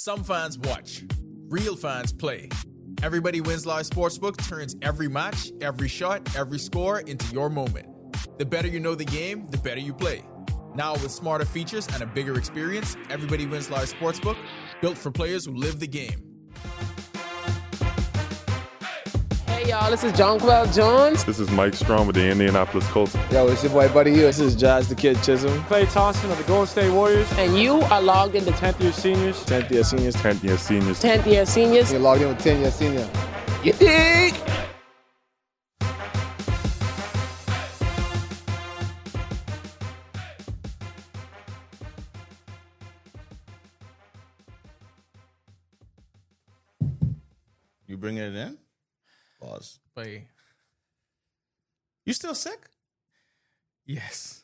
Some fans watch. Real fans play. Everybody Wins Live Sportsbook turns every match, every shot, every score into your moment. The better you know the game, the better you play. Now with smarter features and a bigger experience, Everybody Wins Live Sportsbook, built for players who live the game. Hey y'all, this is John Cloud Jones. This is Mike Strong with the Indianapolis Colts. Yo, it's your boy Buddy Hill. This is Jazz the Kid Chisholm. Clay Thompson of the Golden State Warriors. And you are logged into 10th year seniors. 10th year seniors. 10th year seniors. 10th year seniors. You're logged in with 10 year senior. You dig? You bringing it in? Pause. Play. You still sick? Yes.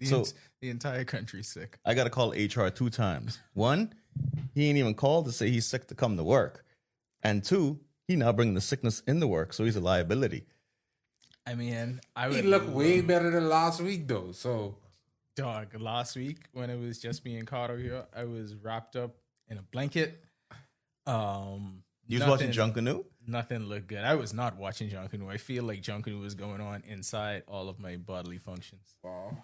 So- The entire country's sick. I got to call HR 2 times. One, he ain't even called to say he's sick to come to work. And two, he now bringing the sickness into work, so he's a liability. I mean, I He would looked way better than last week, though. So, dog. Last week when it was just me and Carter here, I was wrapped up in a blanket. You was watching Junkanoo? Nothing looked good. I was not watching Junkanoo. I feel like Junkanoo was going on inside all of my bodily functions. wow.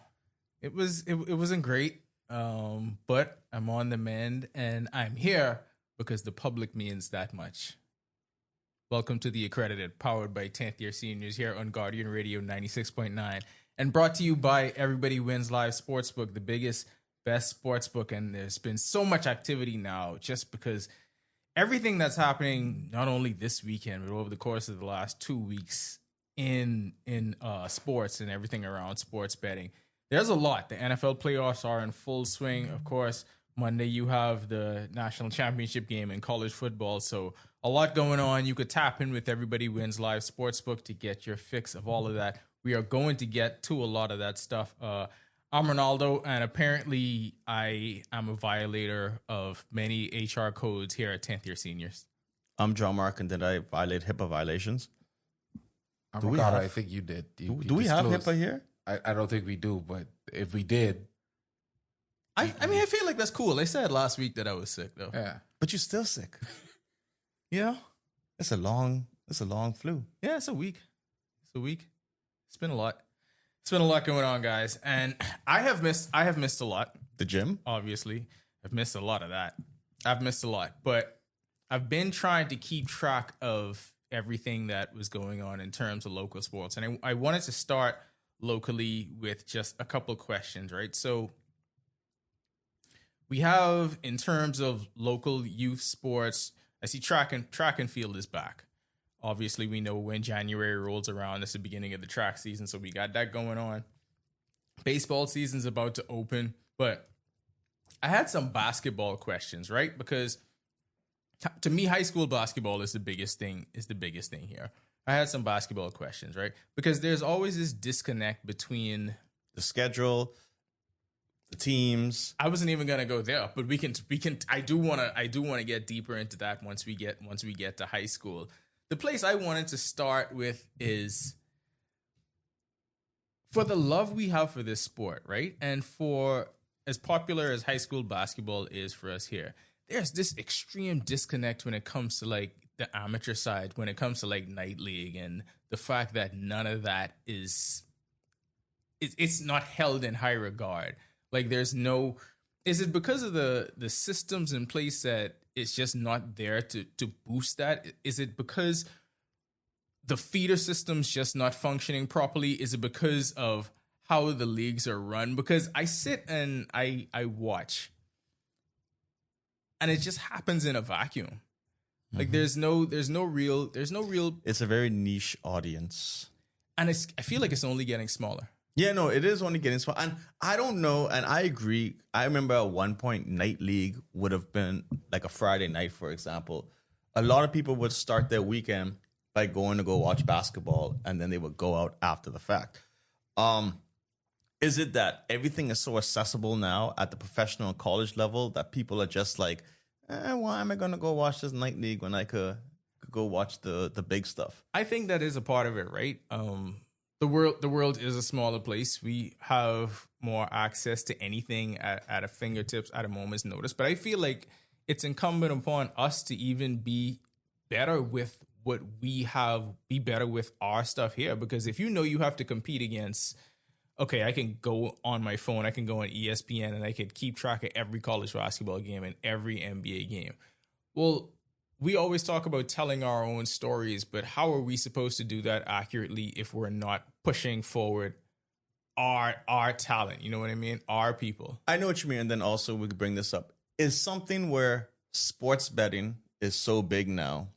It wasn't great, but I'm on the mend and I'm here because the public means that much. Welcome to the Accredited, powered by 10th year seniors here on Guardian Radio 96.9 and brought to you by Everybody Wins Live Sportsbook, the biggest, best sportsbook. And there's been so much activity now just because everything that's happening, not only this weekend, but over the course of the last 2 weeks in sports and everything around sports betting. There's a lot. The NFL playoffs are in full swing. Of course, Monday you have the national championship game in college football. So a lot going on. You could tap in with Everybody Wins Live Sportsbook to get your fix of all of that. We are going to get to a lot of that stuff. I'm Ronaldo, and apparently I am a violator of many HR codes here at 10th year seniors. I'm John Mark, and did I violate HIPAA violations? I'm Ricardo, I think you did. You Do we have disclosed. HIPAA here? I don't think we do, but if we did, I mean, I feel like that's cool. They said last week that I was sick, though. yeah. But you're still sick. Yeah. It's a long flu. Yeah, it's a week. It's been a lot. It's been a lot going on, guys. And I have missed a lot, The gym? obviously. I've missed a lot of that. I've missed a lot. But I've been trying to keep track of everything that was going on in terms of local sports. And I wanted to start locally with just a couple of questions, right? So we have, in terms of local youth sports, I see track and field is back. Obviously, we know when January rolls around, it's the beginning of the track season, so we got that going on. Baseball season's about to open, but I had some basketball questions, right? Because to me, high school basketball is the biggest thing here. I had some basketball questions, right? Because there's always this disconnect between The schedule, the teams. I wasn't even gonna go there, but we can. I do wanna get deeper into that once we get to high school. The place I wanted to start with is for the love we have for this sport, right? And for as popular as high school basketball is for us here, there's this extreme disconnect when it comes to like the amateur side, when it comes to like night league, and the fact that none of that it's not held in high regard. Like there's no, is it because of the systems in place that it's just not there to boost that? Is it because the feeder system's just not functioning properly? Is it because of how the leagues are run? Because I sit and I watch, and it just happens in a vacuum. Like there's no real, It's a very niche audience. and I feel like it's only getting smaller. Yeah, no, it is only getting small. And I don't know, and I agree. I remember at one point, night league would have been like a Friday night, for example. A lot of people would start their weekend by going to go watch basketball, and then they would go out after the fact. Is it that everything is so accessible now at the professional and college level that people are just like, why am I going to go watch this night league when I could go watch the big stuff? I think that is a part of it, right? The world is a smaller place. We have more access to anything at a fingertips at a moment's notice. But I feel like it's incumbent upon us to even be better with what we have, be better with our stuff here. Because if you know you have to compete against, okay, I can go on my phone, I can go on ESPN, and I can keep track of every college basketball game and every NBA game. Well, we always talk about telling our own stories, but how are we supposed to do that accurately if we're not pushing forward our talent? You know what I mean? Our people. I know what you mean. And then also we could bring this up. Is something where sports betting is so big now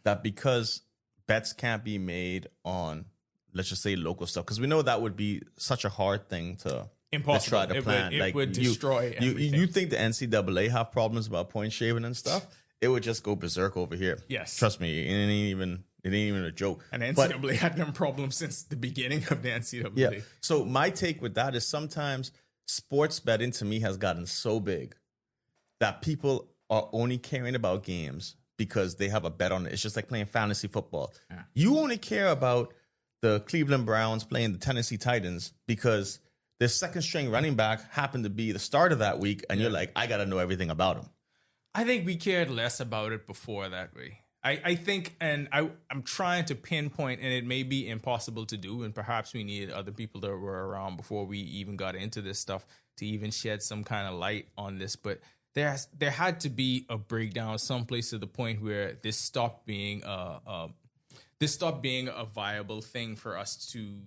that because bets can't be made on, let's just say, local stuff, because we know that would be such a hard thing to try to plan. It would destroy everything. You think the NCAA have problems about point shaving and stuff? It would just go berserk over here. Yes. Trust me, it ain't even a joke. And NCAA had them problems since the beginning of the NCAA. Yeah. So my take with that is sometimes sports betting to me has gotten so big that people are only caring about games because they have a bet on it. It's just like playing fantasy football. Yeah. You only care about the Cleveland Browns playing the Tennessee Titans because their second string running back happened to be the starter that week, and you're like, I got to know everything about him. I think we cared less about it before that way. I think, and I'm trying to pinpoint, and it may be impossible to do, and perhaps we needed other people that were around before we even got into this stuff to even shed some kind of light on this. But there had to be a breakdown someplace to the point where this stopped being a viable thing for us to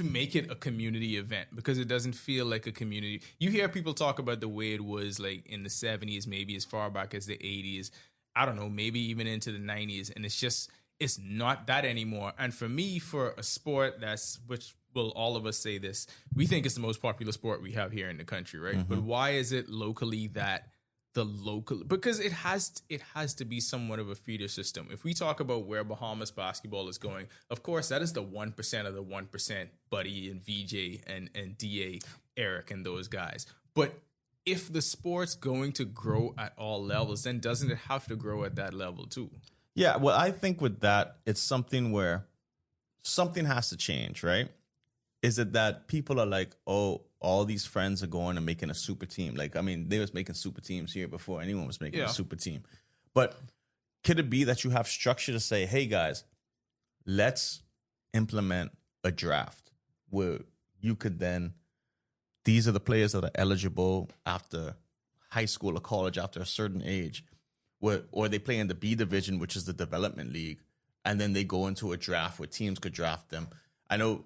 make it a community event, because it doesn't feel like a community. You hear people talk about the way it was like in the 70s, maybe as far back as the 80s. I don't know, maybe even into the 90s. And it's not that anymore. And for me, for a sport which will all of us say this, we think it's the most popular sport we have here in the country, right? Mm-hmm. But why is it locally that because it has to be somewhat of a feeder system. If we talk about where Bahamas basketball is going, of course, that is the 1% of the 1%, Buddy and VJ and DA, Eric and those guys. But if the sport's going to grow at all levels, then doesn't it have to grow at that level too? Yeah, well, I think with that, it's something where something has to change, right? Is it that people are like, oh, all these friends are going and making a super team? Like, I mean, they was making super teams here before anyone was making a super team. But could it be that you have structure to say, hey, guys, let's implement a draft where you could then, these are the players that are eligible after high school or college after a certain age, or they play in the B division, which is the development league, and then they go into a draft where teams could draft them. I know,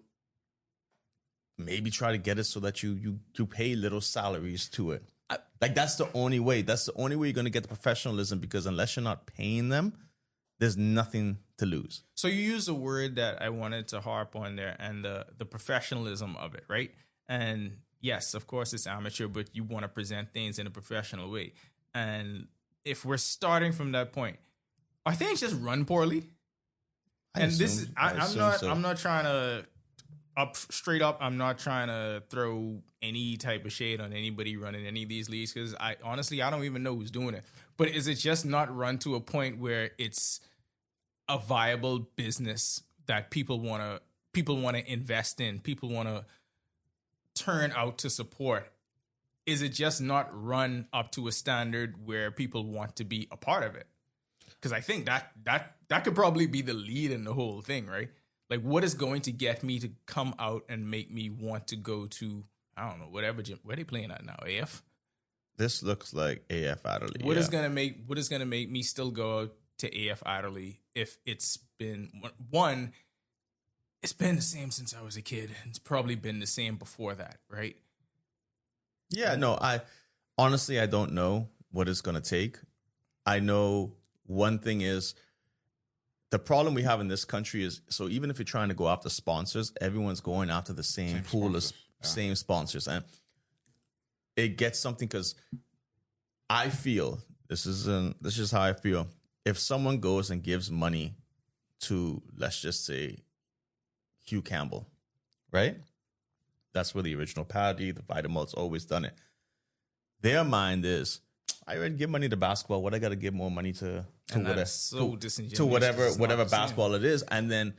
maybe try to get it so that you pay little salaries to it. Like, that's the only way. That's the only way you're going to get the professionalism, because unless you're not paying them, there's nothing to lose. So you use a word that I wanted to harp on there, and the professionalism of it, right? And yes, of course it's amateur, but you want to present things in a professional way. And if we're starting from that point, are things just run poorly? I'm not trying to I'm not trying to throw any type of shade on anybody running any of these leagues, because I don't even know who's doing it. But is it just not run to a point where it's a viable business that people want to invest in, people want to turn out to support? Is it just not run up to a standard where people want to be a part of it? Because I think that could probably be the lead in the whole thing, right? Like, what is going to get me to come out and make me want to go to, I don't know, whatever gym? Where are they playing at now? AF? This looks like AF Adderley. What is gonna make me still go out to AF Adderley if it's been one? It's been the same since I was a kid. It's probably been the same before that, right? Yeah, no, I don't know what it's gonna take. I know one thing is, the problem we have in this country is, so even if you're trying to go after sponsors, everyone's going after the same pool of same sponsors. And it gets something, because I feel, this is how I feel. If someone goes and gives money to, let's just say, Hugh Campbell, right? That's where the original parody, the Vitamolt's always done it. Their mind is, I already give money to basketball. What I got to give more money to whatever basketball it is, and then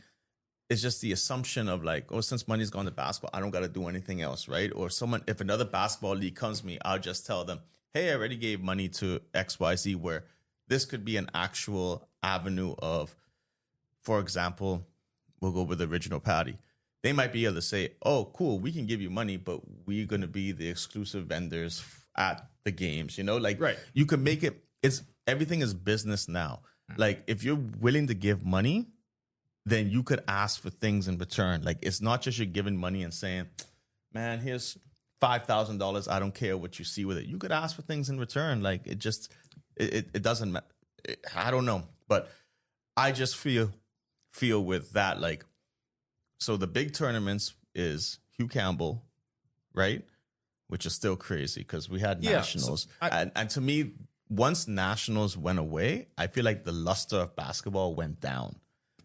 it's just the assumption of like, oh, since money's gone to basketball, I don't got to do anything else, right? Or if another basketball league comes to me, I'll just tell them, hey, I already gave money to XYZ, where this could be an actual avenue of, for example, we'll go with the original Patty. They might be able to say, oh, cool, we can give you money, but we're going to be the exclusive vendors at the games, you know? Like, Right. you can make it, everything is business now. Like, if you're willing to give money, then you could ask for things in return. Like, it's not just you're giving money and saying, man, here's $5,000. I don't care what you see with it. You could ask for things in return. Like, it doesn't matter. I don't know. But I just feel with that, like, so the big tournaments is Hugh Campbell, right? Which is still crazy because we had nationals. So and to me, once nationals went away, I feel like the luster of basketball went down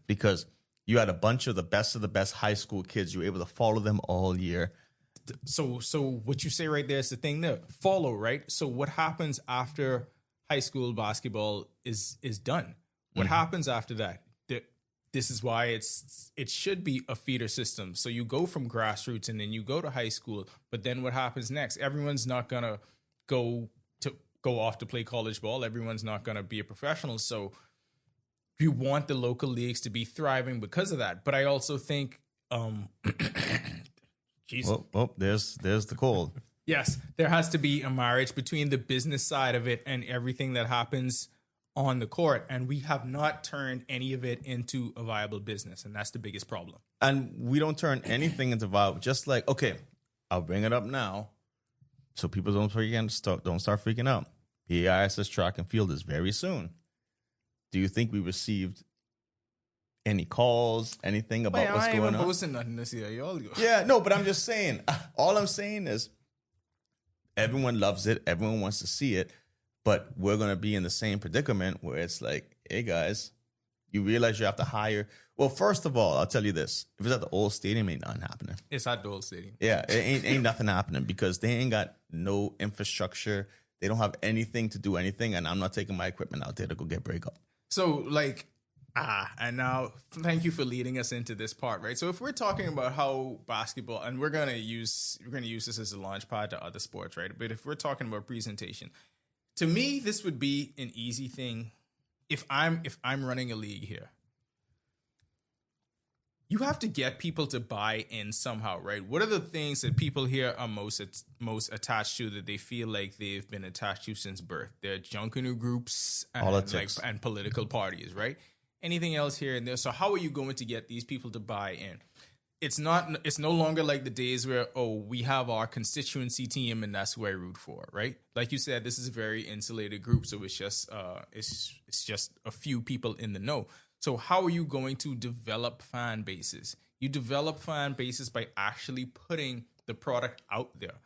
because you had a bunch of the best high school kids. You were able to follow them all year. So what you say right there is the thing there. Follow, right? So what happens after high school basketball is done? What happens after that? This is why it should be a feeder system. So you go from grassroots and then you go to high school, but then what happens next? Everyone's not gonna go off to play college ball. Everyone's not gonna be a professional. So you want the local leagues to be thriving because of that. But I also think, there's the cold. yes, there has to be a marriage between the business side of it and everything that happens on the court, and we have not turned any of it into a viable business, and that's the biggest problem. And we don't turn anything into viable. Just like, okay, I'll bring it up now, so people don't start freaking out. PAISS track and field is very soon. Do you think we received any calls, anything about what's going on? Posting nothing this year, y'all. Yeah, no, but I'm just saying. All I'm saying is, everyone loves it. Everyone wants to see it. But we're going to be in the same predicament where it's like, hey, guys, you realize you have to hire. Well, first of all, I'll tell you this. If it's at the old stadium, ain't nothing happening. It's at the old stadium. Yeah, it ain't nothing happening because they ain't got no infrastructure. They don't have anything to do anything. And I'm not taking my equipment out there to go get breakup. So, like, and now thank you for leading us into this part, right? So if we're talking about how basketball, and we're gonna use this as a launch pad to other sports, right? But if we're talking about presentation, to me, this would be an easy thing. If I'm running a league here, you have to get people to buy in somehow, right? What are the things that people here are most attached to, that they feel like they've been attached to since birth? They're Junkanoo groups and, politics, and political parties, right? Anything else here and there. So how are you going to get these people to buy in? It's no longer like the days where, we have our constituency team and that's who I root for, right? Like you said, this is a very insulated group, so it's just a few people in the know. So how are you going to develop fan bases? You develop fan bases by actually putting the product out there.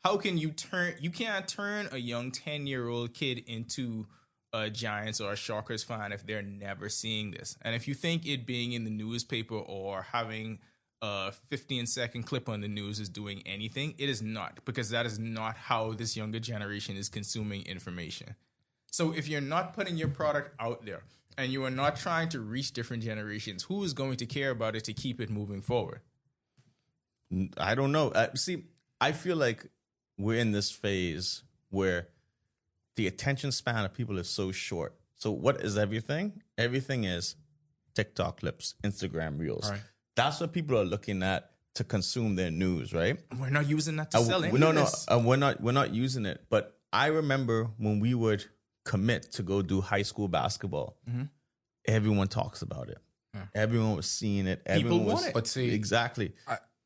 How can you can't turn a young 10-year-old kid into a Giants or a Shockers fan if they're never seeing this. And if you think it being in the newspaper or having a 15-second clip on the news is doing anything, it is not, because that is not how this younger generation is consuming information. So if you're not putting your product out there and you are not trying to reach different generations, who is going to care about it to keep it moving forward? I don't know. See, I feel like we're in this phase where the attention span of people is so short. So what is everything? Everything is TikTok clips, Instagram reels. Right. That's what people are looking at to consume their news, right? We're not using that to sell any of this. We're not using it. But I remember when we would commit to go do high school basketball, everyone talks about it. Yeah. Everyone was seeing it. Everyone want it. But see, exactly.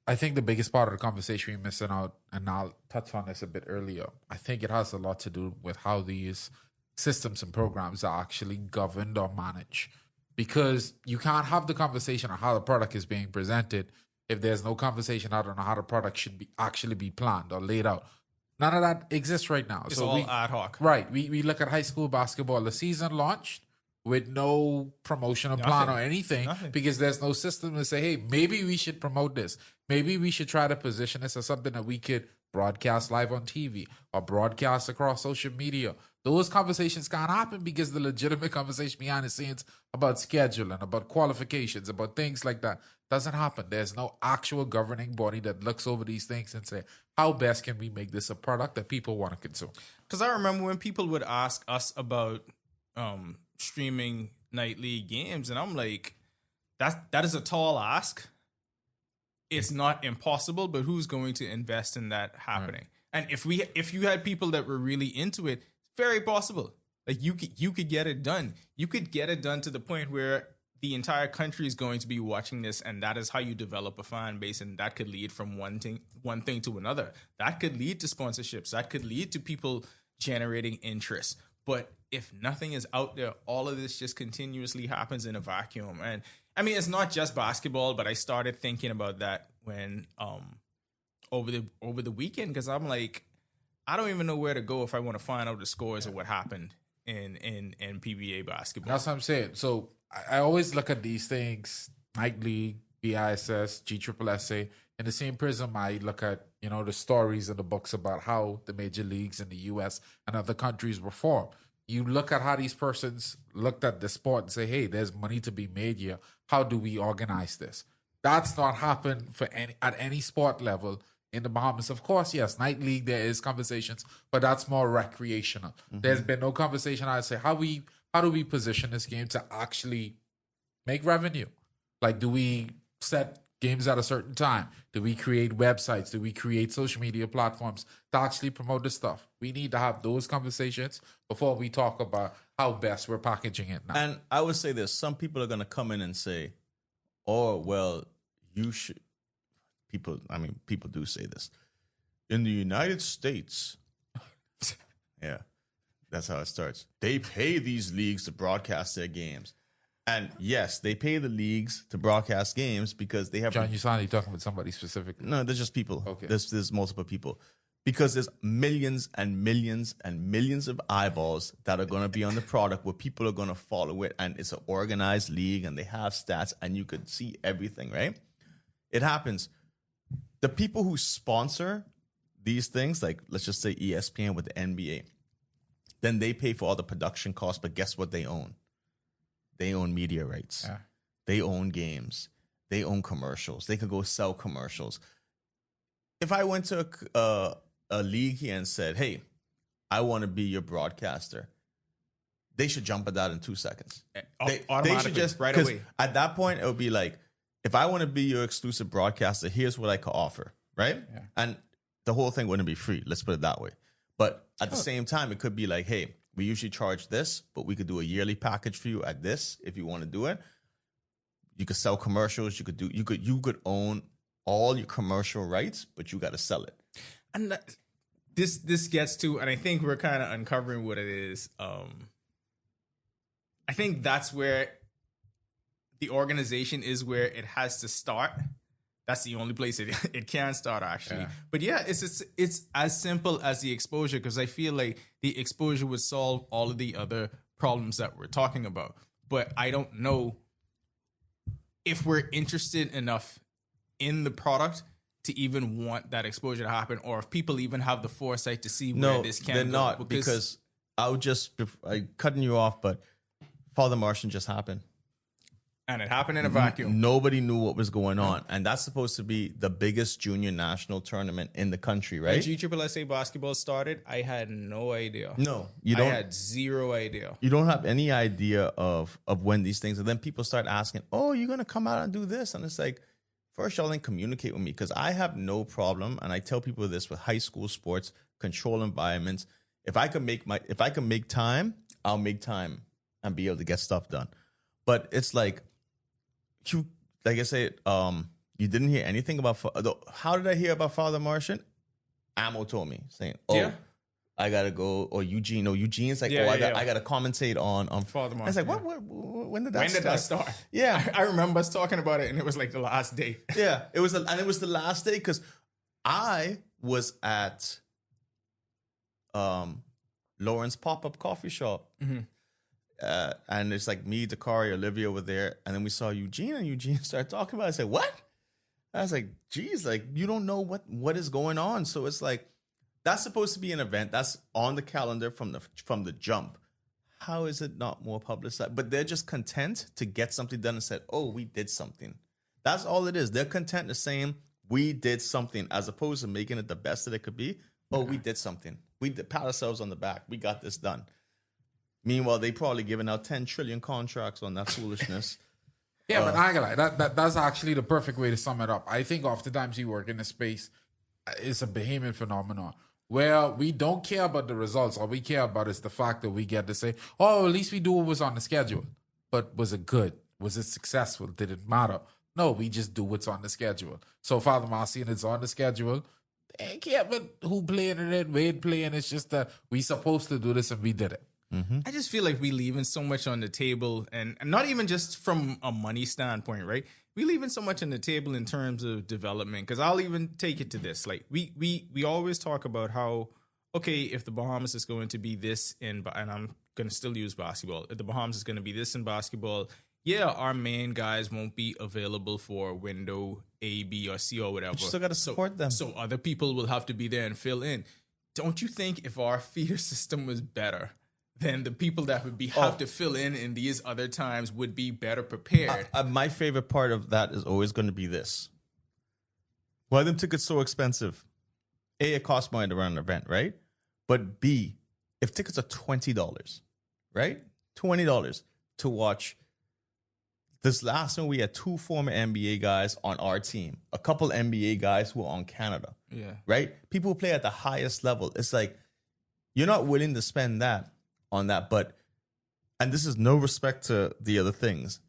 I think the biggest part of the conversation we're missing out, and I'll touch on this a bit earlier, I think it has a lot to do with how these systems and programs are actually governed or managed. Because you can't have the conversation on how the product is being presented if there's no conversation out on how the product should be actually be planned or laid out. None of that exists right now. It's all ad hoc. Right. We look at high school basketball. The season launched with no promotional plan or anything because there's no system to say, hey, maybe we should promote this. Maybe we should try to position this as something that we could broadcast live on TV or broadcast across social media Those conversations can't happen because the legitimate conversation behind the scenes about scheduling, about qualifications, about things like that doesn't happen. There's no actual governing body that looks over these things and say, how best can we make this a product that people want to consume? Because I remember when people would ask us about streaming night league games, and I'm like, that is a tall ask. It's not impossible, but who's going to invest in that happening? Right. And if you had people that were really into it, very possible. Like you could get it done. You could get it done to the point where the entire country is going to be watching this, and that is how you develop a fan base, and that could lead from one thing to another. That could lead to sponsorships. That could lead to people generating interest. But if nothing is out there, all of this just continuously happens in a vacuum. And I mean, it's not just basketball, but I started thinking about that when over the weekend, because I'm like, I don't even know where to go if I want to find out the scores of what happened in PBA basketball. That's what I'm saying. So I always look at these things, Night League, BISS, GSSSA, in the same prism I look at, the stories in the books about how the major leagues in the US and other countries were formed. You look at how these persons looked at the sport and say, hey, there's money to be made here. How do we organize this? That's not happened at any sport level in the Bahamas. Of course, yes, Night League, there is conversations, but that's more recreational. Mm-hmm. There's been no conversation. I'd say, how do we position this game to actually make revenue? Like, do we set games at a certain time? Do we create websites? Do we create social media platforms to actually promote the stuff? We need to have those conversations before we talk about how best we're packaging it now. And I would say this, some people are going to come in and say, oh, well, you should. People do say this. In the United States, yeah, that's how it starts. They pay these leagues to broadcast their games. And yes, they pay the leagues to broadcast games because they have... John, you sound like you're talking about somebody specifically. No, there's just people. Okay. There's multiple people. Because there's millions and millions and millions of eyeballs that are going to be on the product where people are going to follow it. And it's an organized league and they have stats and you could see everything, right? It happens. The people who sponsor these things, like let's just say ESPN with the NBA, then they pay for all the production costs. But guess what they own? They own media rights. Yeah. They own games. They own commercials. They could go sell commercials. If I went to a league here and said, hey, I want to be your broadcaster, they should jump at that in 2 seconds. They should just right away. At that point, it would be like, if I want to be your exclusive broadcaster, here's what I could offer, right? Yeah. And the whole thing wouldn't be free. Let's put it that way. But at the same time, it could be like, hey, we usually charge this, but we could do a yearly package for you at this if you want to do it. You could sell commercials. You could own all your commercial rights, but you got to sell it. And this gets to, and I think we're kind of uncovering what it is. I think that's where the organization is where it has to start. That's the only place it can start, actually. Yeah. But yeah, it's as simple as the exposure, because I feel like the exposure would solve all of the other problems that we're talking about. But I don't know if we're interested enough in the product to even want that exposure to happen, or if people even have the foresight to see where this can go. They're not, because I'm cutting you off, but Father Martian just happened. And it happened in a vacuum. Nobody knew what was going on. And that's supposed to be the biggest junior national tournament in the country, right? When GSSSA basketball started, I had no idea. No, you don't. I had zero idea. You don't have any idea of when these things, and then people start asking, oh, you're going to come out and do this? And it's like, first, y'all didn't communicate with me, because I have no problem, and I tell people this with high school sports, control environments. If I can make time, I'll make time and be able to get stuff done. But it's like, like I said, you didn't hear anything about. How did I hear about Father Martian? Amo told me, saying, "Oh, yeah. I gotta go." Or Eugene. No, Eugene's like, I gotta commentate on Father Martian. I was like, what? When did that start? Yeah, I remember us talking about it, and it was like the last day. Yeah, it was the last day, because I was at Lauren's pop-up coffee shop. Mm-hmm. And it's like me, Dakari, Olivia were there, and then we saw Eugene, and Eugene started talking about it. I said, what? I was like, geez, like, you don't know what is going on. So it's like, That's supposed to be an event that's on the calendar from the jump. How is it not more publicized? But they're just content to get something done and said, "Oh, we did something." That's all it is. They're content to saying we did something, as opposed to making it the best that it could be. Oh, we did something. We did pat ourselves on the back. We got this done. Meanwhile, they probably giving out 10 trillion contracts on that foolishness. Yeah, but I ain't gonna lie. That's actually the perfect way to sum it up. I think oftentimes you work in a space, it's a behemoth phenomenon where we don't care about the results. All we care about is the fact that we get to say, oh, at least we do what was on the schedule. But was it good? Was it successful? Did it matter? No, we just do what's on the schedule. So Father Marcion, it's on the schedule. They ain't care about who playing in it, where it playing. It's just that we supposed to do this and we did it. I just feel like we leaving so much on the table, and not even just from a money standpoint, right? We leaving so much on the table in terms of development. Because I'll even take it to this: like we always talk about how, okay, if the Bahamas is going to be this and I'm going to still use basketball. If the Bahamas is going to be this in basketball, yeah, our main guys won't be available for window A, B, or C or whatever. You still got to support them. So other people will have to be there and fill in. Don't you think if our feeder system was better, then the people that would have to fill in these other times would be better prepared? My favorite part of that is always going to be this. Why are them tickets so expensive? A, it costs money to run an event, right? But B, if tickets are $20, right? $20 to watch. This last one, we had 2 former NBA guys on our team, a couple NBA guys who are on Canada. Yeah. Right? People who play at the highest level. It's like, you're not willing to spend that on that. But, and this is no respect to the other things.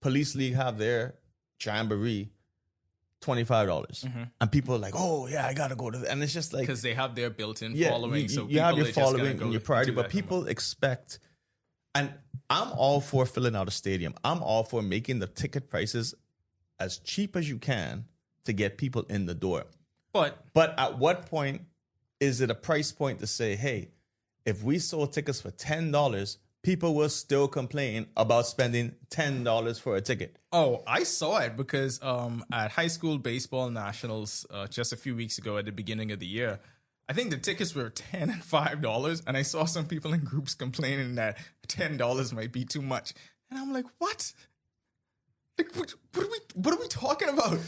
Police League have their jamboree, $25. And people are like, oh, yeah, I got to go to that. And it's just like, Because they have their built-in yeah, following. You have your following and your priority, but people expect, and I'm all for filling out a stadium. I'm all for making the ticket prices as cheap as you can to get people in the door. But at what point is it a price point to say, hey, if we sold tickets for $10, people will still complain about spending $10 for a ticket? Oh, I saw it because at high school baseball nationals just a few weeks ago at the beginning of the year, I think the tickets were $10 and $5, and I saw some people in groups complaining that $10 might be too much. And I'm like, what? Like, what are we talking about?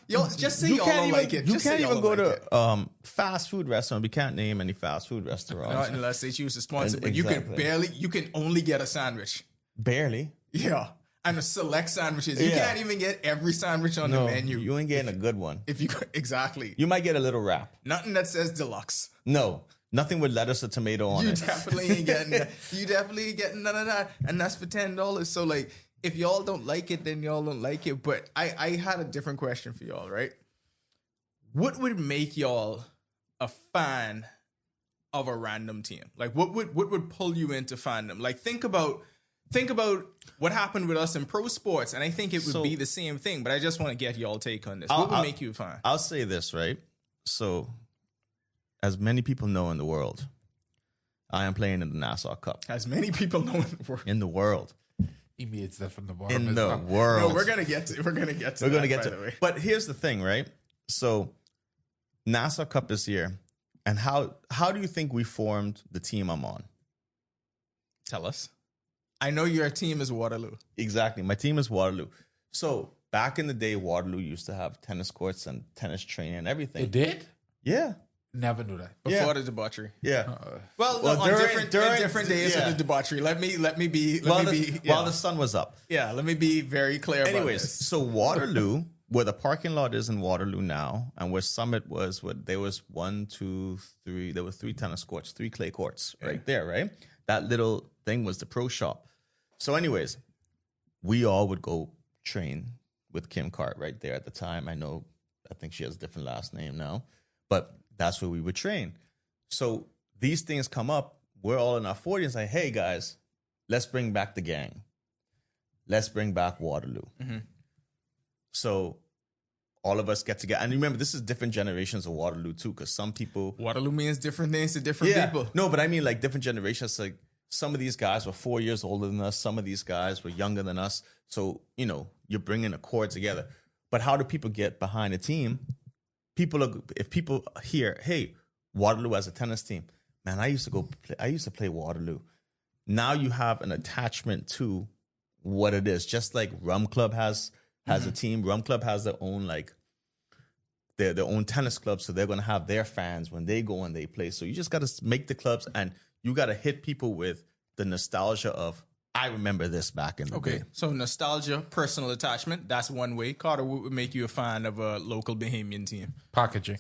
Y'all just say y'all don't like it. You Just can't say y'all even go don't like it. to fast food restaurant. We can't name any fast food restaurants. Not unless they choose to sponsor, but Exactly. you can only get a sandwich. Barely. Yeah. And a select sandwiches. You Yeah. can't even get every sandwich on the menu. You ain't getting a good one. Exactly. You might get a little wrap. Nothing that says deluxe. No, nothing with lettuce or tomato on You it. definitely ain't getting that. You definitely ain't getting none of that. And that's for $10. So like, if y'all don't like it, then y'all don't like it. But I had a different question for y'all, right? What would make y'all a fan of a random team? Like what would pull you into fandom? Like think about what happened with us in pro sports, and I think it would be the same thing, but I just want to get y'all take on this. What would make you a fan? I'll say this, right? So, as many people know in the world, I am playing in the Nassau Cup. As many people know in the world. In the world. He means that from the bottom. In of the his world. No, we're gonna get to that. But here's the thing, right? So, Nassau Cup is here. And how do you think we formed the team I'm on? Tell us. I know your team is Waterloo. Exactly. My team is Waterloo. So back in the day, Waterloo used to have tennis courts and tennis training and everything. It did? Yeah. Never knew that. Before the debauchery. Yeah. Well, on different days of the debauchery. Let me be While the sun was up. Yeah, let me be very clear about Anyways, this. so Waterloo, where the parking lot is in Waterloo now, and where Summit was, there was 1, 2, 3. There were 3 tennis courts, 3 clay courts right there, right? That little thing was the pro shop. So anyways, we all would go train with Kim Cart right there at the time. I think she has a different last name now, but that's where we would train. So these things come up. We're all in our 40s, like, hey guys, let's bring back the gang. Let's bring back Waterloo. Mm-hmm. So all of us get together. And remember, this is different generations of Waterloo too, because some people... Waterloo means different things to different people. No, but I mean like different generations. Like some of these guys were 4 years older than us. Some of these guys were younger than us. So, you're bringing a core together. But how do people get behind a team? If people hear, hey, Waterloo as a tennis team. Man, I used to play Waterloo. Now you have an attachment to what it is. Just like Rum Club has a team. Rum Club has their own their own tennis club, so they're gonna have their fans when they go and they play. So you just gotta make the clubs, and you gotta hit people with the nostalgia of, I remember this back in the day. So nostalgia, personal attachment, that's one way. Carter, what would make you a fan of a local Bahamian team? Packaging.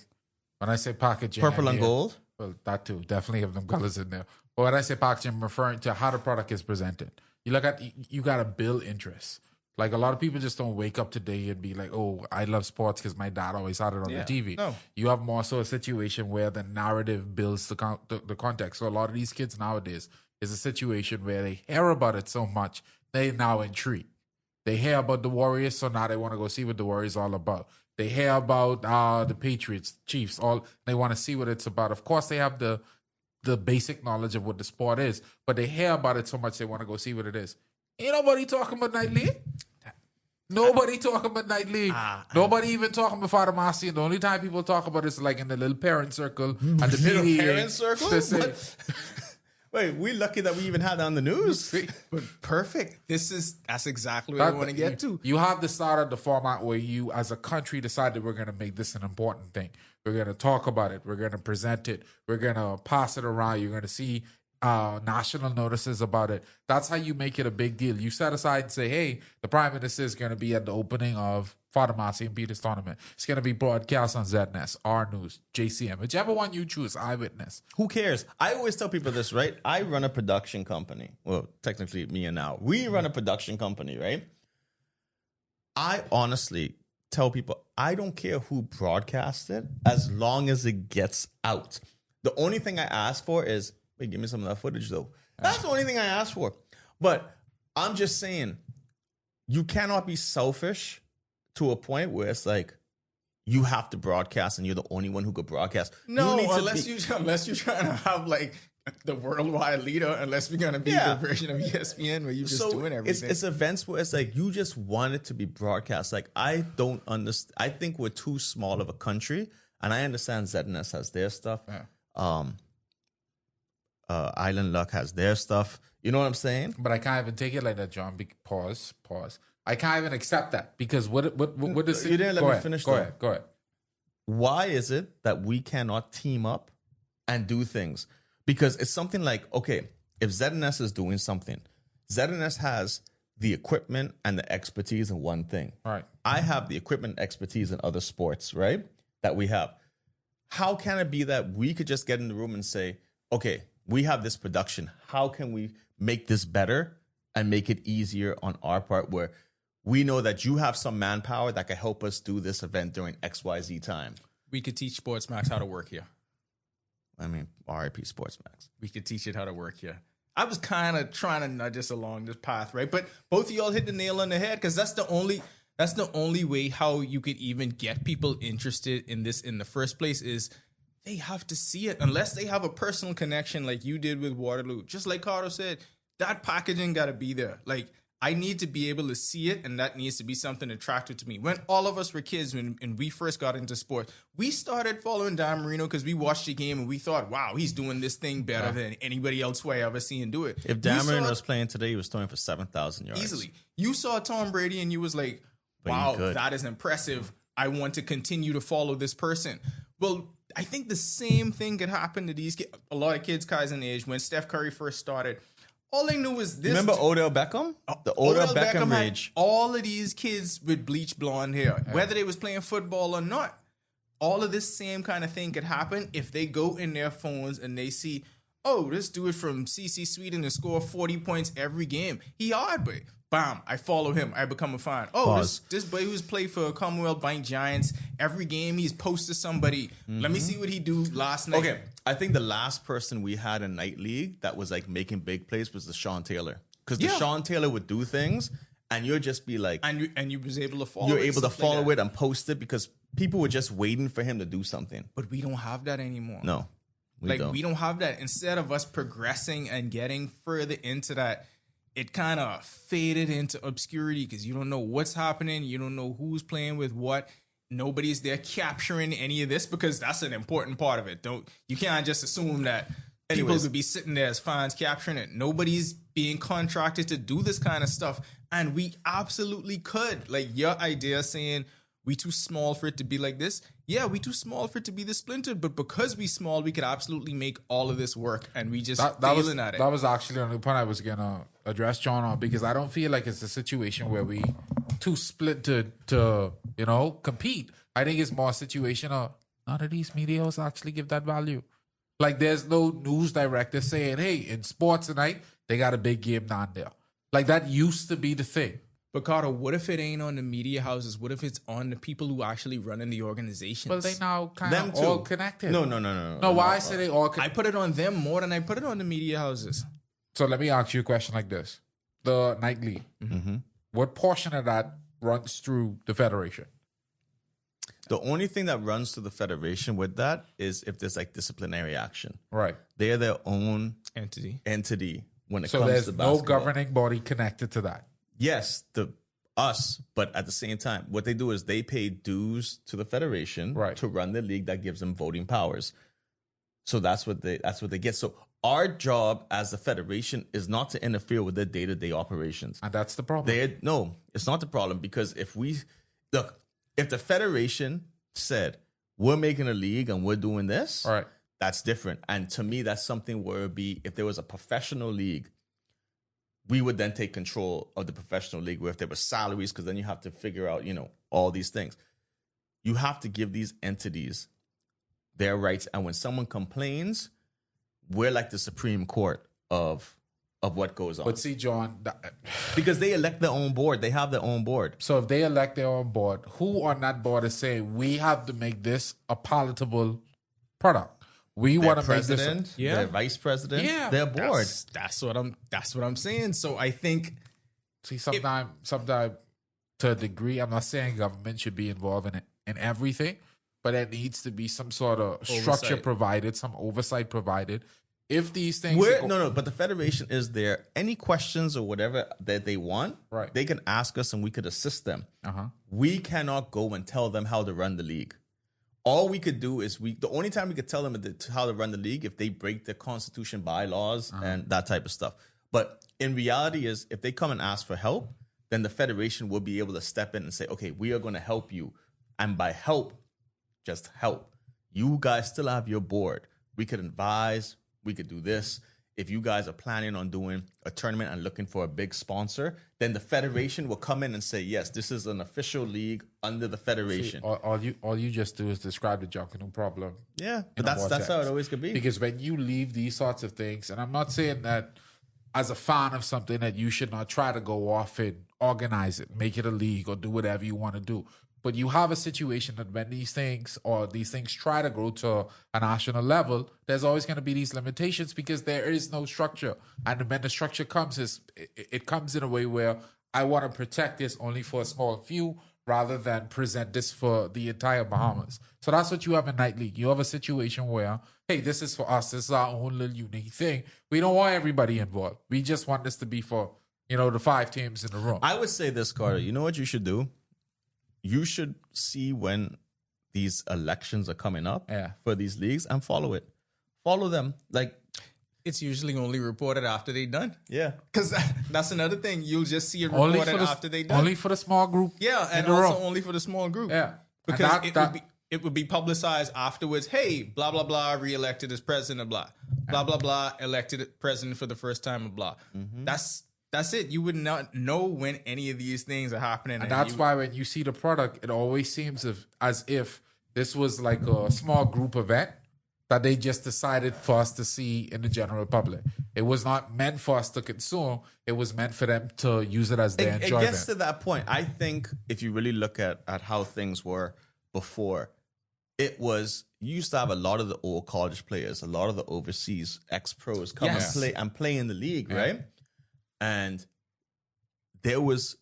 When I say packaging, Purple and gold. Well, that too. Definitely have them colors in there. But when I say packaging, I'm referring to how the product is presented. You look at, you got to build interest. Like, a lot of people just don't wake up today and be like, oh, I love sports because my dad always had it on the TV. No. You have more so a situation where the narrative builds the context. So a lot of these kids nowadays is a situation where they hear about it so much, they now intrigued. They hear about the Warriors, so now they want to go see what the Warriors all about. They hear about the Patriots, Chiefs, they want to see what it's about. Of course, they have the basic knowledge of what the sport is, but they hear about it so much they want to go see what it is. Ain't nobody talking about Night League. Nobody talking about Night League. Nobody even talking about Father Marcy. And the only time people talk about it is like in the little parent circle and the Little PTA. parent circle? to say- Wait, we're lucky that we even had that on the news. But perfect. That's exactly what I want to get to. You have the start of the format where you, as a country, decided we're going to make this an important thing. We're going to talk about it. We're going to present it. We're going to pass it around. You're going to see national notices about it. That's how you make it a big deal. You set aside and say, hey, the Prime Minister is going to be at the opening of Father Marcy and Peter's tournament. It's going to be broadcast on ZNS, R News, JCM, whichever one you choose, Eyewitness. Who cares? I always tell people this, right? I run a production company. Well, technically, me and Al. We run a production company, right? I honestly tell people, I don't care who broadcasts it as long as it gets out. The only thing I ask for is, wait, give me some of that footage, though. That's the only thing I ask for. But I'm just saying, you cannot be selfish to a point where it's like, you have to broadcast and you're the only one who could broadcast. No, you need to unless you're trying to have like the worldwide leader, unless we're gonna be the version of ESPN where you're just doing everything. It's events where it's like you just want it to be broadcast. Like, I don't understand. I think we're too small of a country, and I understand ZNS has their stuff. Island Luck has their stuff. You know what I'm saying? But I can't even take it like that, John. Pause. I can't even accept that because what does You didn't let me finish. Go ahead. Why is it that we cannot team up and do things? Because it's something like, okay, if ZNS is doing something, ZNS has the equipment and the expertise in one thing. Right. I have the equipment and expertise in other sports, right? That we have. How can it be that we could just get in the room and say, okay, we have this production. How can we make this better and make it easier on our part, where we know that you have some manpower that can help us do this event during XYZ time? We could teach Sportsmax how to work here. I mean, RIP Sportsmax. We could teach it how to work here. I was kind of trying to nudge us along this path, right? But both of y'all hit the nail on the head, because that's the only way how you could even get people interested in this in the first place is they have to see it. Unless they have a personal connection like you did with Waterloo. Just like Carter said, that packaging got to be there. Like, I need to be able to see it, and that needs to be something attractive to me. When all of us were kids, when we first got into sports, we started following Dan Marino because we watched the game and we thought, wow, he's doing this thing better than anybody else who I ever seen do it. If Dan Marino was playing today, he was throwing for 7,000 yards. Easily. You saw Tom Brady and you was like, wow, that is impressive. I want to continue to follow this person. Well, I think the same thing could happen to these kids. A lot of kids Kaizen age, when Steph Curry first started, all they knew was this. Remember Odell Beckham? The Odell Beckham had age. all of these kids with bleach blonde hair, whether they was playing football or not. All of this same kind of thing could happen if they go in their phones and they see, oh, this dude from CC Sweden and score 40 points every game. He hard, but bam, I follow him. I become a fan. Oh, this boy who's played for Commonwealth Bank Giants. Every game he's posted somebody. Let me see what he do last night. Okay, I think the last person we had in Night League that was like making big plays was Deshaun Taylor. Because Deshaun Taylor would do things and you'd just be like... And you was able to follow You're it. able to follow it and post it because people were just waiting for him to do something. But we don't have that anymore. No, we don't have that. Instead of us progressing and getting further into that, it kind of faded into obscurity because you don't know what's happening. You don't know who's playing with what. nobody's there capturing any of this, because that's an important part of it. You can't just assume that people Anyways. could be sitting there as fans capturing it. Nobody's being contracted to do this kind of stuff, and we absolutely could. Like your idea saying we too small for it to be like this. Yeah, we too small for it to be this splintered, but because we small, we could absolutely make all of this work, and we just failing at it. That was actually the only point I was gonna address John on, because I don't feel like it's a situation where we too split to compete. I think it's more a situation of none of these medias actually give that value. Like there's no news director saying, hey, in sports tonight, they got a big game down there. Like that used to be the thing. But Carter, what if it ain't on the media houses? What if it's on the people who actually running the organizations? Well, they now kind Them of too. all connected. No. No, why I say they all I put it on them more than I put it on the media houses. So let me ask you a question like this. The night league, what portion of that runs through the federation? The only thing that runs to the federation with that is if there's like disciplinary action. Right. They're their own Entity. when it So comes there's to no basketball. governing body connected to that. Yes, us, but at the same time, what they do is they pay dues to the federation Right. to run the league that gives them voting powers. So that's what they get. So our job as the federation is not to interfere with their day-to-day operations. And that's the problem. No, it's not the problem, because if the federation said we're making a league and we're doing this, All right. that's different. And to me, that's something where it would be if there was a professional league, we would then take control of the professional league, where if there were salaries, because then you have to figure out, all these things. You have to give these entities their rights. And when someone complains, we're like the Supreme Court of what goes on. But see, John, Because they elect their own board. They have their own board. so if they elect their own board, who on that board is saying we have to make this a palatable product? We Their want to make president, this. Yeah. their vice president, Yeah. their board. That's what I'm saying. So I think See, sometimes to a degree, I'm not saying government should be involved in everything, but there needs to be some sort of structure Oversight. provided, some oversight provided. If these things, But the federation is there. Any questions or whatever that they want, Right. they can ask us and we could assist them. Uh-huh. We cannot go and tell them how to run the league. All we could do is the only time we could tell them how to run the league if they break the constitution bylaws and that type of stuff. But in reality is if they come and ask for help, then the federation will be able to step in and say, okay, we are going to help you. And by help, just help. You guys still have your board. We could advise, we could do this. If you guys are planning on doing a tournament and looking for a big sponsor, then the federation will come in and say, yes, this is an official league under the federation. all you just do is describe the Junkanoo problem. Yeah, in but a that's how it vortex. always could be. Because when you leave these sorts of things, and I'm not saying that as a fan of something that you should not try to go off and organize it, make it a league or do whatever you want to do. But you have a situation that when these things try to grow to a national level, there's always going to be these limitations because there is no structure. And when the structure comes, it comes in a way where I want to protect this only for a small few rather than present this for the entire Bahamas. So that's what you have in Night League. You have a situation where, hey, this is for us. This is our own little unique thing. We don't want everybody involved. We just want this to be for, the 5 teams in the room. I would say this, Carter. You know what you should do? You should see when these elections are coming up for these leagues and follow it. Follow them. Like, it's usually only reported after they done. yeah. Because that's another thing. You'll just see it Only reported for the, after they done. only for the small group. Yeah, and in the also room. only for the small group. Yeah. And Because it would be publicized afterwards. Hey, blah, blah, blah, reelected as president of blah. Blah, blah, blah, elected president for the first time of blah. That's it. You would not know when any of these things are happening. And that's why when you see the product, it always seems as if this was like a small group event that they just decided for us to see in the general public. It was not meant for us to consume. It was meant for them to use it as their It enjoyment. gets to that point. I think if you really look at how things were before, you used to have a lot of the old college players, a lot of the overseas ex-pros come Yes. and play in the league, right? And there was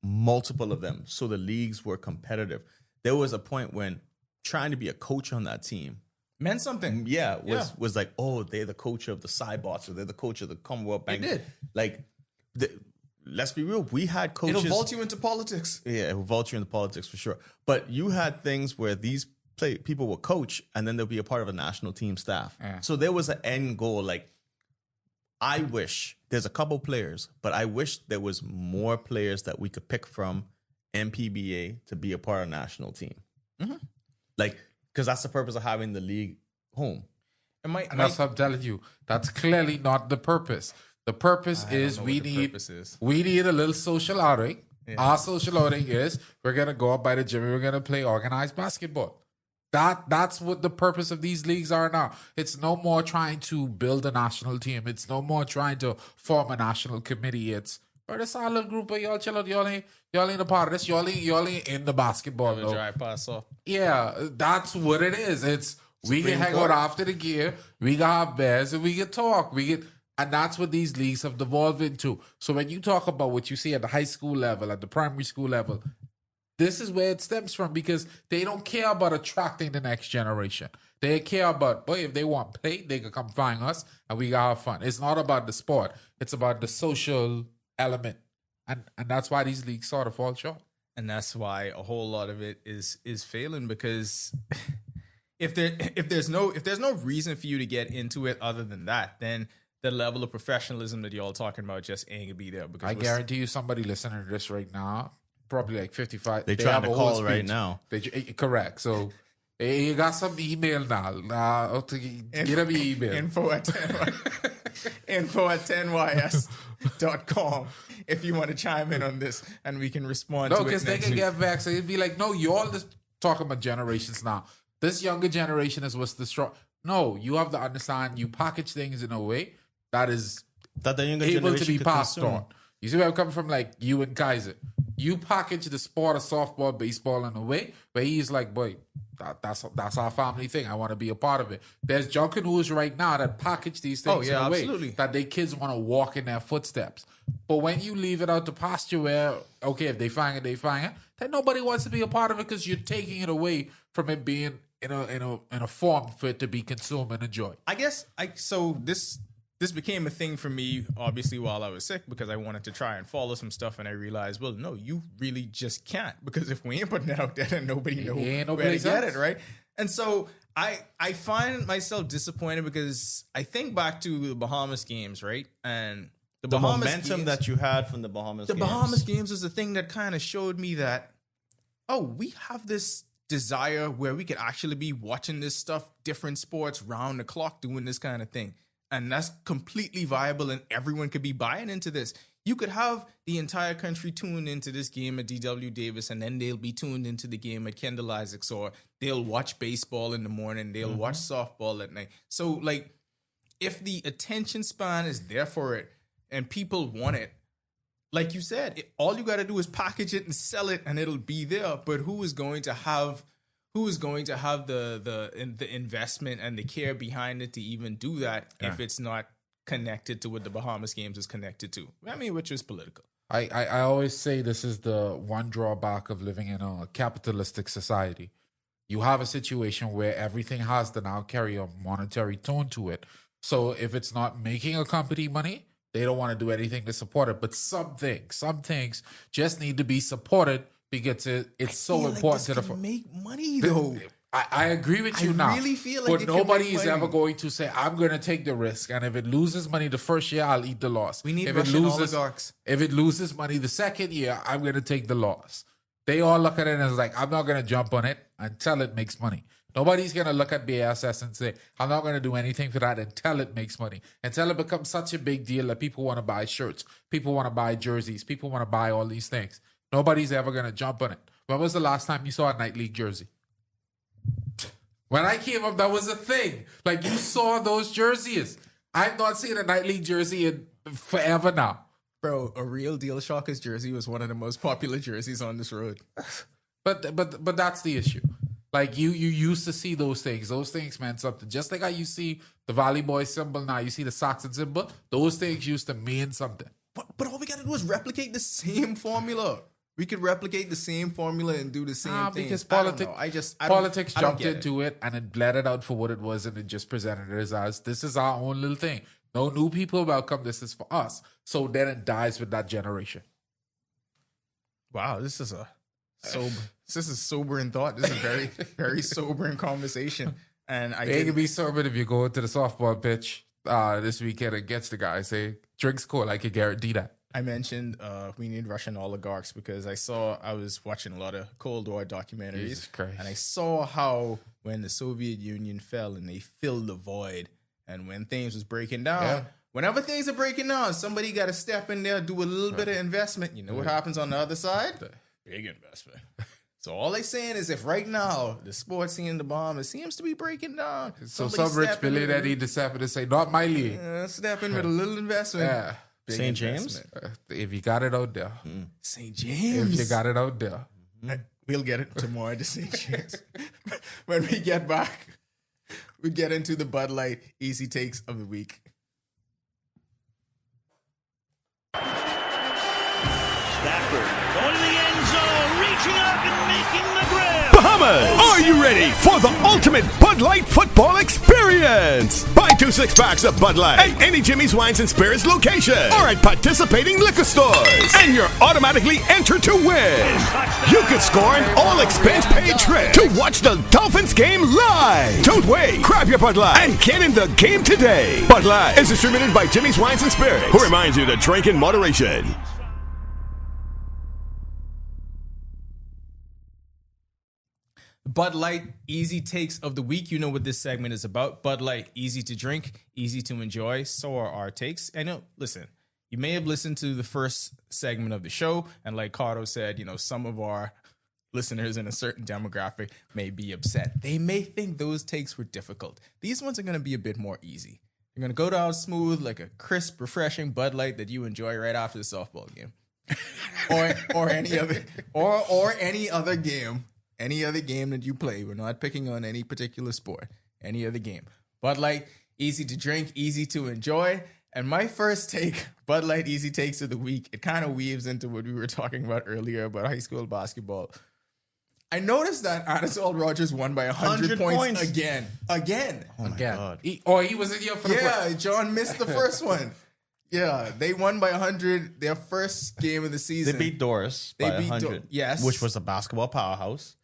multiple of them. So the leagues were competitive. There was a point when trying to be a coach on that team meant something. was like, oh, they're the coach of the Cybots or they're the coach of the Commonwealth Bank. did. Like, let's be real, we had coaches. It'll vault you into politics. Yeah, it will vault you into politics for sure. But you had things where these people will coach and then they'll be a part of a national team staff. Yeah. So there was an end goal. Like, I wish there's a couple players, but I wish there was more players that we could pick from MPBA to be a part of national team. Like, because that's the purpose of having the league home. And And that's what I'm telling you. That's clearly not the purpose. The purpose is we need a little social outing. Yeah. Our social outing is we're gonna go up by the gym and we're gonna play organized basketball. That's what the purpose of these leagues are now. It's no more trying to build a national team. It's no more trying to form a national committee. It's this our little group of y'all chill out. Y'all ain't a part of this. Y'all ain't in the basketball. No. Dry pass off. Yeah, that's what it is. It's we can hang out after the gear, we can have beers, and we can talk. And that's what these leagues have devolved into. So when you talk about what you see at the high school level, at the primary school level, this is where it stems from, because they don't care about attracting the next generation. They care about, boy, if they want play, they can come find us and we can have fun. It's not about the sport. It's about the social element. And that's why these leagues sort of fall short. And that's why a whole lot of it is failing, because if there's no reason for you to get into it other than that, then the level of professionalism that y'all talking about just ain't gonna be there. Because I guarantee you, somebody listening to this right now, probably like 55. They're trying to call right now. Correct. So you got some email now. Get them email. Info at 10ys.com if you want to chime in on this and we can respond to it. No, because they can get vexed. It'd be like, no, you all just talking about generations now. This younger generation is what's the strong. No, you have to understand, you package things in a way that is that the younger able to generation be could passed consume. on. You see where I'm coming from? Like you and Kaiser. You package the sport of softball, baseball in a way where he's like, boy, that's our family thing. I want to be a part of it. There's junkanoo right now that package these things in a way that their kids want to walk in their footsteps. But when you leave it out to pasture where, okay, if they find it, they find it, then nobody wants to be a part of it because you're taking it away from it being in a form for it to be consumed and enjoyed. I guess this became a thing for me, obviously, while I was sick, because I wanted to try and follow some stuff, and I realized, well, no, you really just can't, because if we ain't putting it out there, then nobody knows where to get it, right? And so I find myself disappointed because I think back to the Bahamas games, right? And The momentum games, that you had from the Bahamas games. The Bahamas games was the thing that kind of showed me that, oh, we have this desire where we could actually be watching this stuff, different sports, round the clock, doing this kind of thing. And that's completely viable, and everyone could be buying into this. You could have the entire country tuned into this game at D.W. Davis, and then they'll be tuned into the game at Kendall Isaacs, or they'll watch baseball in the morning, they'll watch softball at night. So, like, if the attention span is there for it and people want it, like you said, all you got to do is package it and sell it, and it'll be there. But who is going to have the investment and the care behind it to even do that if it's not connected to what the Bahamas games is connected to? I mean, which is political. I always say this is the one drawback of living in a capitalistic society. You have a situation where everything has to now carry a monetary tone to it. So if it's not making a company money, they don't want to do anything to support it. But some things just need to be supported because it's so important to the make money though. I agree with you now. I really feel like but nobody is ever going to say, I'm going to take the risk. And if it loses money the first year, I'll eat the loss. We need if Russian oligarchs. If it loses money the second year, I'm going to take the loss. They all look at it as like, I'm not going to jump on it until it makes money. Nobody's going to look at BASS and say, I'm not going to do anything for that until it makes money. Until it becomes such a big deal that people want to buy shirts. People want to buy jerseys. People want to buy all these things. Nobody's ever going to jump on it. When was the last time you saw a night league jersey? When I came up, that was a thing. Like, you saw those jerseys. I've not seen a night league jersey in forever now. Bro, a real deal Shockers jersey was one of the most popular jerseys on this road. But that's the issue. Like, you used to see those things. Those things meant something. Just like how you see the Valley Boy symbol now, you see the Saxon symbol. Those things used to mean something. But all we got to do is replicate the same formula. We could replicate the same formula and do the same thing. Because politics jumped into it and it bled it out for what it was, and it just presented it as this is our own little thing. No new people welcome. This is for us. So then it dies with that generation. Wow, this is sobering thought. This is a very, very sobering conversation. And It can be sober if you go to the softball pitch this weekend against the guy. Say, drinks cold. I can guarantee that. I mentioned we need Russian oligarchs because I was watching a lot of Cold War documentaries. Jesus Christ. And I saw how when the Soviet Union fell and they filled the void, and when things was breaking down, whenever things are breaking down, somebody got to step in there, do a little bit of investment. You know what happens on the other side? Big investment. So all they saying is if right now the sports scene, the bomb, it seems to be breaking down. So somebody some rich step in billionaire with a- need to step in and say, not my league. Step in with a little investment. Yeah. Big St. James? investment. If you got it out there. St. If James. you got it out there. We'll get it tomorrow to St. James. When we get back, we get into the Bud Light easy takes of the week. Stafford going to the end zone, reaching up and making the grab. Bahamas, are you ready for the ultimate Bud Light football experience? Buy 2 6-packs of Bud Light at any Jimmy's Wines and Spirits location or at participating liquor stores, and you're automatically entered to win. You could score an all-expense-paid trip to watch the Dolphins game live. Don't wait. Grab your Bud Light and get in the game today. Bud Light is distributed by Jimmy's Wines and Spirits, who reminds you to drink in moderation. Bud Light easy takes of the week. You know what this segment is about. Bud Light, easy to drink, easy to enjoy. So are our takes. I know, listen, you may have listened to the first segment of the show, and like Cardo said, some of our listeners in a certain demographic may be upset. They may think those takes were difficult. These ones are going to be a bit more easy. You're going to go down smooth like a crisp, refreshing Bud Light that you enjoy right after the softball game. or any other game. Any other game that you play. We're not picking on any particular sport. Any other game. Bud Light, easy to drink, easy to enjoy. And my first take, Bud Light easy takes of the week, it kind of weaves into what we were talking about earlier about high school basketball. I noticed that Anatole Rogers won by 100 points again. Again. Oh my God. He was in here for the Yeah, John missed the first one. Yeah, they won by 100 their first game of the season. They beat Doris by 100. Yes. Which was a basketball powerhouse.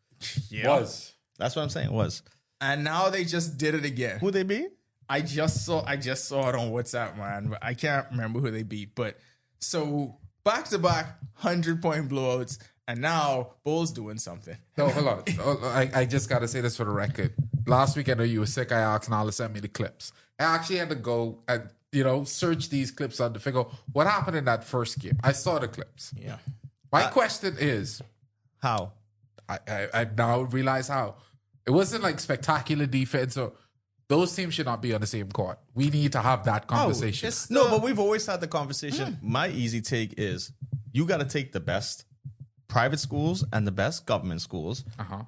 Was. That's what I'm saying. Was. And now they just did it again. Who they beat? I just saw it on WhatsApp, man. But I can't remember who they beat. But so back-to-back 100-point blowouts, and now Bulls doing something. No, hold on. I just got to say this for the record. Last week, I know you were sick. I asked Nala to send me the clips. I actually had to go and, search these clips out to figure out what happened in that first game. I saw the clips. Yeah. My question is, How? I now realize how. It wasn't like spectacular defense or those teams should not be on the same court. We need to have that conversation. No, but we've always had the conversation. My easy take is you got to take the best private schools and the best government schools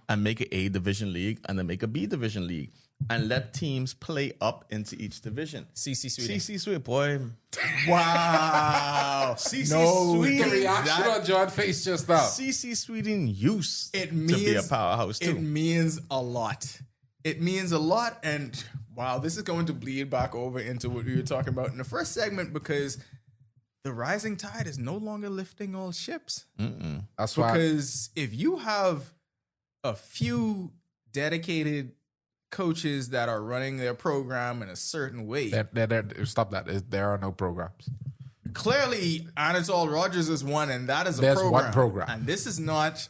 and make an A division league and then make a B division league and let teams play up into each division. CC Sweeting. CC Sweet, boy. Wow. CC The Sweeting. reaction on John's face just now. CC Sweeting used It to be a means powerhouse too. It means a lot. It means a lot. And wow, this is going to bleed back over into what we were talking about in the first segment because the rising tide is no longer lifting all ships. That's why. Because if you have a few dedicated coaches that are running their program in a certain way, Stop that. There are no programs. clearly Anatole Rogers is one, and that is a There's program. one program. And this is not,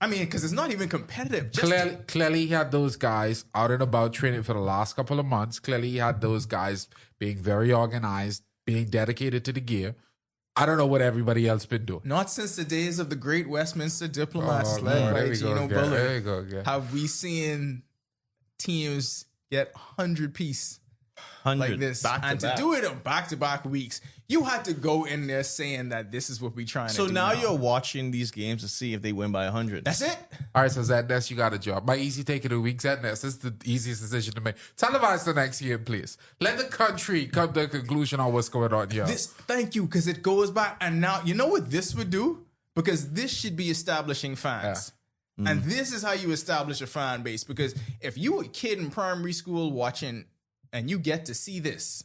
because it's not even competitive. Just Clearly, he had those guys out and about training for the last couple of months. Clearly, he had those guys being very organized, being dedicated to the gear. I don't know what everybody else been doing. not since the days of the great Westminster diplomats Oh, led Lord, by there we go Gino again. Bullard There you go again. have we seen teams get 100-piece 100 like this. back And to back. do it on back-to-back weeks, you had to go in there saying that this is what we trying to do. So now you're watching these games to see if they win by 100. That's it? All right, so Zadness, you got a job. My easy take of the week, Zadness, this is the easiest decision to make. Televise the next game, please. Let the country come to a conclusion on what's going on here. Thank you, because it goes back. And now, you know what this would do? Because this should be establishing fans. And this is how you establish a fan base. Because if you a kid in primary school watching and you get to see this,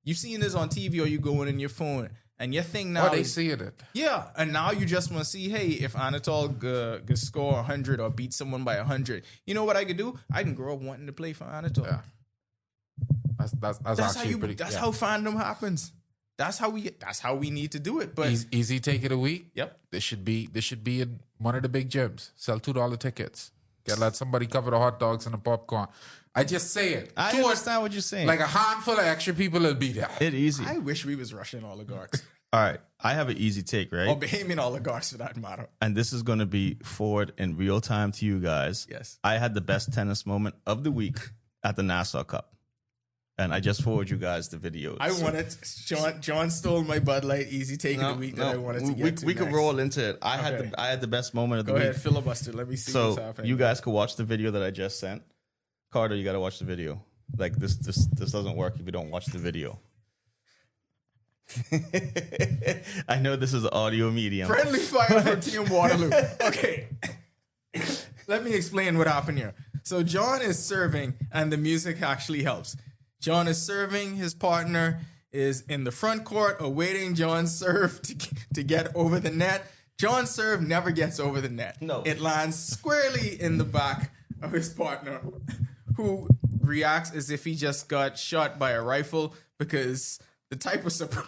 You seeing this on TV or you going in your phone and your thing now. Oh, they see it. Yeah, and now you just want to see, hey, if Anatol could score 100 or beat someone by 100, you know what I could do? I can grow up wanting to play for Anatol. Yeah. That's actually pretty. That's how fandom happens. That's how we need to do it. But easy take it a week. Yep. This should be in one of the big gyms. Sell $2 tickets. Let somebody cover the hot dogs and the popcorn. I just say it. I understand what you're saying. Like a handful of extra people will be there. It easy. I wish we was Russian oligarchs. All right. I have an easy take, right? Or Bahamian oligarchs for that matter. And this is going to be forward in real time to you guys. Yes. I had the best tennis moment of the week at the Nassau Cup. And I just forward you guys the videos. I wanted John stole my Bud Light easy take of the week that I wanted to get to. We could roll into it. I had the best moment of the week. Go ahead, filibuster. Let me see what's happening. So you guys could watch the video that I just sent. Carter, you got to watch the video. Like this doesn't work if you don't watch the video. I know this is an audio medium. Friendly fire from Team Waterloo. Okay. Let me explain what happened here. So John is serving and the music actually helps. John is serving. His partner is in the front court awaiting John's serve to get over the net. John's serve never gets over the net. No. It lands squarely in the back of his partner, who reacts as if he just got shot by a rifle because the type of surprise.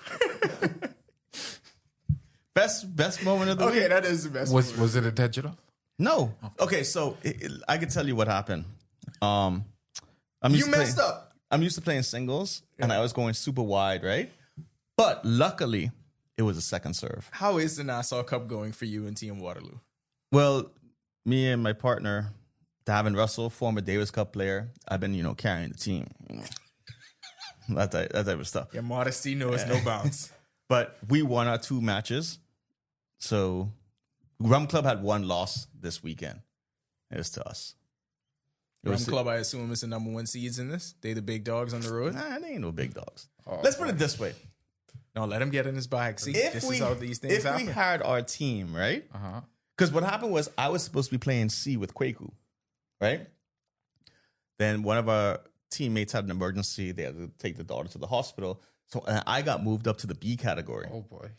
Best moment of the week. Okay, that is the best. Was it intentional? No. Okay, so I can tell you what happened. You messed up. I'm used to playing singles, and I was going super wide, right? But luckily, it was a second serve. How is the Nassau Cup going for you and Team Waterloo? Well, me and my partner, Davin Russell, former Davis Cup player, I've been, carrying the team. That type of stuff. Your modesty knows no bounds. But we won our 2 matches. So Rum Club had 1 loss this weekend. It was to us. Rum Club, I assume, is the number 1 seeds in this. They the big dogs on the road. Nah, they ain't no big dogs. Let's put it this way. No, let him get in his bag. See, this is how these things happen. If we had our team, right? Because what happened was I was supposed to be playing C with Kwaku, right? Then one of our teammates had an emergency. They had to take the daughter to the hospital. So I got moved up to the B category. Oh, boy.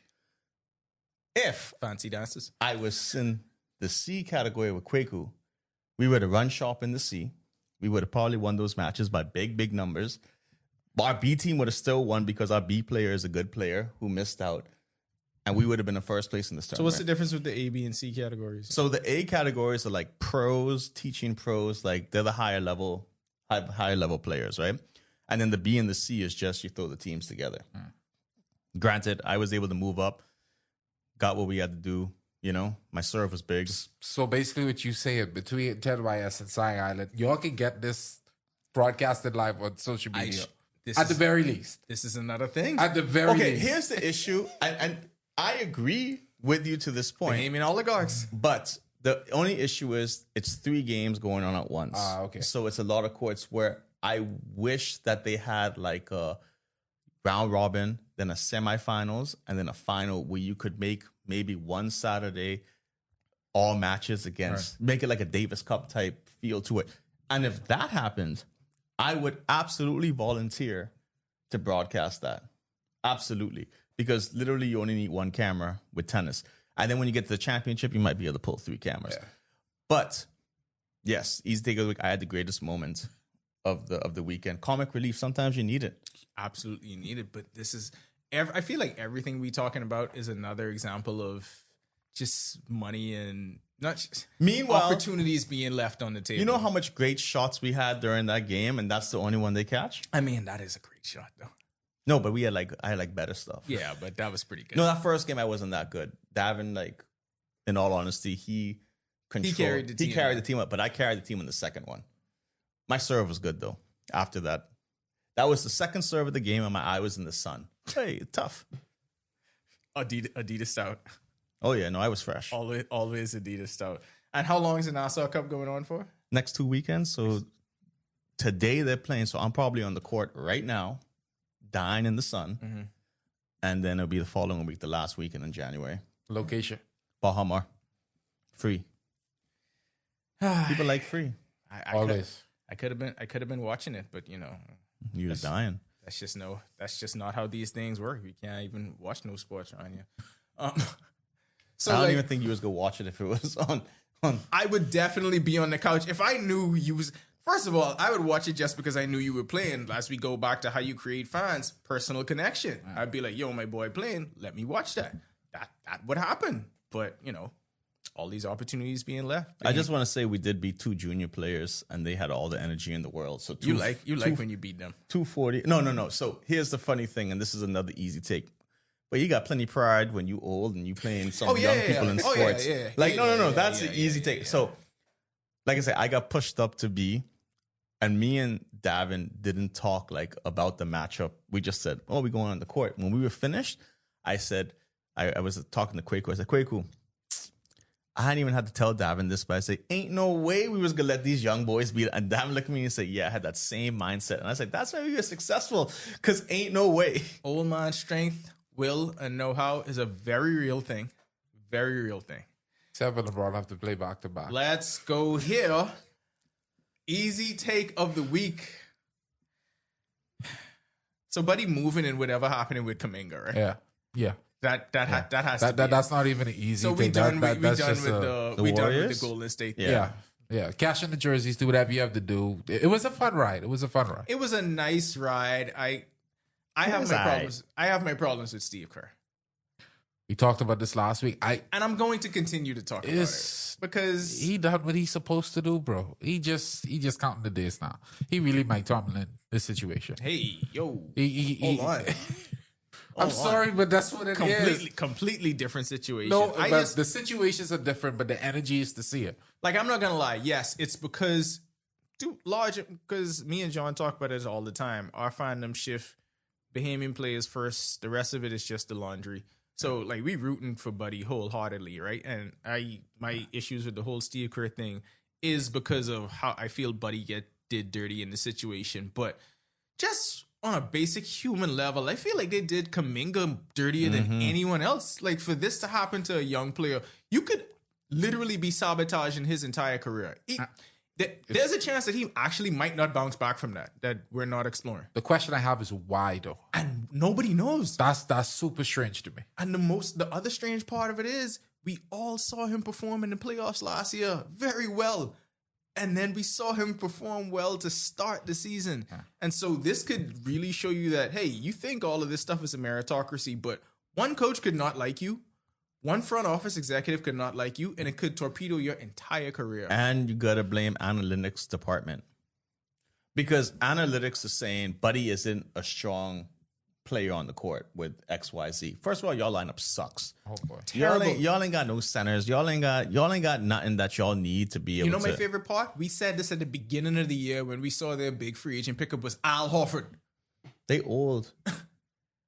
If Fancy dances. I was in the C category with Kwaku, we would have run sharp in the C. We would have probably won those matches by big numbers. Our B team would have still won because our B player is a good player who missed out. And we would have been in first place in this tournament. So what's the difference with the A, B, and C categories? So the A categories are like pros, teaching pros. Like they're the higher level players, right? And then the B and the C is just you throw the teams together. Granted, I was able to move up, got what we had to do. My serve was big. So basically what you say is between TEDYS and Sky Island, y'all can get this broadcasted live on social media. At the very least. This is another thing. At the very least. Okay, here's the issue. And I agree with you to this point. Bahamian oligarchs. But the only issue is it's 3 games going on at once. Okay. So it's a lot of courts where I wish that they had like a round robin, then a semifinals, and then a final where you could make maybe one Saturday all matches against, make it like a Davis Cup type feel to it. And if that happened, I would absolutely volunteer to broadcast that. Absolutely. Because literally you only need 1 camera with tennis. And then when you get to the championship, you might be able to pull 3 cameras. Yeah. But yes, easy take of the week. I had the greatest moment of the weekend. Comic relief. Sometimes you need it. Absolutely you need it. But this is, I feel like everything we talking about is another example of just money and not just meanwhile opportunities being left on the table. You know how much great shots we had during that game, and that's the only one they catch? I mean, that is a great shot though. No, but I had better stuff. Yeah, but that was pretty good. No, that first game I wasn't that good. Davin, in all honesty, he carried the team up, but I carried the team in the second one. My serve was good though. After that was the second serve of the game, and my eye was in the sun. Hey, tough. Adidas stout. Oh yeah, no, I was fresh. Always Adidas stout. And how long is the Nassau Cup going on for? Next 2 weekends. So today they're playing. So I'm probably on the court right now, dying in the sun, and then it'll be the following week, the last weekend in January. Location? Bahamar. Free. People like free. Always. I could have been watching it, but you was dying. That's just not how these things work. We can't even watch no sports around here. So I don't like, even think you was gonna watch it if it was on. I would definitely be on the couch if I knew you was. First of all, I would watch it just because I knew you were playing. As we go back to how you create fans, personal connection. I'd be like, "Yo, my boy playing. Let me watch that." That would happen. But all these opportunities being left. I just want to say we did beat 2 junior players, and they had all the energy in the world. So you like when you beat them. 240. No. So here's the funny thing, and this is another easy take. But you got plenty of pride when you old and you playing some young people in sports. No. That's an easy take. So, like I said, I got pushed up to B, and me and Davin didn't talk like about the matchup. We just said, "Oh, we're going on the court." When we were finished, I said, I was talking to Kwaku. I said, "Kwaku, I hadn't even had to tell Davin this, but I said, ain't no way we was gonna let these young boys beat." And Davin looked at me and said, "Yeah, I had that same mindset." And I said, "That's why we were successful, because ain't no way." Old man strength, will, and know-how is a very real thing. Very real thing. Except for LeBron have to play back to back. Let's go here. Easy take of the week. So, Buddy moving and whatever happening with Kuminga, right? Yeah. That has to be that's not even an easy. So we take. done That- we that's done just with a- the we done with Warriors? the Golden State. Yeah. Yeah. Cash in the jerseys, do whatever you have to do. It was a fun ride. It was a nice ride. I have my problems. I have my problems with Steve Kerr, We talked about this last week. and I'm going to continue to talk about it because he done what he's supposed to do, bro. He just counting the days now. He really Mike Tomlin this situation. hey, yo, Hold on. I'm sorry, but that's what it is. Completely different situation. No, I but just the situations are different, but the energy is to see it. like I'm not gonna lie. Yes, it's because because me and John talk about it all the time. Our fandom shift. Bahamian players first. The rest of it is just the laundry. So like we rooting for Buddy wholeheartedly, right? And my issues with the whole Steve Kerr thing is because of how I feel Buddy did dirty in the situation. But just on a basic human level, I feel like they did Kuminga dirtier than anyone else. Like for this to happen to a young player, you could literally be sabotaging his entire career. There's a chance that he actually might not bounce back from that we're not exploring. The question I have is why, though? And nobody knows. That's super strange to me. And the other strange part of it is we all saw him perform in the playoffs last year very well. And then we saw him perform well to start the season. And so this could really show you that, hey, you think all of this stuff is a meritocracy, but one coach could not like you. One front office executive could not like you, and it could torpedo your entire career. And you gotta blame analytics department, because analytics is saying Buddy isn't a strong player on the court with XYZ. First of all, y'all lineup sucks. Oh boy, Y'all ain't got no centers. Y'all ain't got nothing that y'all need to be able to. You know my favorite part? We said this at the beginning of the year when we saw their big free agent pickup was Al Horford. They old.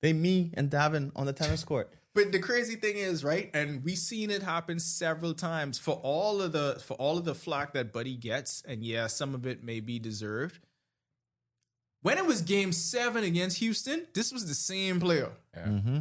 They me and Davin on the tennis court. But the crazy thing is, right, and we've seen it happen several times for all of the flack that Buddy gets, and yeah, some of it may be deserved. When it was Game 7 against Houston, this was the same player.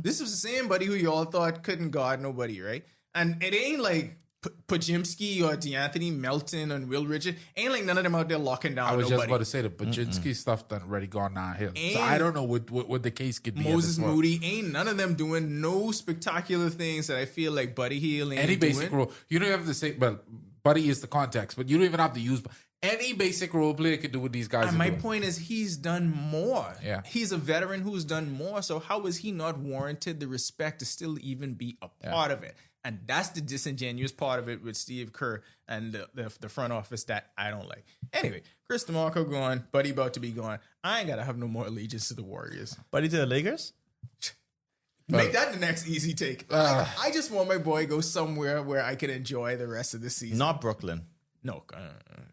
This was the same Buddy who y'all thought couldn't guard nobody, right? And it ain't like Pajimski or DeAnthony Melton and Will Richard. Ain't like none of them out there locking down I was nobody. just about to say the Pajinski stuff done already gone downhill. So I don't know what the case could be. Moses Moody, ain't none of them doing no spectacular things that I feel like Buddy Hield ain't Any basic doing. role. You don't have to say, well, Buddy is the context, but you don't even have to use any basic role player could do what these guys And are my doing. point is he's done more. Yeah. He's a veteran who's done more. So how is he not warranted the respect to still even be a part of it? And that's the disingenuous part of it with Steve Kerr and the front office that I don't like. Anyway, Chris DeMarco gone. Buddy about to be gone. I ain't got to have no more allegiance to the Warriors. Buddy to the Lakers? Make that the next easy take. I just want my boy go somewhere where I can enjoy the rest of the season. Not Brooklyn. No.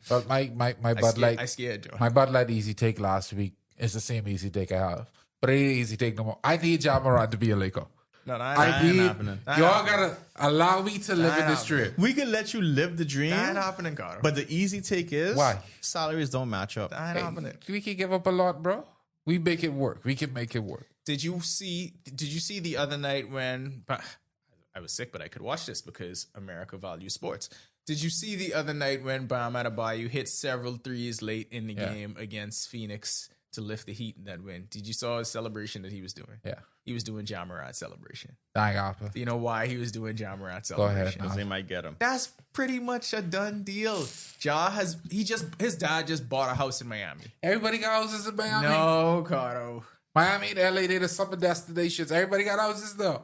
But my Bud Light, I scared Joe. my Bud Light easy take last week is the same easy take I have. But it ain't easy take no more. I need Ja Morant to be a Laker. No, I ain't need happening. y'all gotta allow me to live in this dream. We can let you live the dream. That ain't happening, Carter. But the easy take is Why? Salaries don't match up. That ain't happening. We can give up a lot, bro. We make it work. We can make it work. Did you see the other night when I was sick, but I could watch this because America values sports. Did you see the other night when Bam Adebayo hit several threes late in the game against Phoenix to lift the Heat in that win. Did you saw his celebration that he was doing? Yeah. He was doing Ja Morant celebration. Dang, Alpha. Do you know why he was doing Ja Morant Go ahead. celebration? Because they might get him. That's pretty much a done deal. His dad just bought a house in Miami. Everybody got houses in Miami. No, Cardo. Miami and LA, they're the summer destinations. Everybody got houses though.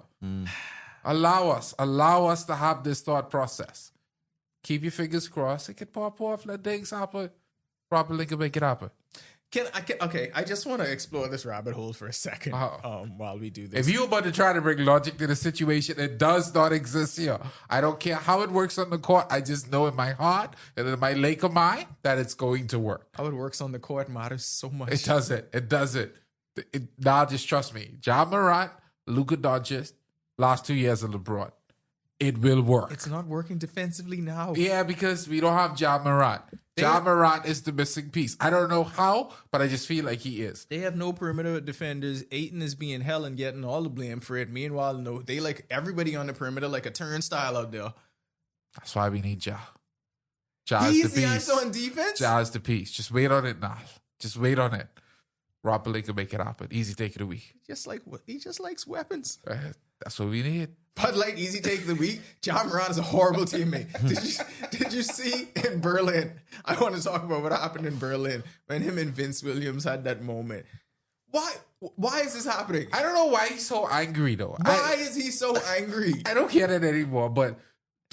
Allow us to have this thought process. Keep your fingers crossed. It can pop off. Let things happen. Properly can make it happen. Okay, I just want to explore this rabbit hole for a second while we do this. If you're about to try to bring logic to the situation, it does not exist here. I don't care how it works on the court. I just know in my heart and in my lake of mind that it's going to work. How it works on the court matters so much. It doesn't. Now just trust me. Ja Morant, Luka Doncic, last 2 years of LeBron. It will work. It's not working defensively now. Yeah, because we don't have Ja Morant. Ja Morant is the missing piece. I don't know how, but I just feel like he is. They have no perimeter defenders. Aiton is being hell and getting all the blame for it. Meanwhile, no, they like everybody on the perimeter like a turnstile out there. That's why we need Ja. Ja is He's the the piece. answer on defense? Ja is the piece. Just wait on it now. Just wait on it. Rob Pelinka can make it happen. Easy take of the week. He just likes weapons. That's what we need. Bud Light, easy take of the week. Ja Morant is a horrible teammate. Did you see in Berlin? I want to talk about what happened in Berlin when him and Vince Williams had that moment. Why is this happening? I don't know why he's so angry though. Why is he so angry? I don't get it anymore, but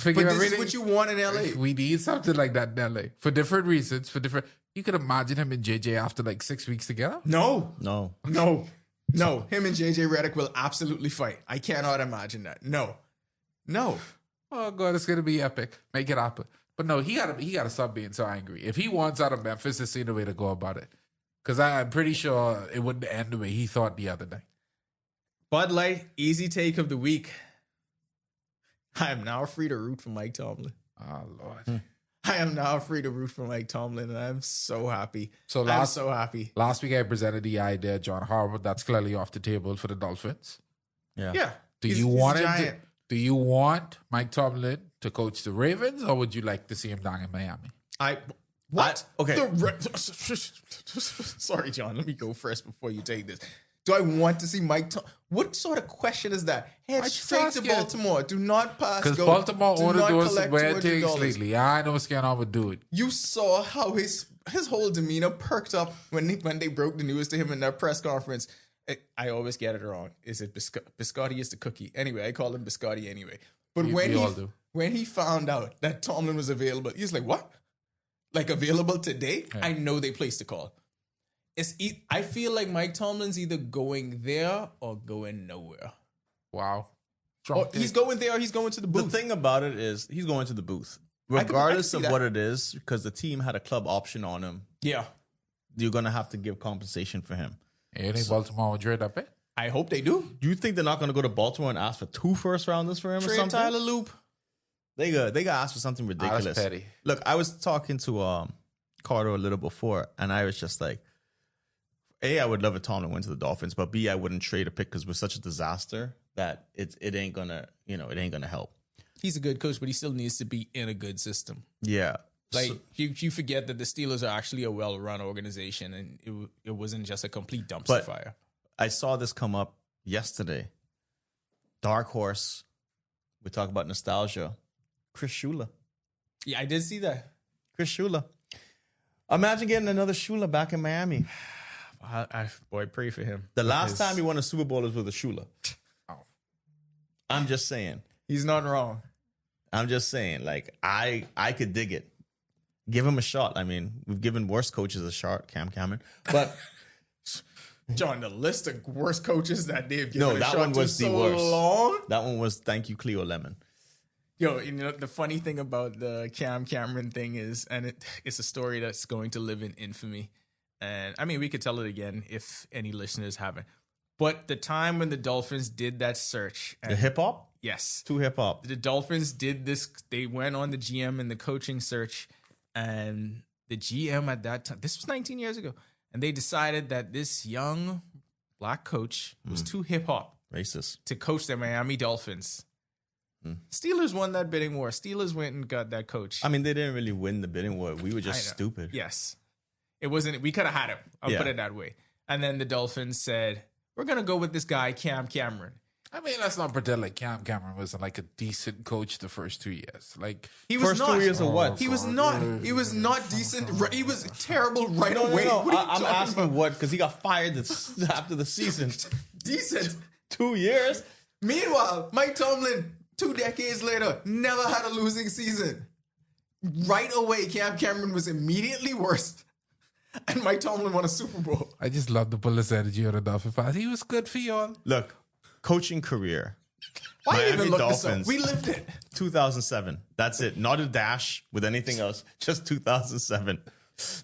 But this is what you want in LA. We need something like that in LA for different reasons. You could imagine him and JJ after like 6 weeks together. No. No. Him and JJ Redick will absolutely fight. I cannot imagine that. No. Oh god, it's gonna be epic. Make it happen. But no, he gotta stop being so angry. If he wants out of Memphis, there's a way to go about it. Because I'm pretty sure it wouldn't end the way he thought the other day. Bud Light, easy take of the week. I am now free to root for Mike Tomlin. Oh Lord. I am now free to root for Mike Tomlin, and I'm so happy. I'm so happy. Last week I presented the idea, John Harbaugh, that's clearly off the table for the Dolphins. Yeah. Do you want Mike Tomlin to coach the Ravens, or would you like to see him down in Miami? Okay. Sorry, John. Let me go first before you take this. Do I want to see Mike Tomlin? What sort of question is that? Head straight to Baltimore. Do not pass. Because Baltimore ordered doing some weird things lately. I know what's going on with dude. You saw how his whole demeanor perked up when they broke the news to him in their press conference. I always get it wrong. Is it biscotti is the cookie? Anyway, I call him biscotti anyway. But when he found out that Tomlin was available, he's like, what? Like available today? Yeah. I know they placed a call. I feel like Mike Tomlin's either going there or going nowhere. Wow. He's going there or he's going to the booth. The thing about it is he's going to the booth. Regardless of what it is, because the team had a club option on him. Yeah. You're going to have to give compensation for him. You think Baltimore will trade up it? I hope they do. Do you think they're not going to go to Baltimore and ask for 2 first-rounders for him trade or something? Tyler Loop. They got asked for something ridiculous. That's petty. Look, I was talking to Carter a little before, and I was just like, A, I would love if Tomlin went to the Dolphins, but B, I wouldn't trade a pick because we're such a disaster that it ain't gonna help. He's a good coach, but he still needs to be in a good system. Yeah. Like you forget that the Steelers are actually a well-run organization, and it wasn't just a complete dumpster fire. I saw this come up yesterday. Dark horse. We talk about nostalgia. Chris Shula. Yeah, I did see that. Chris Shula. Imagine getting another Shula back in Miami. Boy, pray for him. The last time he won a Super Bowl was with a Shula. Oh. I'm just saying. He's not wrong. I'm just saying, like, I could dig it. Give him a shot. I mean, we've given worse coaches a shot, Cam Cameron. But John, the list of worst coaches that they've given no, that one was the worst. Long. That one was thank you, Cleo Lemon. Yo, you know, the funny thing about the Cam Cameron thing is, and it's a story that's going to live in infamy. And I mean, we could tell it again if any listeners haven't. But the time when the Dolphins did that search. The hip hop? Yes. To hip hop. The Dolphins did this. They went on the GM and the coaching search. And the GM at that time, this was 19 years ago. And they decided that this young black coach was too hip hop. Racist. To coach the Miami Dolphins. Steelers won that bidding war. Steelers went and got that coach. I mean, they didn't really win the bidding war. We were just stupid. Yes. It wasn't. We could have had him. I'll Yeah. put it that way. And then the Dolphins said, "We're gonna go with this guy, Cam Cameron." I mean, let's not pretend like Cam Cameron was like a decent coach the first 2 years. Like He was First not. 2 years of what? He was not. He was not decent. He was terrible right No, away. What are you I'm talking asking about? what because he got fired after the season. Decent. 2 years. Meanwhile, Mike Tomlin, 2 decades later, never had a losing season. Right away, Cam Cameron was immediately worse. And Mike Tomlin won a Super Bowl. I just love the bullish energy of the Dolphin fans. He was good for y'all. Look, coaching career. Why Miami even look this up? Dolphins. We lived it. 2007. That's it. Not a dash with anything else. Just 2007.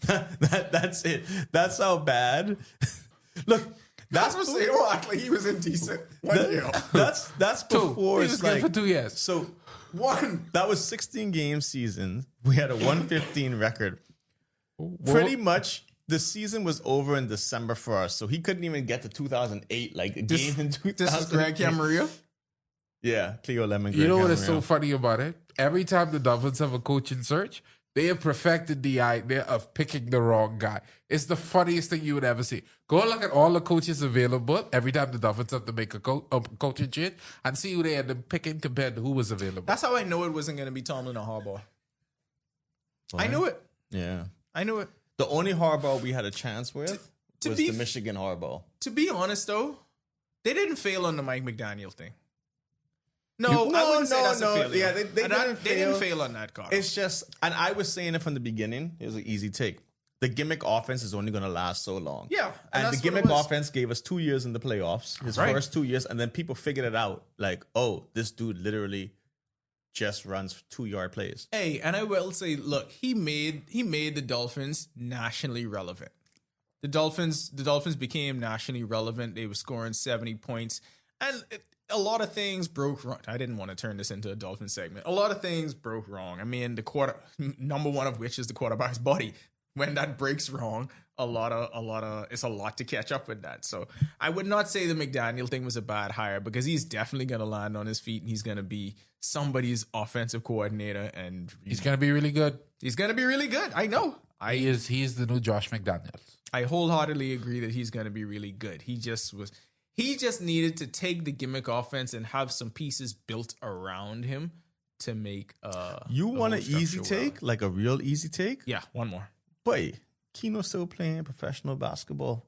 That's it. That's how bad. Look, That's what say. Don't act like he was indecent. 1 year. that's before He it's was good like for 2 years. so. One. That was 16 game season. We had a 115 record. Pretty much the season was over in December for us, so he couldn't even get to 2008. Like a game in 2008. This is Greg Camarillo. Yeah, Cleo Lemon. You know what is Camarillo. so funny about it? Every time the Dolphins have a coaching search, they have perfected the idea of picking the wrong guy. It's the funniest thing you would ever see. Go look at all the coaches available every time the Dolphins have to make a coaching change and see who they end up picking compared to who was available. That's how I know it wasn't going to be Tomlin or Harbaugh. I knew it. Yeah. I knew it. The only Harbaugh we had a chance with to was be the Michigan Harbaugh. To be honest, though, they didn't fail on the Mike McDaniel thing. No, I No, wouldn't say no, that's no. a failure. Yeah, they didn't They didn't fail. fail on that, Carl. It's just, and I was saying it from the beginning. It was an easy take. The gimmick offense is only going to last so long. Yeah, and the that's what gimmick it was. offense gave us 2 years in the playoffs. His Right. first 2 years, and then people figured it out. Like, oh, this dude literally just runs 2-yard plays. Hey, and I will say, look, he made the Dolphins nationally relevant. The Dolphins became nationally relevant. They were scoring 70 points, and a lot of things broke wrong. I didn't want to turn this into a Dolphin segment. A lot of things broke wrong. I mean, number one of which is the quarterback's body. When that breaks wrong, it's a lot to catch up with that. So I would not say the McDaniel thing was a bad hire because he's definitely going to land on his feet and he's going to be somebody's offensive coordinator and He's going to be really good. he's going to be really good. I know. He's the new Josh McDaniels. I wholeheartedly agree that he's going to be really good. He just needed to take the gimmick offense and have some pieces built around him to make You want an whole easy structure well. take? Like a real easy take? Yeah, one more. Boy, Keno's still playing professional basketball.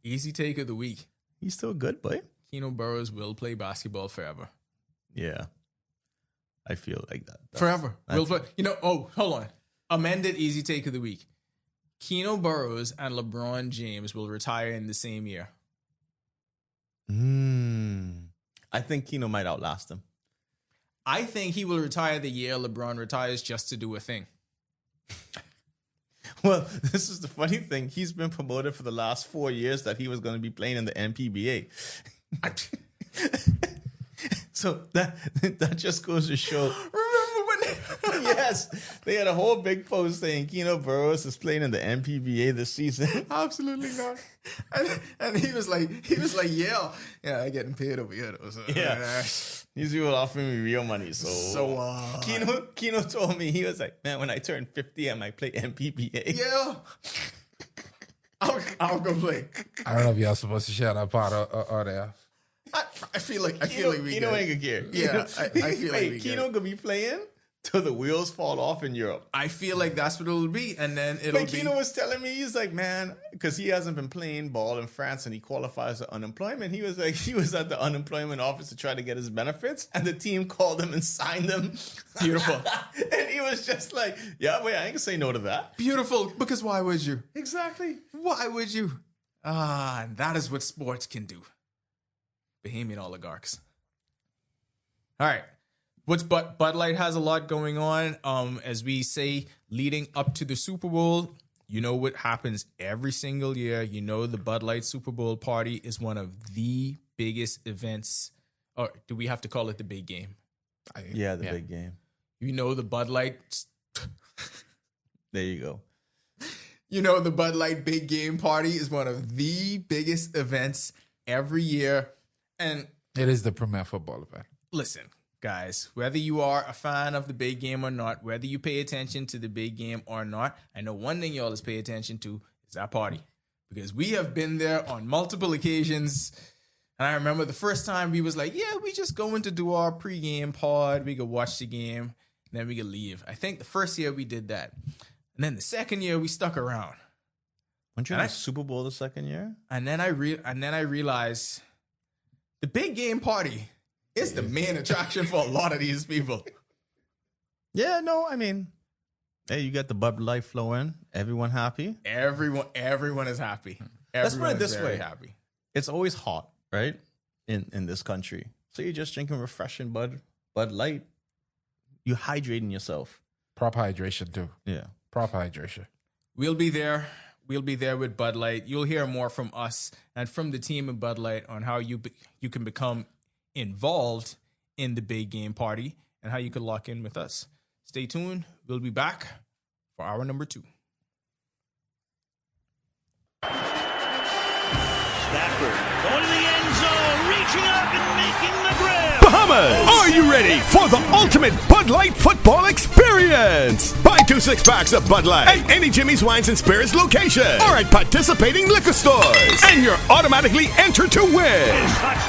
Easy take of the week. He's still good, boy. Keno Burrows will play basketball forever. Yeah. I feel like that. Forever. Will play. Hold on. Amended easy take of the week. Keno Burrows and LeBron James will retire in the same year. I think Keno might outlast him. I think he will retire the year LeBron retires just to do a thing. Well, this is the funny thing. He's been promoted for the last 4 years that he was going to be playing in the NPBA. So that just goes to show. Remember when Yes, they had a whole big post saying Keno Burrows is playing in the NPBA this season. Absolutely not. And he was like, yeah, I'm getting paid over here though. So, Yeah. These people offering me real money. So Keno told me, he was like, man, when I turn 50, I might play NPBA. yeah. I'll go play. I don't know if y'all supposed to share that part or there. I feel like we Keno get ain't it. gonna care. Yeah, I feel like we get Keno it. gonna be playing till the wheels fall off in Europe. I feel like that's what it'll be, and then it'll But be. Keno was telling me, he's like, man, because he hasn't been playing ball in France and he qualifies for unemployment. He was like, he was at the unemployment office to try to get his benefits, and the team called him and signed him. Beautiful. And he was just like, yeah, wait, I ain't gonna say no to that. Beautiful, because why would you? Exactly. Why would you? And that is what sports can do. Bahamian oligarchs. All right. Bud Light has a lot going on. As we say, leading up to the Super Bowl, you know what happens every single year. You know the Bud Light Super Bowl party is one of the biggest events. Or do we have to call it the big game? Yeah, the big game. You know the Bud Light. There you go. You know the Bud Light big game party is one of the biggest events every year. And It is the premier football event. listen, guys, whether you are a fan of the big game or not, whether you pay attention to the big game or not, I know one thing you always pay attention to is that party. Because we have been there on multiple occasions. And I remember the first time we was like, yeah, we just going to do our pregame pod. We could watch the game, and then we could leave. I think the first year we did that. And then the second year we stuck around. Weren't you in the Super Bowl the second year? And then I realized the big game party is the main attraction for a lot of these people. Yeah, no, I mean, hey, you got the Bud Light flowing. Everyone happy? Everyone is happy. Let's put it Everyone is this very way. happy. It's always hot, right? In this country. So you're just drinking refreshing Bud Light. You're hydrating yourself. Proper hydration too. Yeah. Proper hydration. We'll be there. We'll be there with Bud Light. You'll hear more from us and from the team of Bud Light on how you can become involved in the big game party and how you can lock in with us. Stay tuned. We'll be back for hour number 2. Stafford going to the end zone, reaching up and making the grab. Bahamas, are you ready for the ultimate Bud Light football experience? Buy 2 6-packs of Bud Light at any Jimmy's Wines and Spirits location or at participating liquor stores, and you're automatically entered to win.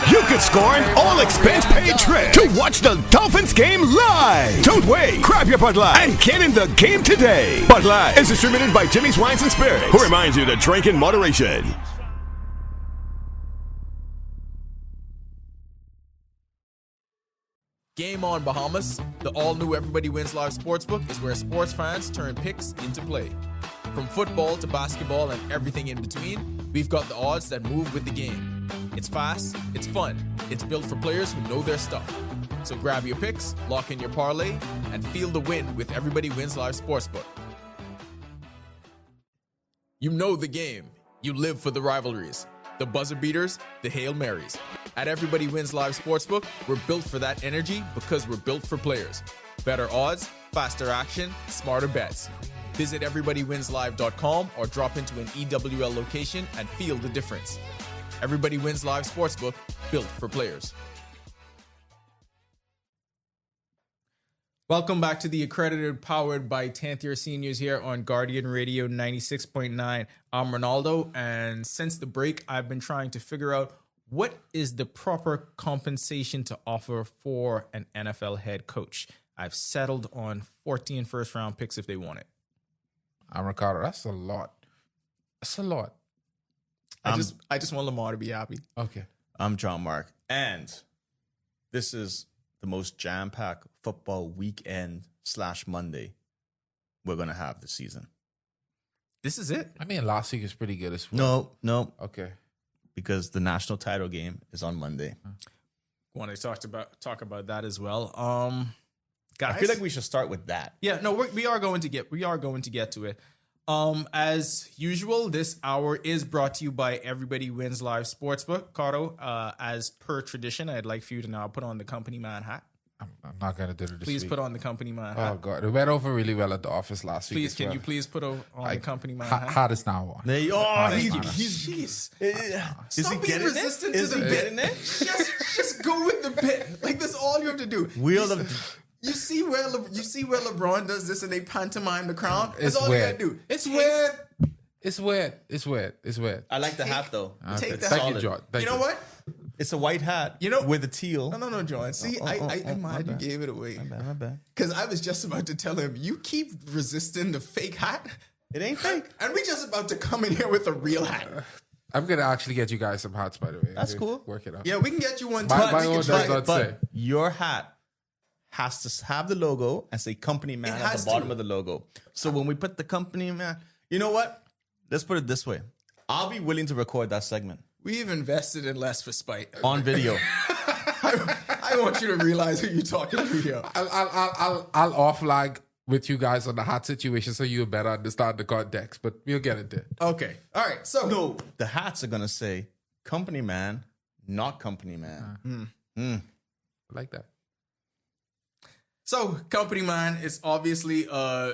You could score an all-expense-paid trip to watch the Dolphins game live. Don't wait. Grab your Bud Light and get in the game today. Bud Light is distributed by Jimmy's Wines and Spirits, who reminds you to drink in moderation. Game On Bahamas, the all-new Everybody Wins Live Sportsbook is where sports fans turn picks into play. From football to basketball and everything in between, we've got the odds that move with the game. It's fast, it's fun, it's built for players who know their stuff. So grab your picks, lock in your parlay, and feel the win with Everybody Wins Live Sportsbook. You know the game. You live for the rivalries. The buzzer beaters, the Hail Marys. At Everybody Wins Live Sportsbook, we're built for that energy because we're built for players. Better odds, faster action, smarter bets. Visit everybodywinslive.com or drop into an EWL location and feel the difference. Everybody Wins Live Sportsbook, built for players. Welcome back to the Accredited, powered by 10th year seniors here on Guardian Radio 96.9. I'm Ronaldo, and since the break, I've been trying to figure out what is the proper compensation to offer for an NFL head coach. I've settled on 14 first-round picks if they want it. I'm Ricardo. That's a lot. That's a lot. I just want Lamar to be happy. Okay. I'm John Mark, and this is the most jam-packed football weekend / Monday we're going to have this season. This is it. I mean, last week is pretty good as well. No. Okay. Because the national title game is on Monday. Want to talk about that as well. Guys, I feel like we should start with that. Yeah, no, we are going to get to it. As usual, this hour is brought to you by Everybody Wins Live Sportsbook. Cardo, as per tradition, I'd like for you to now put on the company man hat. I'm not going to do it this Please week. put on the company man hat. Oh, God. It went over really well at the office last week. Please, can you please put on the company man hat? Hat is now on. There you Jeez. Is he getting resistant it? to Is the he bit. getting it? Just go with the bit. Like, that's all you have to do. Wheel of... You see where LeBron does this and they pantomime the crown? That's all weird. you gotta do. It's weird. It's weird. It's weird. It's weird. I like the hat, though. Take It's the hat. Thank you, solid. John. Thank You know what? It's a white hat with a teal. No, John. See, I'm mad you gave it away. My bad. Because I was just about to tell him, you keep resisting the fake hat. It ain't fake. And we just about to come in here with a real hat. I'm going to actually get you guys some hats, by the way. That's cool. Work it out. Yeah, we can get you one too. My We own can try does it. not But say. your hat has to have the logo and say company man It at has the bottom to. of the logo. So when we put the company man, you know what? Let's put it this way. I'll be willing to record that segment We've invested in less for spite. on video. I want you to realize who you're talking to here. I'll off-lag with you guys on the hat situation so you better understand the context, but we'll get it there. Okay. All right. So No, the hats are going to say company man, not company man. I like that. So, company man, it's obviously a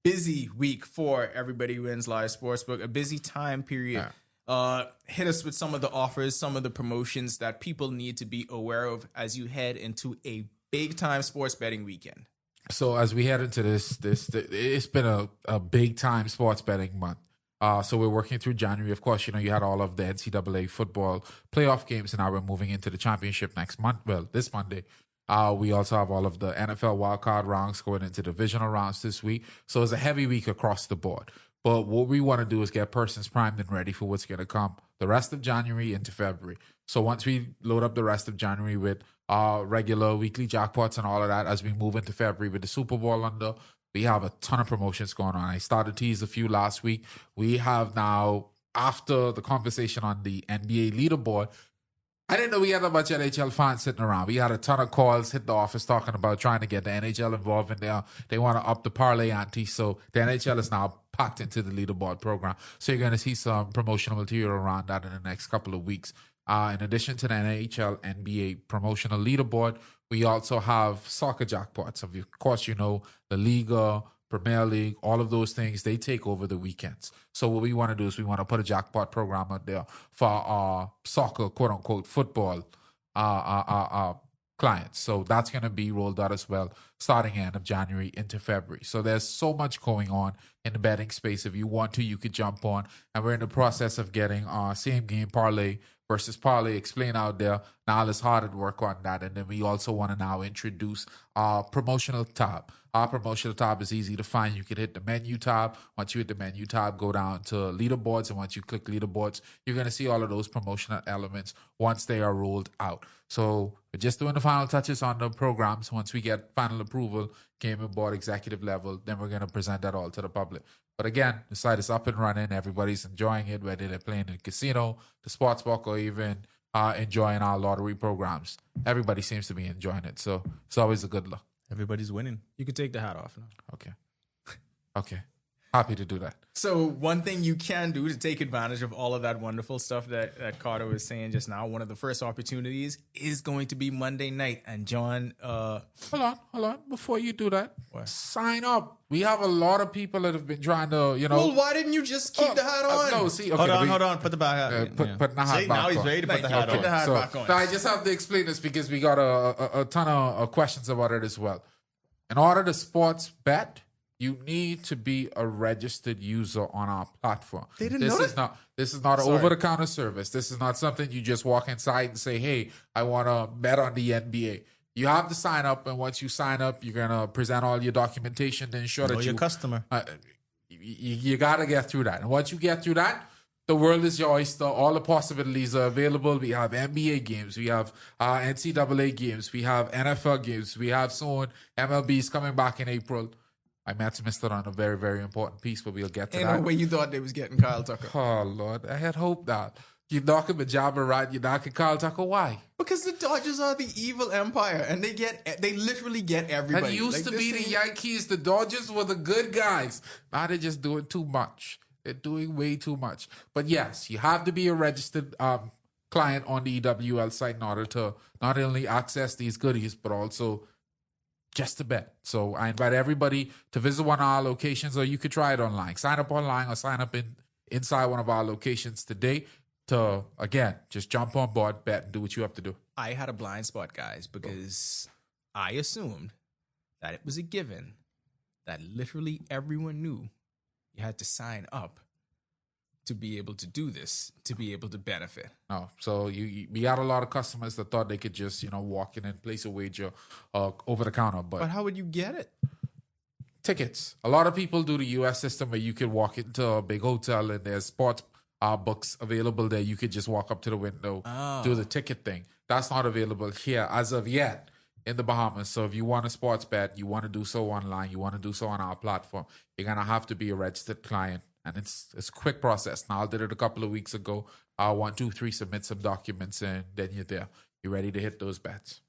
busy week for Everybody Wins Live Sportsbook, a busy time period. Hit us with some of the offers, some of the promotions that people need to be aware of as you head into a big time sports betting weekend. So as we head into this, it's been a big time sports betting month. So we're working through January. Of course, you had all of the NCAA football playoff games, and now we're moving into the championship next month. Well, this Monday. We also have all of the NFL wildcard rounds going into divisional rounds this week. So it's a heavy week across the board. But what we want to do is get persons primed and ready for what's going to come the rest of January into February. So once we load up the rest of January with regular weekly jackpots and all of that, as we move into February with the Super Bowl under, we have a ton of promotions going on. I started to tease a few last week. We have now, after the conversation on the NBA leaderboard, I didn't know we had a bunch of NHL fans sitting around. We had a ton of calls hit the office talking about trying to get the NHL involved in there. They want to up the parlay ante. So the NHL is now packed into the leaderboard program. So you're going to see some promotional material around that in the next couple of weeks. In addition to the NHL, NBA promotional leaderboard, we also have soccer jackpots. Of course, the Liga, Premier League, all of those things, they take over the weekends. So what we want to do is we want to put a jackpot program out there for our soccer, quote unquote, football clients. So that's going to be rolled out as well, starting end of January into February. So there's so much going on in the betting space. If you want to, you could jump on. And we're in the process of getting our same game parlay versus parlay explain out there. Now is hard at work on that. And then we also want to now introduce our promotional tab. Our promotional tab is easy to find. You can hit the menu tab. Once you hit the menu tab, go down to leaderboards. And once you click leaderboards, you're going to see all of those promotional elements once they are rolled out. So we're just doing the final touches on the programs. Once we get final approval, game and board executive level, then we're going to present that all to the public. But again, the site is up and running. Everybody's enjoying it, whether they're playing in the casino, the sports book, or even enjoying our lottery programs. Everybody seems to be enjoying it. So it's always a good look. Everybody's winning. You can take the hat off now. Okay. Happy to do that. So one thing you can do to take advantage of all of that wonderful stuff that Carter was saying just now, one of the first opportunities is going to be Monday night. And John, hold on. Before you do that, sign up. We have a lot of people that have been trying to, Well, why didn't you just keep the hat on? No, see, okay, hold on. Put the back hat. Put the hat back now he's on. ready to put the hat on. Put the hat back on. Now I just have to explain this because we got a ton of questions about it as well. In order to sports bet, you need to be a registered user on our platform. They didn't know that? This is not an over-the-counter service. This is not something you just walk inside and say, hey, I want to bet on the NBA. You have to sign up, and once you sign up, you're going to present all your documentation to ensure that you're a customer. You got to get through that. And once you get through that, the world is your oyster. All the possibilities are available. We have NBA games. We have NCAA games. We have NFL games. We have so on. MLB's coming back in April. I missed it on a very, very important piece, but we'll get to that. Ain't no way you thought they was getting Kyle Tucker. Oh, Lord. I had hoped that. You're knocking Majaba right. You're knocking Kyle Tucker. Why? Because the Dodgers are the evil empire, and they literally get everybody. And it used to be the Yankees. The Dodgers were the good guys. Now they're just doing too much. They're doing way too much. But yes, you have to be a registered client on the EWL site in order to not only access these goodies, but also just to bet. So I invite everybody to visit one of our locations, or you could try it online. Sign up online or sign up inside one of our locations today to, again, just jump on board, bet, and do what you have to do. I had a blind spot, guys, because I assumed that it was a given that literally everyone knew you had to sign up to be able to do this, to be able to benefit. No, so we had a lot of customers that thought they could just walk in and place a wager over the counter. But how would you get it? Tickets. A lot of people do the U.S. system where you could walk into a big hotel and there's sports books available there. You could just walk up to the window, do the ticket thing. That's not available here as of yet in the Bahamas. So if you want a sports bet, you want to do so online, you want to do so on our platform, you're going to have to be a registered client. And it's a quick process. Now, I did it a couple of weeks ago. 1, 2, 3, submit some documents, and then you're there. You're ready to hit those bets.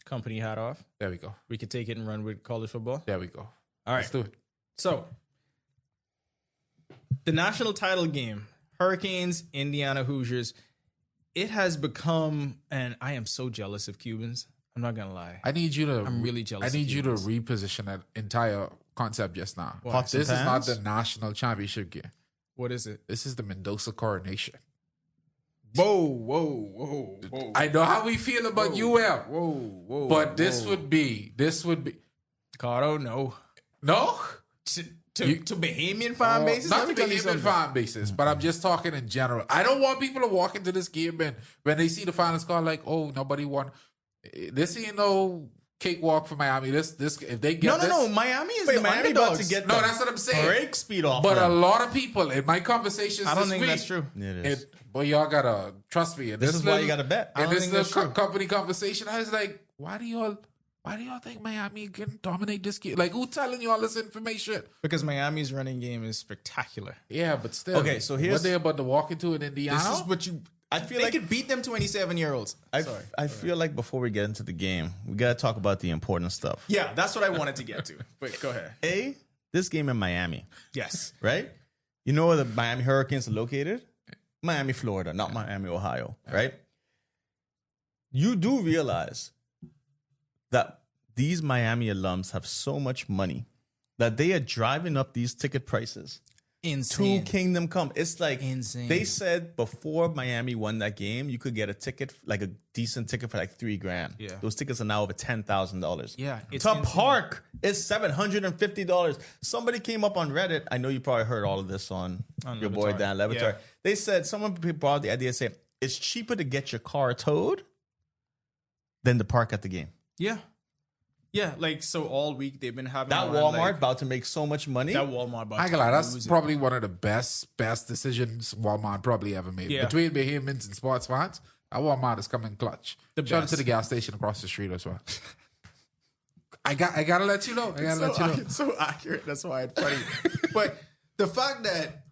Company hat off. There we go. We could take it and run with college football. There we go. All right. Let's do it. So, the national title game, Hurricanes, Indiana Hoosiers, it has become, and I am so jealous of Cubans. I'm not going to lie. I'm really jealous. I need you to reposition that entire concept just now. This is not the national championship game. What is it? This is the Mendoza coronation. Whoa. I know how we feel about UM. Whoa. But this would be. Cardo, no. No? To Bahamian fan bases? Not Let to me tell you Bahamian something. fan bases, but I'm just talking in general. I don't want people to walk into this game and when they see the final score, like, oh, nobody won. This ain't no cakewalk for Miami. This if they get No. Miami is the Miami underdogs. about to get No, that's what I'm saying. break speed off. But them. a lot of people in my conversations I don't this think week, that's true. It is. But y'all gotta trust me. In This is why you gotta bet. I In don't this think that's little true. company conversation, I was like, why do y'all think Miami can dominate this game? Like, who telling you all this information? Because Miami's running game is spectacular. Yeah, but still. Okay, so here's- what they about to walk into in Indiana. This is what you. I feel they like could beat them 27-year-olds. I feel like before we get into the game, we gotta talk about the important stuff. Yeah, that's what I wanted to get to. But go ahead. This game in Miami, Yes. right? You know where the Miami Hurricanes are located? Miami, Florida, not Miami, Ohio, right? You do realize that these Miami alums have so much money that they are driving up these ticket prices Insane. to Kingdom Come. It's like Insane. they said before Miami won that game, you could get a ticket, like a decent ticket for like $3,000. Yeah. Those tickets are now over $10,000. Yeah, it's to insane. park is $750. Somebody came up on Reddit. I know you probably heard all of this on your boy Levitard. Dan Levitard. Yeah. They said someone brought the idea, saying it's cheaper to get your car towed than to park at the game. Yeah. Yeah, like, so all week they've been having That on, Walmart like, about to make so much money. that Walmart about I ain't to gonna lie, that's lose it. probably one of the best decisions Walmart probably ever made. Yeah. Between Bahamians and sports fans, that Walmart is coming clutch. The Shout out best. to the gas station across the street as well. I gotta let you know. It's so accurate. That's why it's funny. But the fact that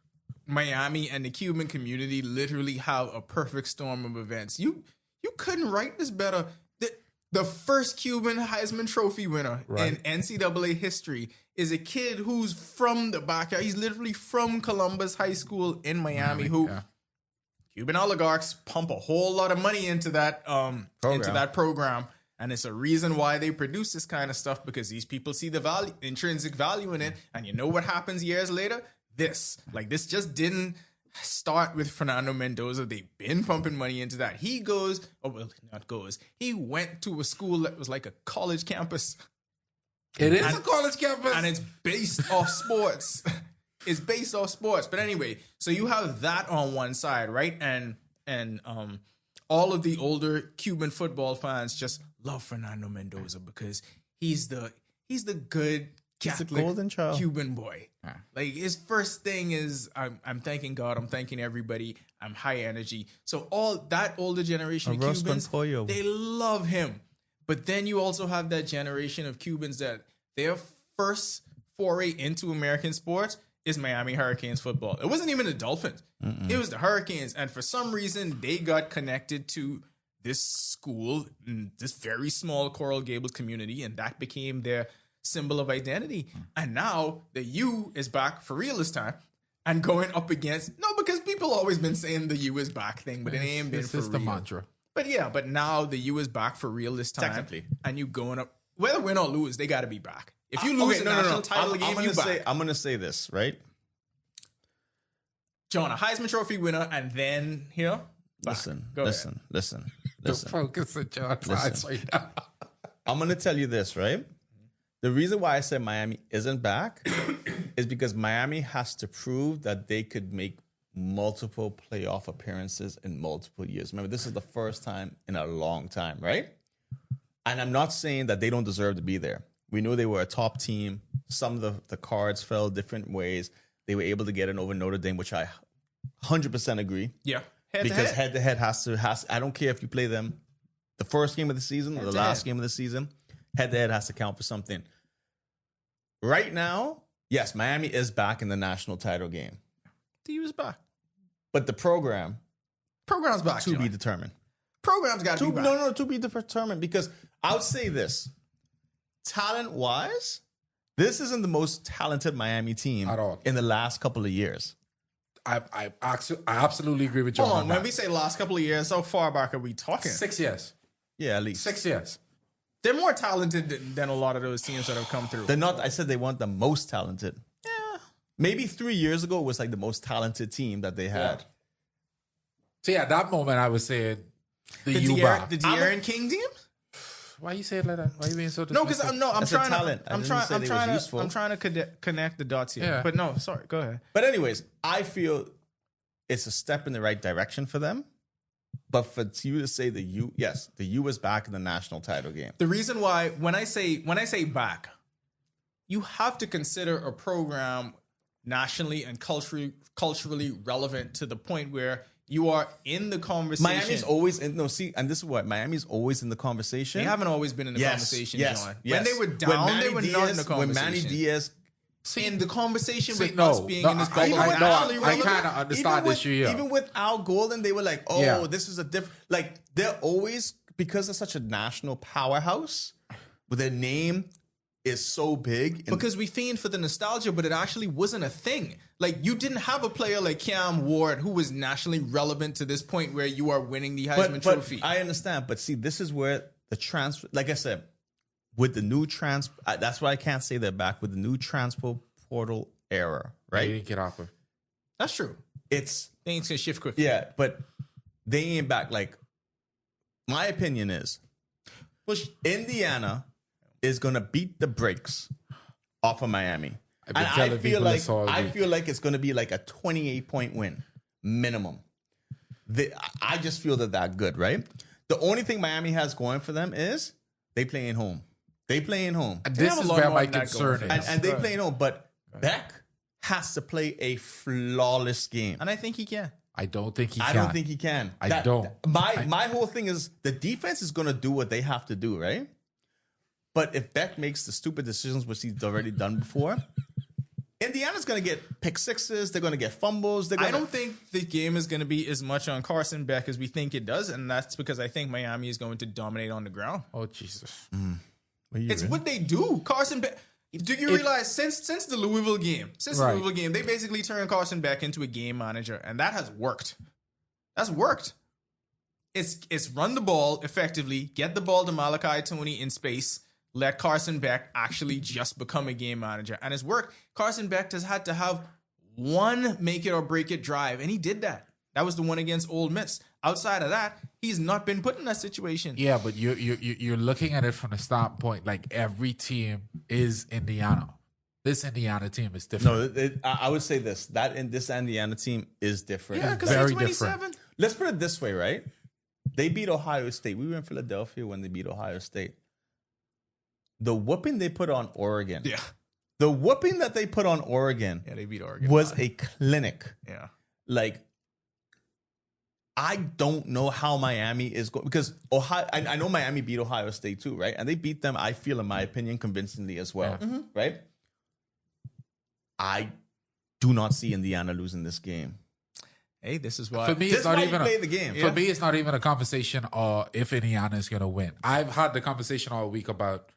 Miami and the Cuban community literally have a perfect storm of events. You couldn't write this better. The first Cuban Heisman Trophy winner in NCAA history is a kid who's from the backyard. He's literally from Columbus High School in Miami. Cuban oligarchs pump a whole lot of money into that program. And it's a reason why they produce this kind of stuff, because these people see the intrinsic value in it. And you know what happens years later? This just didn't start with Fernando Mendoza. They've been pumping money into that. He went to a school that was like a college campus. It is a college campus. And it's based off sports. It's based off sports. But anyway, so you have that on one side, right? And all of the older Cuban football fans just love Fernando Mendoza because he's the good Catholic golden child. Cuban boy. Like, his first thing is, I'm thanking God, I'm thanking everybody, I'm high energy. So all that older generation of Arroz con Cubans, pollo. they love him. But then you also have that generation of Cubans that their first foray into American sports is Miami Hurricanes football. It wasn't even the Dolphins. It was the Hurricanes. And for some reason, they got connected to this school in this very small Coral Gables community, and that became their symbol of identity. And now the U is back for real this time and going up against, because people always been saying the U is back thing, but it ain't been for real. It's the mantra. But now the U is back for real this time. Technically. And you going up, whether win or lose, they got to be back. If you lose a national title game, you back. I'm going to say this, right? John, a Heisman Trophy winner, and then here, back. Listen. The focus of John's eyes right now. I'm going to tell you this, right? The reason why I said Miami isn't back is because Miami has to prove that they could make multiple playoff appearances in multiple years. Remember, this is the first time in a long time, right? And I'm not saying that they don't deserve to be there. We knew they were a top team. Some of the cards fell different ways. They were able to get in over Notre Dame, which I 100% agree. Yeah. Because head-to-head has to. I don't care if you play them the first game of the season or the last game of the season. Head-to-head has to count for something. Right now, yes, Miami is back in the national title game. The U is back. But the program's back. to be determined. Program's got to be back. No, to be determined. Because I would say this. Talent-wise, this isn't the most talented Miami team At all. in the last couple of years. I absolutely agree with John. Hold on, on when that. we say last couple of years, how far back are we talking? 6 years. Yeah, at least. 6 years. They're more talented than a lot of those teams that have come through. They're not. I said they weren't the most talented. Yeah. Maybe 3 years ago was like the most talented team that they had. See, at that moment, I was saying the U The back. De'Aaron King team? Why you say it like that? Why you being so dismissive? No, because I'm That's a trying talent. I I'm didn't trying say I'm they trying was to useful. I'm trying to connect the dots here. Yeah. But no, sorry, go ahead. But anyways, I feel it's a step in the right direction for them. But for you to say the U is back in the national title game. The reason why when I say back, you have to consider a program nationally and culturally relevant to the point where you are in the conversation. Miami's always in and this is what Miami's always in the conversation. They haven't always been in the conversation, John. Yes. When they were down, they were not in the conversation. When Manny Diaz in the conversation with no, us being no, in this I- bubble, I- no, nationally I relevant. kinda understand this year. Even with Al Golden, they were like, "Oh, Yeah. this is a different." Like they're always because they're such a national powerhouse. With their name is so big Because we fiend for the nostalgia, but it actually wasn't a thing. Like you didn't have a player like Cam Ward who was nationally relevant to this point where you are winning the Heisman Trophy. I understand, but see, this is where the transfer. Like I said, with the new that's why I can't say they're back with the new transfer portal era, They right? didn't get off of. That's true. It's Things can shift quick. yeah, but they ain't back. Like my opinion is, Indiana is gonna beat the brakes off of Miami. I've been And I telling feel people like this all week. it's gonna be like a 28-point win minimum. I just feel that good, right? The only thing Miami has going for them is they playing home. They playing home. And They this have a is lot where more my than that concern going for is. them. And they playing home, but Beck has to play a flawless game. And I think he can. I don't think he can. I don't think he can. I don't. My whole thing is the defense is going to do what they have to do, right? But if Beck makes the stupid decisions, which he's already done before, Indiana's going to get pick sixes. They're going to get fumbles. I don't think the game is going to be as much on Carson Beck as we think it does, and that's because I think Miami is going to dominate on the ground. Oh, Jesus. It's what they do. Carson Beck. Do you realize since the Louisville game, they basically turned Carson Beck into a game manager, and that has worked. That's worked. It's run the ball effectively, get the ball to Malachi Toney in space, let Carson Beck actually just become a game manager, and it's worked. Carson Beck has had to have one make it or break it drive, and he did that. That was the one against Ole Miss. Outside of that, he's not been put in that situation. Yeah, but you're looking at it from the standpoint like every team is Indiana. This Indiana team is different. No, I would say this. This Indiana team is different. Yeah, because Very they're 27. different. Let's put it this way, right? They beat Ohio State. We were in Philadelphia when they beat Ohio State. The whooping they put on Oregon. Yeah. The whooping that they put on Oregon Yeah, they beat Oregon. was a clinic. Yeah. Like, I don't know how Miami is going because Ohio. I know Miami beat Ohio State too, right? And they beat them, I feel, in my opinion, convincingly as well, right? I do not see Indiana losing this game. Hey, this is why. For me, This it's is not why you even play the game. For me, it's not even a conversation if Indiana is going to win. I've had the conversation all week about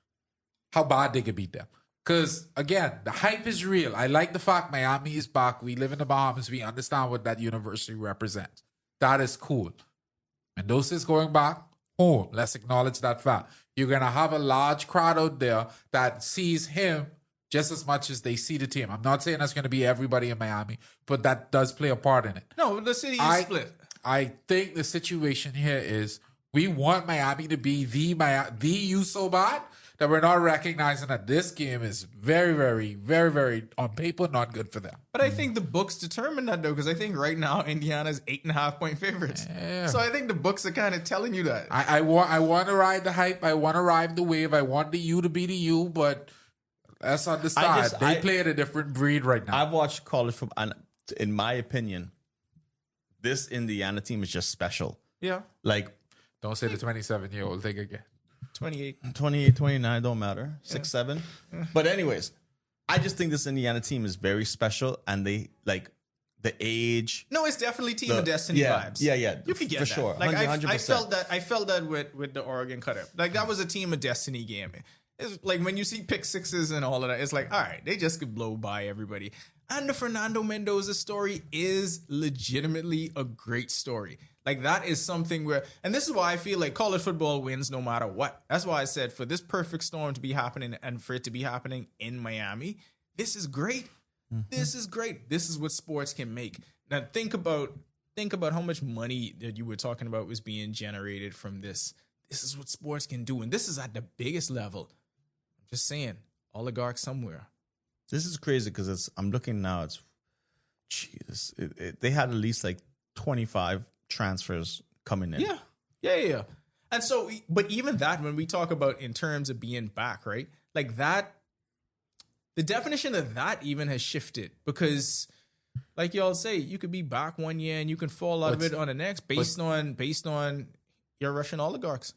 how bad they could beat them. Because, again, the hype is real. I like the fact Miami is back. We live in the Bahamas. We understand what that university represents. That is cool. Mendoza is going back home. Let's acknowledge that fact. You're going to have a large crowd out there that sees him just as much as they see the team. I'm not saying that's going to be everybody in Miami, but that does play a part in it. No, the city is split. I think the situation here is we want Miami to be the U so bad that we're not recognizing that this game is very, very, very, very, on paper, not good for them. But I think the books determine that, though, because I think right now Indiana's 8.5-point favorites. Yeah. So I think the books are kind of telling you that. I want to ride the hype. I want to ride the wave. I want the U to be the U, but let's understand. They play at a different breed right now. I've watched college football, and in my opinion, this Indiana team is just special. Yeah. Like, don't say the 27-year-old thing again. 28. 28, 29, don't matter. 6, 7. But anyways, I just think this Indiana team is very special, and they like the age. No, it's definitely Team of Destiny vibes. Yeah. You could get for that. sure. Like 100%. I felt that with the Oregon cutter. Like that was a Team of Destiny game. It's like when you see pick sixes and all of that, it's like, all right, they just could blow by everybody. And the Fernando Mendoza story is legitimately a great story. Like that is something where, and this is why I feel like college football wins no matter what. That's why I said for this perfect storm to be happening and for it to be happening in Miami, this is great. This is great. This is what sports can make. Now think about think about how much money that you were talking about was being generated from this. This is what sports can do, and this is at the biggest level. I'm just saying, oligarchs somewhere. This is crazy because I'm looking now. It's Jesus. They had at least like 25 transfers coming in. Yeah. And so, but even that, when we talk about in terms of being back, right? Like that, the definition of that even has shifted because, like y'all say, you could be back one year and you can fall out of it on the next based on your Russian oligarchs.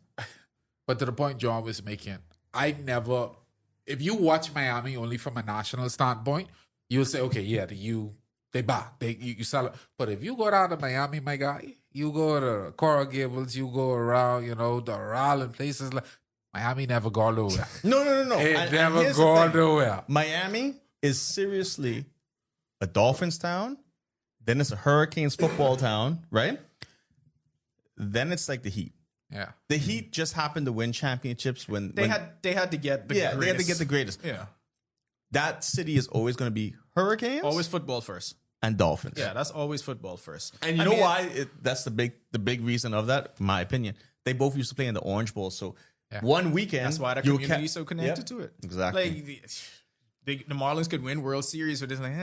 But to the point John was making, if you watch Miami only from a national standpoint, you'll say, okay, yeah, they back, you sell it. But if you go down to Miami, my guy, you go to Coral Gables, you go around, Doral and places like Miami never go nowhere. No. It never go nowhere. Miami is seriously a Dolphins town. Then it's a Hurricanes football town, right? Then it's like the Heat. Yeah, the Heat just happened to win championships when they had to get the greatest. They had to get the greatest. Yeah, that city is always going to be Hurricanes, always football first, and Dolphins. Yeah, that's always football first. And you know why? That's the big reason of that, in my opinion. They both used to play in the Orange Bowl, so one weekend. That's why the community is so connected to it. Exactly. Like the Marlins could win World Series, but it's like,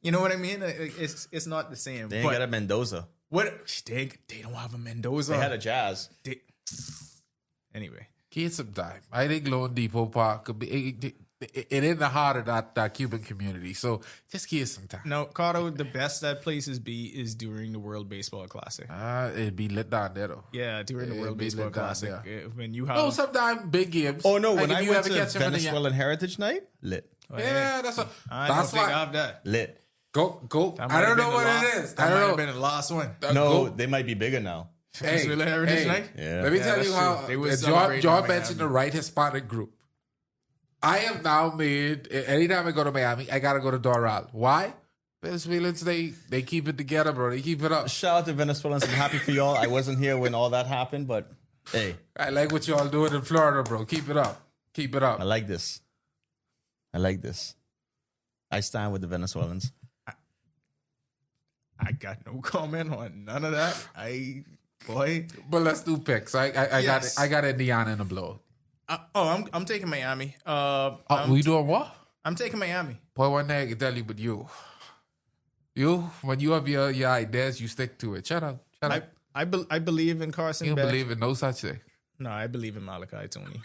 you know what I mean? It's not the same. They ain't got a Mendoza. What they don't have a Mendoza. They had a Jazz. Anyway, get some time. I think Lone Depot Park could be it in the heart of that Cuban community. So just give some time. No, Cardo, the best that places is during the World Baseball Classic. It'd be lit down there though. Yeah, during the World Baseball Classic. When you have sometimes big games. Oh no, when I went to Venezuelan Heritage Night, lit. Yeah, that's why I have that lit. Go. I don't know what it is. That might have been the last one. No, they might be bigger now. Heritage Night? Yeah. Let me tell you how John mentioned the right Hispanic group. I have now made, anytime I go to Miami, I got to go to Doral. Why? Venezuelans, they keep it together, bro. They keep it up. Shout out to Venezuelans. I'm happy for y'all. I wasn't here when all that happened, but hey. I like what y'all doing in Florida, bro. Keep it up. Keep it up. I like this. I stand with the Venezuelans. I got no comment on none of that. But let's do picks. I got Indiana in the blow. I'm taking Miami. We doing what? I'm taking Miami. Boy, one thing I can tell you, but you, when you have your ideas, you stick to it. Shut up. I believe in Carson. You Beck. don't believe in no such thing. No, I believe in Malachi Tony.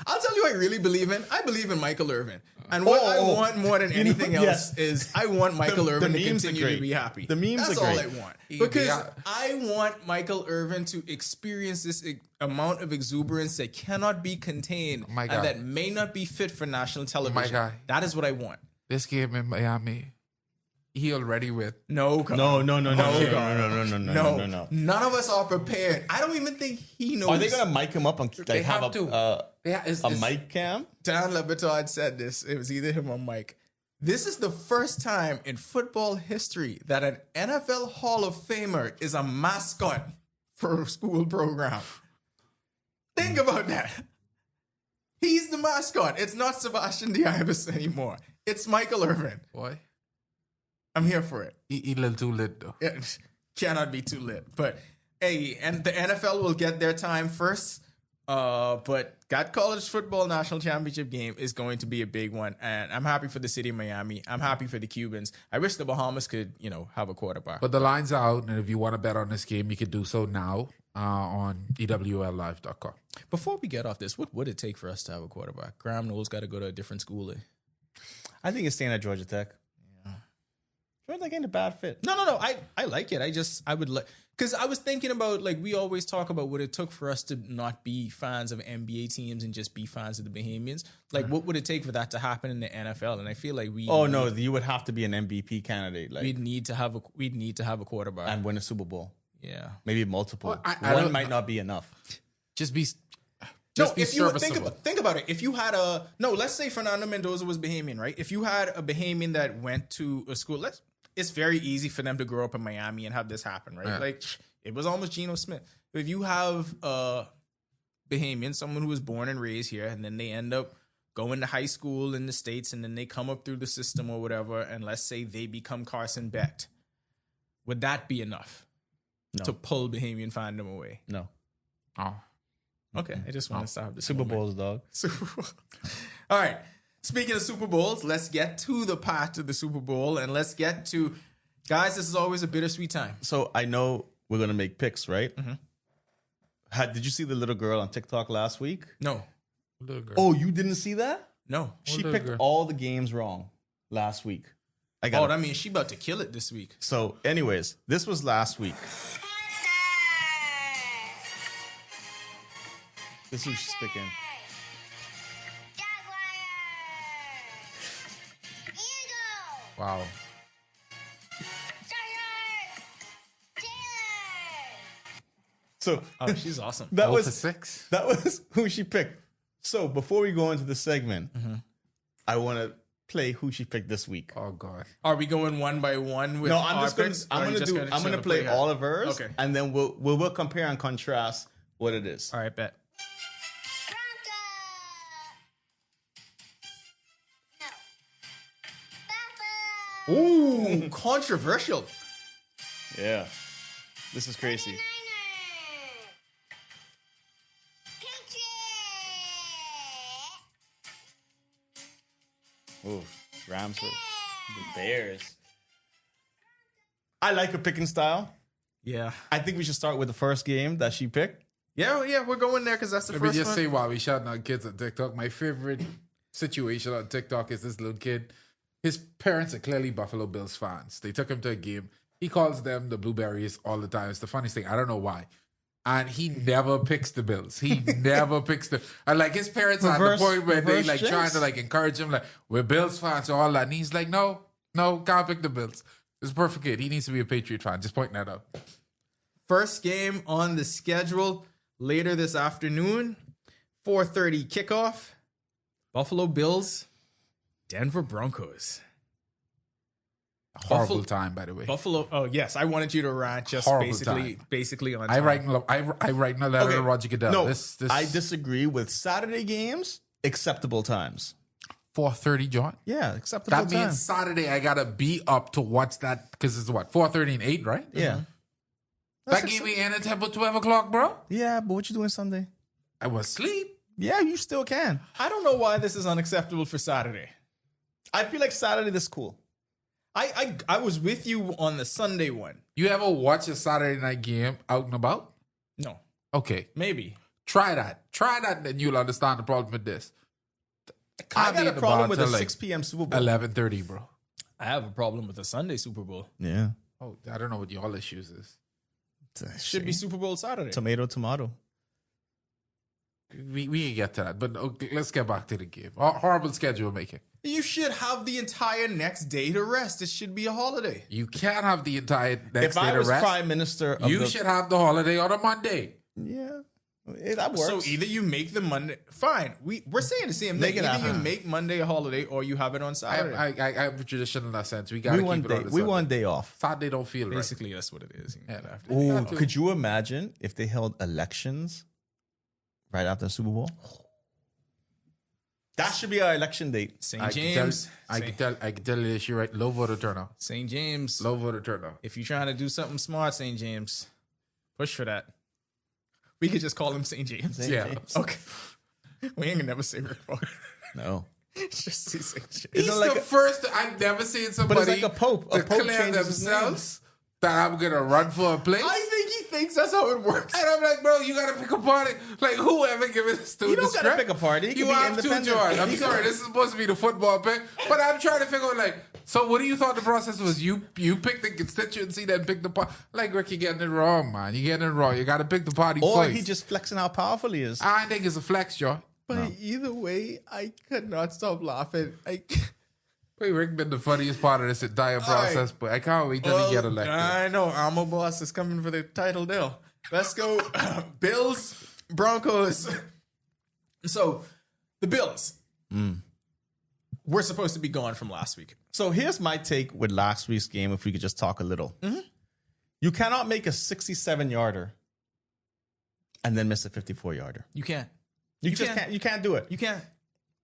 I'll tell you what I really believe in. I believe in Michael Irvin. And what I want more than anything else is I want Michael Irvin to continue to be happy. The memes That's are great. all I want. Because I want Michael Irvin to experience this amount of exuberance that cannot be contained and that may not be fit for national television. That is what I want. This game in Miami, he already with. No. None of us are prepared. I don't even think he knows. Are they going to mic him up and they have a mic cam? Dan LeBatard said this. It was either him or Mike. This is the first time in football history that an NFL Hall of Famer is a mascot for a school program. Think about that. He's the mascot. It's not Sebastian Diabas anymore. It's Michael Irvin. Boy. I'm here for it. He a little too lit, though. It cannot be too lit. But, hey, and the NFL will get their time first. But that college football national championship game is going to be a big one. And I'm happy for the city of Miami. I'm happy for the Cubans. I wish the Bahamas could, have a quarterback. But the line's out. And if you want to bet on this game, you can do so now on EWLlive.com. Before we get off this, what would it take for us to have a quarterback? Graham Knowles got to go to a different school. I think it's staying at Georgia Tech. Georgia Tech ain't a bad fit. No. I like it. I would like, because I was thinking about, like, we always talk about what it took for us to not be fans of NBA teams and just be fans of the Bahamians. Like, what would it take for that to happen in the NFL? And I feel like you would have to be an MVP candidate. Like, we'd need to have a quarterback and win a Super Bowl. Yeah, maybe multiple. Well, one might not be enough. Just be if you think about it, if you had let's say Fernando Mendoza was Bahamian, right? If you had a Bahamian that went to a school, it's very easy for them to grow up in Miami and have this happen, right? Yeah. Like, it was almost Geno Smith. If you have a Bahamian, someone who was born and raised here, and then they end up going to high school in the States, and then they come up through the system or whatever, and let's say they become Carson Beck. would that be enough to pull Bahamian fandom away? No. Oh. Okay, I just want to stop the Super Bowls, dog. Super Bowl. All right. Speaking of Super Bowls, let's get to the path to the Super Bowl, and let's get to, guys, this is always a bittersweet time. So I know we're gonna make picks, right? Did you see the little girl on TikTok last week? No. Oh, you didn't see that? No. She picked all the games wrong last week. That means she about to kill it this week. So, anyways, this was last week. This is who she's picking. Wow. So, she's awesome. that was 6. That was who she picked. So, before we go into the segment, I want to play who she picked this week. Oh God. Are we going one by one with No, our picks? I'm gonna play all of hers. Okay. And then we'll compare and contrast what it is. All right, bet. Ooh, controversial. Yeah. This is crazy. Ooh, Rams for the Bears. I like her picking style. Yeah. I think we should start with the first game that she picked. Yeah, we're going there because that's the Let me first just one. say while we shouting out kids on TikTok, my favorite situation on TikTok is this little kid. His parents are clearly Buffalo Bills fans. They took him to a game. He calls them the Blueberries all the time. It's the funniest thing. I don't know why. And he never picks the Bills. He never picks the... And like his parents are at the point where they like trying to like encourage him, like, we're Bills fans or all that. And he's like, no, can't pick the Bills. It's a perfect kid. He needs to be a Patriot fan. Just pointing that out. First game on the schedule later this afternoon, 4:30 kickoff. Buffalo Bills, Denver Broncos. Horrible time, by the way. Buffalo. Oh yes, I wanted you to rant just Horrible basically on. I time. write in a letter to Roger Goodell. No, This I disagree with Saturday games. Acceptable times. 4:30, John. Yeah, acceptable That time. means Saturday I gotta be up to watch that because it's what 4:30 and 8, right? Yeah. That gave me in until 12 o'clock, bro. Yeah, but what you doing Sunday? I was asleep. Yeah, you still can. I don't know why this is unacceptable for Saturday. I feel like Saturday this cool. I was with you on the Sunday one. You ever watch a Saturday night game out and about? No, Okay, maybe. try that. Try that, and you'll understand the problem with this. I got a problem with the till, 6 p.m. Super Bowl. 11:30, bro. I have a problem with the Sunday Super Bowl. Yeah. Oh, I don't know what y'all issues is. Should be Super Bowl Saturday. Tomato. We can get to that, but okay, let's get back to the game. Horrible schedule making. You should have the entire next day to rest. It should be a holiday. You can't have the entire next If day I to was rest. prime minister of You should have the holiday on a Monday. Yeah. That works. So either you make the Monday fine. We're saying the same Make thing. it Either you happen. make Monday a holiday or you have it on Saturday. I'm traditional in that sense. We got to we keep it on the we Sunday. want day off. Saturday don't feel right. Basically, that's what it is. You Yeah. have to- Ooh, could you imagine if they held elections right after the Super Bowl? That should be our election date. St. James. I can tell you this, you're right. Low voter turnout. St. James. Low voter turnout. If you're trying to do something smart, St. James, push for that. We could just call him St. James. Yeah. James. Okay. We ain't gonna never say Rick Barr. No. It's just say St. James. He's like the a- first. I've never seen somebody like a pope. A to pope declare changes his themselves that I'm gonna run for a place. I think he thinks that's how it works. And I'm like, bro, you gotta pick a party. Like, whoever give it a student You don't gotta pick a party. You You can be have to, independent. George. I'm You sorry, can- this is supposed to be the football pick, but I'm trying to figure out, like, so what do you thought the process was? You pick the constituency, then pick the party. Like, Rick, you're getting it wrong, man. You're getting it wrong. You gotta pick the party Or first. he just flexing how powerful he is. I think it's a flex, Joe. But either way, I could not stop laughing. Wait, Rick been the funniest part of this entire process, but I can't wait till he get elected. I know. Almo Boss is coming for the title deal. Let's go. Bills, Broncos. So, the Bills. We're supposed to be gone from last week. So here's my take with last week's game, if we could just talk a little. You cannot make a 67-yarder and then miss a 54-yarder. You can't. You just can't. You can't do it. You can't.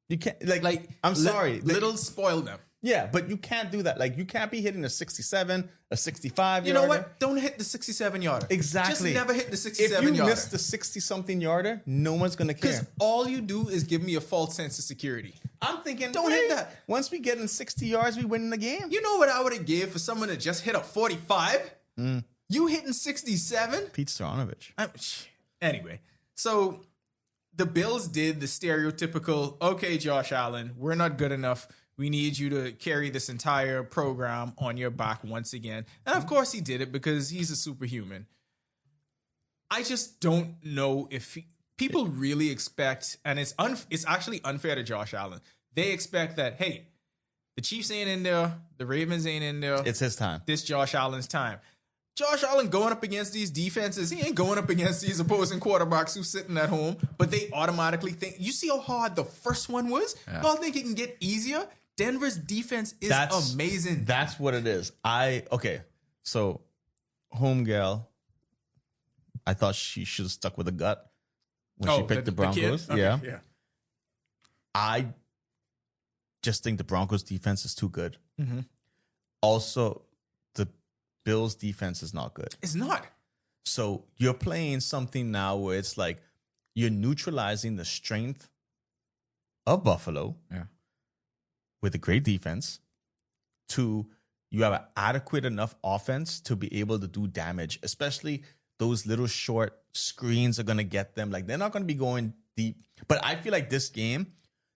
You can't. Like Like I'm sorry. Little spoil them. Yeah, but you can't do that. Like, you can't be hitting a 67, a 65 You yarder. know what? Don't hit the 67 yarder. Exactly. Just never hit the If 67 you yarder. miss the 60-something yarder, no one's going to care. Because all you do is give me a false sense of security. I'm thinking, Don't hit that. Once we get in 60 yards, we win the game. You know what I would have gave for someone to just hit a 45? You hitting 67? Pete Stoyanovich. Anyway, so the Bills did the stereotypical, okay, Josh Allen, we're not good enough. We need you to carry this entire program on your back once again. And of course he did it because he's a superhuman. I just don't know if people really expect, and it's actually unfair to Josh Allen. They expect that, hey, the Chiefs ain't in there, the Ravens ain't in there. It's his time. This Josh Allen's time. Josh Allen going up against these defenses, he ain't going up against these opposing quarterbacks who's sitting at home, but they automatically think, you see how hard the first one was? Y'all think it can get easier? Denver's defense is amazing. That's what it is. So home girl, I thought she should have stuck with the gut when she picked the Broncos. Yeah. I just think the Broncos defense is too good. Mm-hmm. Also, the Bills defense is not good. It's not. So you're playing something now where it's like you're neutralizing the strength of Buffalo with a great defense to you have an adequate enough offense to be able to do damage, especially those little short screens are going to get them. Like, they're not going to be going deep. But I feel like this game,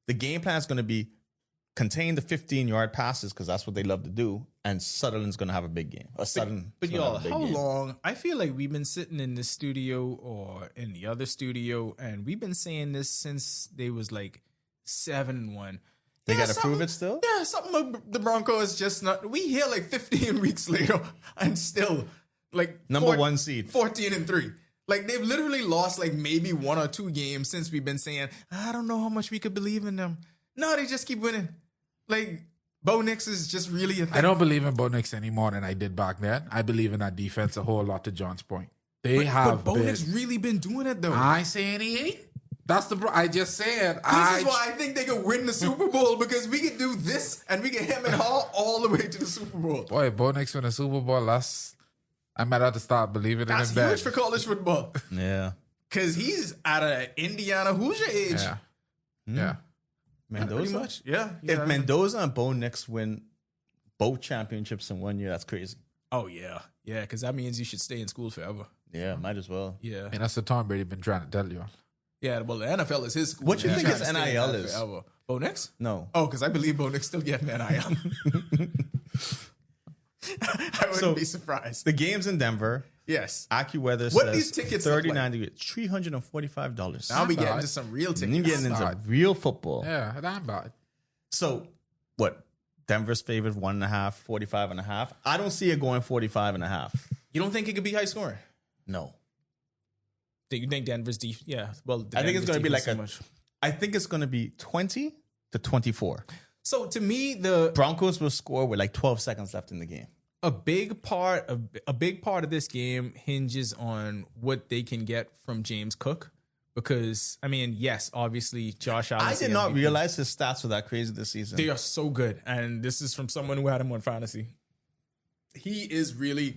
the game plan is going to be contain the 15-yard passes because that's what they love to do, and Sutherland's going to have a big game. But y'all, how long? I feel like we've been sitting in this studio or in the other studio, and we've been saying this since they was like 7-1. They got to prove it still? Yeah, something the Broncos just not. We here like 15 weeks later and still like number one seed, 14-3. Like, they've literally lost like maybe 1 or 2 games since we've been saying, I don't know how much we could believe in them. No, they just keep winning. Like, Bo Nix is just really a thing. I don't believe in Bo Nix any more than I did back then. I believe in that defense a whole lot, to John's point. But Bo Nix really been doing it though. I saying he ain't. That's I just said. This is why I think they could win the Super Bowl, because we can do this and we can hem and haw all the way to the Super Bowl. Boy, Bo Nix win the Super Bowl, I might have to start believing in him. That's huge for college football. Yeah. Because he's out of Indiana. Who's your age? Yeah. Mendoza? Pretty much. Yeah. If Mendoza and Bo Nix win both championships in 1 year, that's crazy. Oh, yeah. Yeah, because that means you should stay in school forever. Yeah, might as well. Yeah. And that's what Tom Brady been trying to tell you. Yeah, well, the NFL is his school. What you think his NIL is? Forever. Bo Nix? No. Oh, because I believe Bo Nix still getting NIL. I wouldn't be surprised. The game's in Denver. Yes. AccuWeather What says these tickets 39 degrees, $345. Now we getting into some real tickets. You're getting into real football. Yeah, that's bad. So, what? Denver's favored 1.5, 45.5. I don't see it going 45.5. You don't think it could be high scoring? No. Do you think Denver's deep? Yeah. Well, I think it's going to be like I think it's going to be 20-24. So to me, the Broncos will score with like 12 seconds left in the game. A big part of this game hinges on what they can get from James Cook, because I mean, yes, obviously Josh Allen. I did not realize his stats were that crazy this season. They are so good, and this is from someone who had him on fantasy. He's the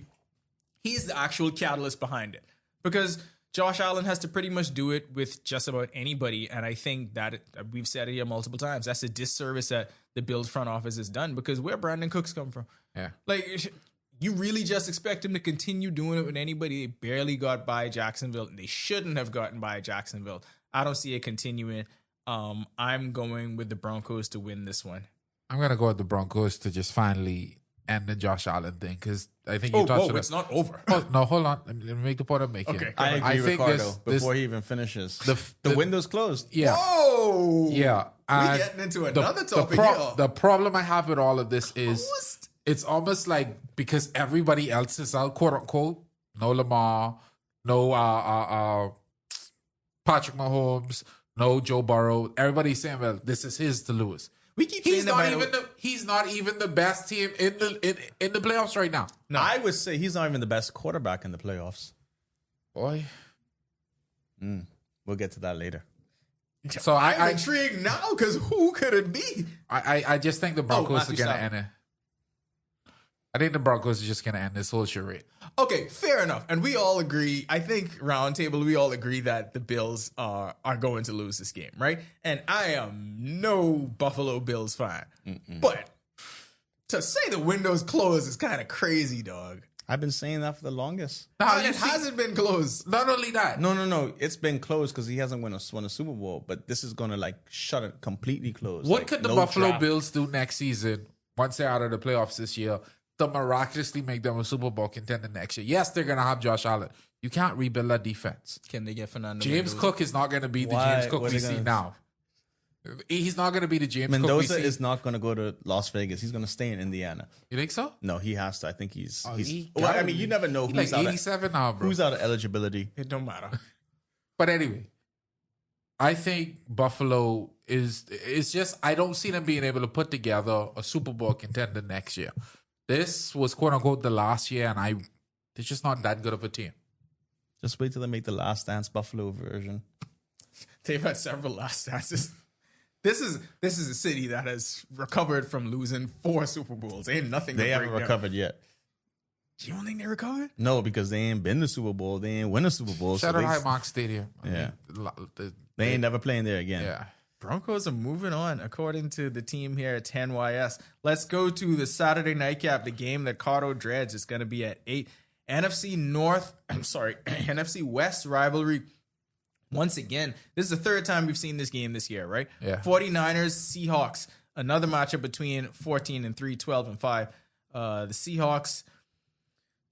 actual catalyst behind it, because Josh Allen has to pretty much do it with just about anybody, and I think that we've said it here multiple times. That's a disservice that the Bills front office has done, because where Brandon Cooks come from? Yeah, like, you really just expect him to continue doing it with anybody? They barely got by Jacksonville, and they shouldn't have gotten by Jacksonville. I don't see it continuing. I'm going with the Broncos to win this one. I'm gonna go with the Broncos to just finally end the Josh Allen thing, because I think you touched on it. It's not over. Oh, no, hold on. Let me make the point I'm making. Okay, I agree, Ricardo. Before he even finishes, the window's closed. Yeah. Whoa. Yeah. We're getting into another topic here. The problem I have with all of this is it's almost like, because everybody else is out, quote unquote, no Lamar, no Patrick Mahomes, no Joe Burrow. Everybody's saying, well, this is his to lose. We keep He's saying he's not even the best team in the playoffs right now. No, I would say he's not even the best quarterback in the playoffs. Boy. We'll get to that later. So I'm intrigued now because who could it be? I just think the Broncos are Matthew going to Stafford. end it. I think the Broncos are just going to end this whole charade. Okay, fair enough. And we all agree, I think roundtable, we all agree that the Bills are going to lose this game, right? And I am no Buffalo Bills fan. But to say the window's closed is kind of crazy, dog. I've been saying that for the longest. And it hasn't been closed. Not only that. No. It's been closed because he hasn't won a Super Bowl. But this is going to like shut it completely closed. What Like, could the no Buffalo draft. Bills do next season once they're out of the playoffs this year to miraculously make them a Super Bowl contender next year? Yes, they're going to have Josh Allen. You can't rebuild that defense. Can they get Fernando James Mendoza? Cook is not going to be the Why? James Cook What we are they see gonna- now. He's not going to be the James Cook we Mendoza see. is not going to go to Las Vegas. He's going to stay in Indiana. You think so? No, he has to. I think he's. he well, I gotta mean, be. you never know He's who's like out. 87 now, bro. Who's out of eligibility? It don't matter. But anyway, I think Buffalo is just, I don't see them being able to put together a Super Bowl contender next year. This was quote unquote the last year, and they're just not that good of a team. Just wait till they make the Last Dance Buffalo version. They've had several last dances. This is a city that has recovered from losing 4 Super Bowls. Ain't nothing. They to haven't break down. recovered yet. You don't think they recovered? No, because they ain't been to Super Bowl. They ain't win a Super Bowl. Shout so out Highmark Stadium. Yeah. They they ain't never playing there again. Yeah. Broncos are moving on, according to the team here at 10YS. Let's go to the Saturday nightcap, the game that Cardo dreads. It's going to be at 8. NFC West rivalry. Once again, this is the third time we've seen this game this year, right? Yeah. 49ers, Seahawks. Another matchup between 14 and 3, 12 and 5. The Seahawks,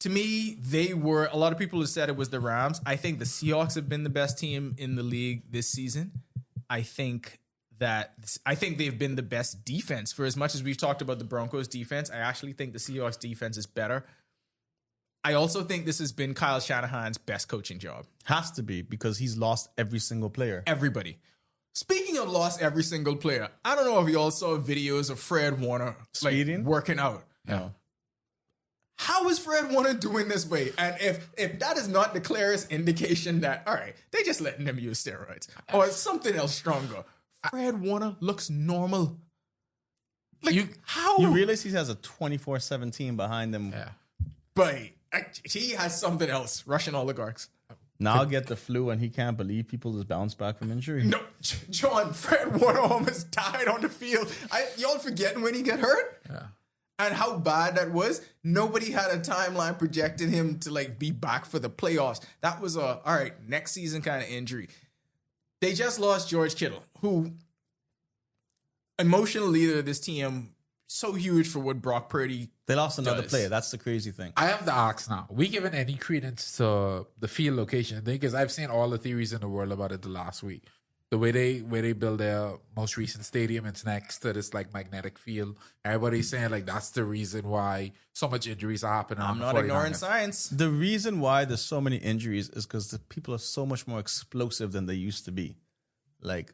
to me, a lot of people have said it was the Rams. I think the Seahawks have been the best team in the league this season. I think they've been the best defense. For as much as we've talked about the Broncos defense, I actually think the Seahawks defense is better. I also think this has been Kyle Shanahan's best coaching job. Has to be because he's lost every single player. Everybody. Speaking of lost every single player, I don't know if you all saw videos of Fred Warner Speeding? working out. No. How is Fred Warner doing this way? And if that is not the clearest indication that, all right, they just letting them use steroids or something else stronger. Fred Warner looks normal. How? You realize he has a 24/7 team behind him. Yeah. But he has something else. Russian oligarchs. Now get the flu and he can't believe people just bounce back from injury. No, John, Fred Warner almost died on the field. Y'all forgetting when he got hurt? Yeah. And how bad that was? Nobody had a timeline projecting him to be back for the playoffs. That was all right, next season kind of injury. They just lost George Kittle, who emotional leader of this team, so huge for what Brock Purdy. They lost another does. player. That's the crazy thing. I have to ask now. We given any credence to the field location thing? Because I've seen all the theories in the world about it the last week. The way they build their most recent stadium, it's next to this magnetic field. Everybody's saying that's the reason why so much injuries are happening. I'm not ignoring science. The reason why there's so many injuries is because the people are so much more explosive than they used to be. I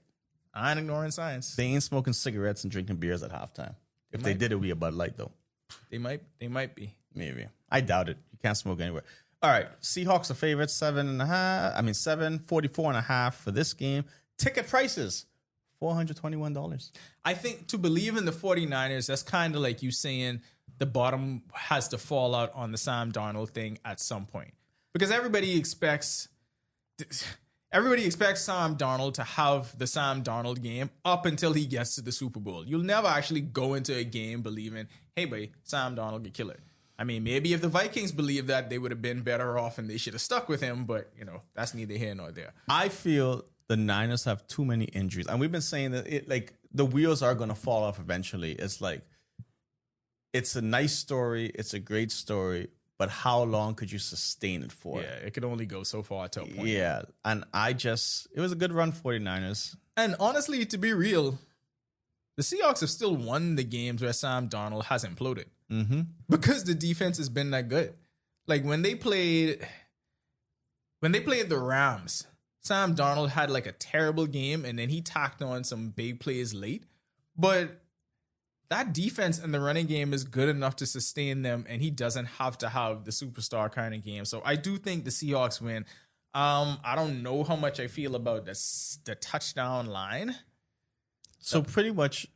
ain't ignoring science. They ain't smoking cigarettes and drinking beers at halftime. If they did, it would be a Bud Light, though. They might be. Maybe. I doubt it. You can't smoke anywhere. All right. Seahawks are favorites, 44.5 for this game. Ticket prices, $421. I think to believe in the 49ers, that's kind of like you saying the bottom has to fall out on the Sam Darnold thing at some point. Because everybody expects Sam Darnold to have the Sam Darnold game up until he gets to the Super Bowl. You'll never actually go into a game believing, hey, boy, Sam Darnold can kill it. I mean, maybe if the Vikings believed that, they would have been better off and they should have stuck with him. But, that's neither here nor there. I feel the Niners have too many injuries. And we've been saying that the wheels are going to fall off eventually. It's a nice story. It's a great story. But how long could you sustain it for? Yeah, it could only go so far to a point. Yeah. And it was a good run, 49ers. And honestly, to be real, the Seahawks have still won the games where Sam Darnold has imploded. Mm-hmm. Because the defense has been that good. When they played the Rams, Sam Darnold had a terrible game and then he tacked on some big plays late. But that defense and the running game is good enough to sustain them, and he doesn't have to have the superstar kind of game. So I do think the Seahawks win. I don't know how much I feel about the touchdown line. So pretty much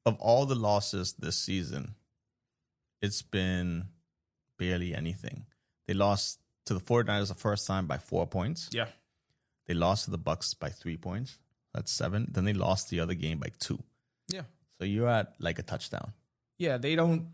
of all the losses this season, it's been barely anything. They lost to the 49ers the first time by 4 points. Yeah. They lost to the Bucks by 3 points. That's 7. Then they lost the other game by 2. Yeah. So you're at like a touchdown. Yeah, they don't.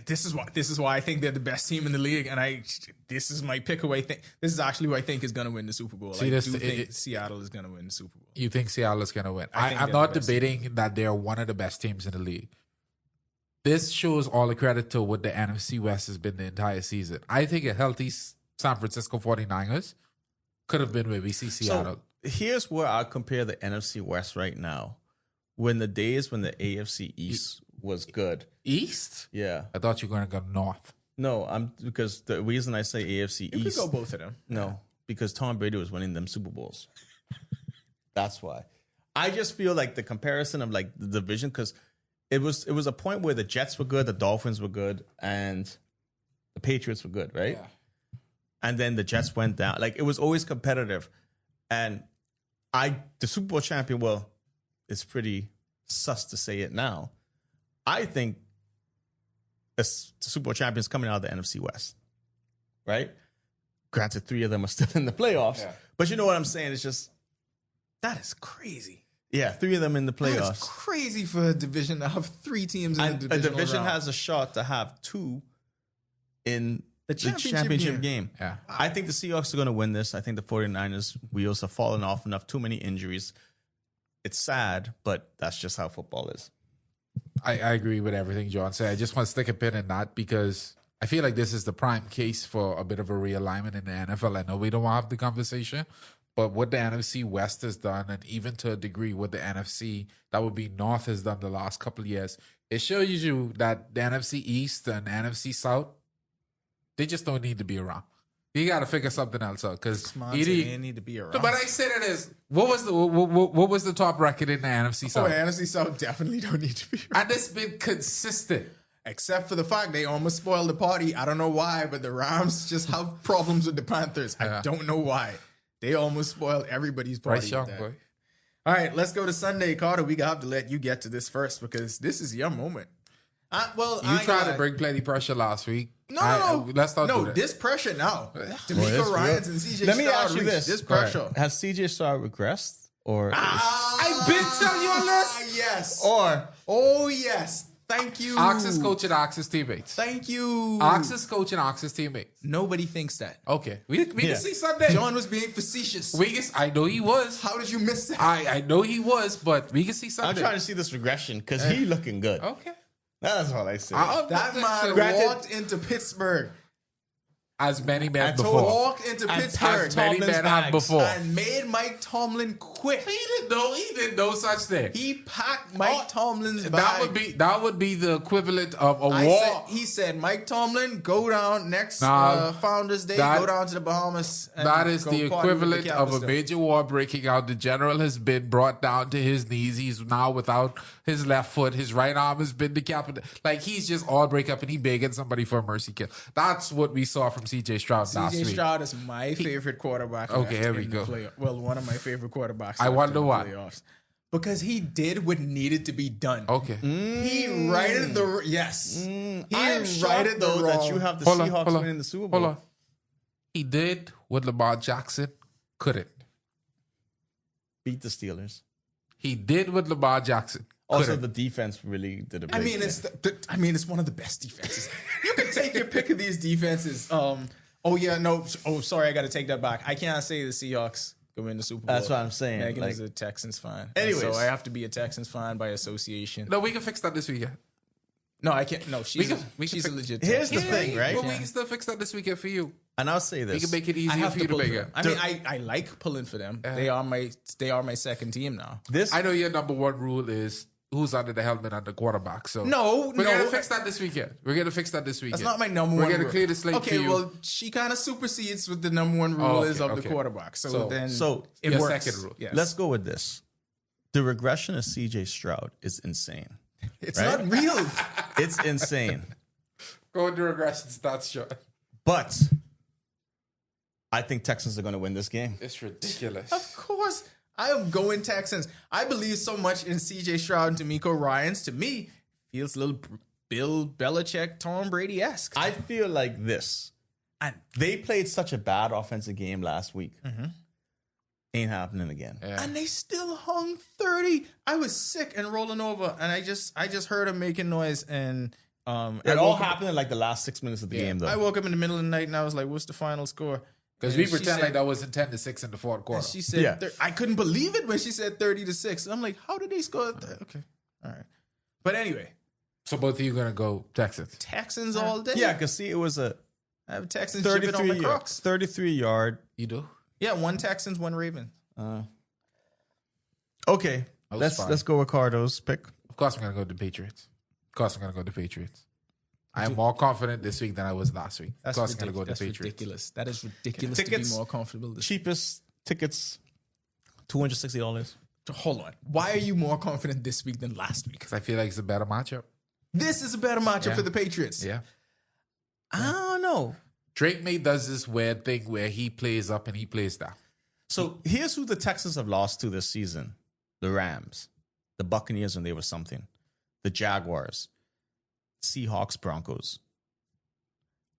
This is why I think they're the best team in the league, and this is my pick away thing. This is actually who I think is going to win the Super Bowl. I do think Seattle is going to win the Super Bowl. You think Seattle is going to win? I think I'm they're not the best debating that they're one of the best teams in the league. This shows all the credit to what the NFC West has been the entire season. I think a healthy San Francisco 49ers could have been where we see Seattle. So here's where I compare the NFC West right now. When the days when the AFC East was good. East? Yeah. I thought you were going to go north. No, because the reason I say AFC You East. could go both of them. No, because Tom Brady was winning them Super Bowls. That's why. I just feel like the comparison of like the division, because it was a point where the Jets were good, the Dolphins were good, and the Patriots were good, right? Yeah. And then the Jets went down. Like it was always competitive. And the Super Bowl champion, well, it's pretty sus to say it now. I think the Super Bowl champions coming out of the NFC West, right? Granted, 3 of them are still in the playoffs, but you know what I'm saying? It's just That is crazy. Yeah, 3 of them in the playoffs. That's crazy for a division to have 3 teams in the division. A division has a shot to have 2 in the championship game. Yeah. I think the Seahawks are going to win this. I think the 49ers wheels have fallen off enough, too many injuries. It's sad, but that's just how football is. I agree with everything John said. I just want to stick a pin in that because I feel like this is the prime case for a bit of a realignment in the NFL. I know we don't want to have the conversation, but what the NFC West has done, and even to a degree what the NFC, that would be North, has done the last couple of years, it shows you that the NFC East and NFC South, they just don't need to be around. You got to figure something else out because they need to be around. But I say that as what was the top record in the NFC South? Oh, the NFC South definitely don't need to be around. And it's been consistent. Except for the fact they almost spoiled the party. I don't know why, but the Rams just have problems with the Panthers. I don't know why. They almost spoiled everybody's party. Bryce Young, boy. All right, let's go to Sunday. Carter, we have to let you get to this first because this is your moment. You tried to bring plenty pressure last week. No. Let's not do that. This pressure now. D'Amico Ryans and CJ Let me Stroud ask you reached this. pressure. Has CJ Stroud regressed? Or I've been telling you on this. Yes. Or yes. Thank you. Ox is coaching Ox's teammates. Thank you. Ox is coaching Ox's teammates. Nobody thinks that. Okay. We can see Sunday. John was being facetious. I know he was. How did you miss that? I know he was, but we can see Sunday. I'm trying to see this regression because he looking good. Okay. That's all I say. That man walked into Pittsburgh. As many men Walked into Pittsburgh. As many men have before. And made Mike Tomlin quit. He didn't know such thing. He packed Mike Tomlin's bag. That would be the equivalent of a war. He said, Mike Tomlin, go down next Founders Day, go down to the Bahamas. And that is the equivalent of a major major war breaking out. The general has been brought down to his knees. He's now without his left foot. His right arm has been decapitated. Like, he's just all break up and he begging somebody for a mercy kill. That's what we saw from CJ Stroud last week. CJ Stroud is my favorite quarterback. Okay, here we go. Well, one of my favorite quarterbacks. I wonder why. Playoffs. Because he did what needed to be done. Okay. He righted the He I'm shocked, though, that you have the Seahawks winning the Super Bowl. Hold on. He did what Lamar Jackson couldn't. Beat the Steelers. He did what Lamar Jackson couldn't. Also, the defense really did a big it's one of the best defenses. You can take your pick of these defenses. Sorry, I got to take that back. I can't say the Seahawks go win the Super Bowl. That's what I'm saying. Megan is a Texans fan. Anyways. So I have to be a Texans fan by association. No, we can fix that this weekend. No, I can't. No, she's a legit Texans. Here's the thing, right? But we can still fix that this weekend for you. And I'll say this. We can make it easier for you to make it. I mean, I like pulling for them. They are my second team now. I know your number one rule is who's under the helmet and the quarterback. So we're gonna fix that this weekend. That's not my number one. We're gonna clear the slate for you. Okay, well, she kind of supersedes what the number one rule is of the quarterback. So it works. Second rule. Yes. Let's go with this. The regression of CJ Stroud is insane. It's not real. It's insane. Go into regression stats, sure. But I think Texans are going to win this game. It's ridiculous. Of course, I am going Texans. I believe so much in C.J. Stroud and D'Amico Ryans. To me, feels a little Bill Belichick, Tom Brady-esque. I feel like this. And They played such a bad offensive game last week. Ain't happening again. Yeah. and they still hung 30. I was sick and rolling over, and I just heard them making noise, and It all happened in like the last 6 minutes of the game, though. I woke up in the middle of the night and I was like, "What's the final score?" Because And we she pretend said- like that wasn't 10-6 in the fourth And quarter. she said, Yeah. I couldn't believe it when she said 30-6. I'm like, how did they score? Okay, all right. But anyway, So both of you going to go Texans. Texans all day. Yeah, because see, it was a I have Texans jibbing on my 33 Crocs. 33-yard. You do? Yeah, one Texans, one Ravens. Okay, That was let's fine. let's go with Cardo's pick. Of course I'm going to go with the Patriots. I am more confident this week than I was last week. Of course I'm going to go with the Patriots. ridiculous. That is ridiculous Tickets- to be more comfortable. Cheapest tickets, $260. Hold on. Why are you more confident this week than last week? Because I feel like it's a better matchup. This is a better matchup Yeah. for the Patriots. Yeah. I don't know. Drake May does this weird thing where he plays up and he plays down. So here's who the Texans have lost to this season: the Rams, the Buccaneers when they were something, the Jaguars, Seahawks, Broncos.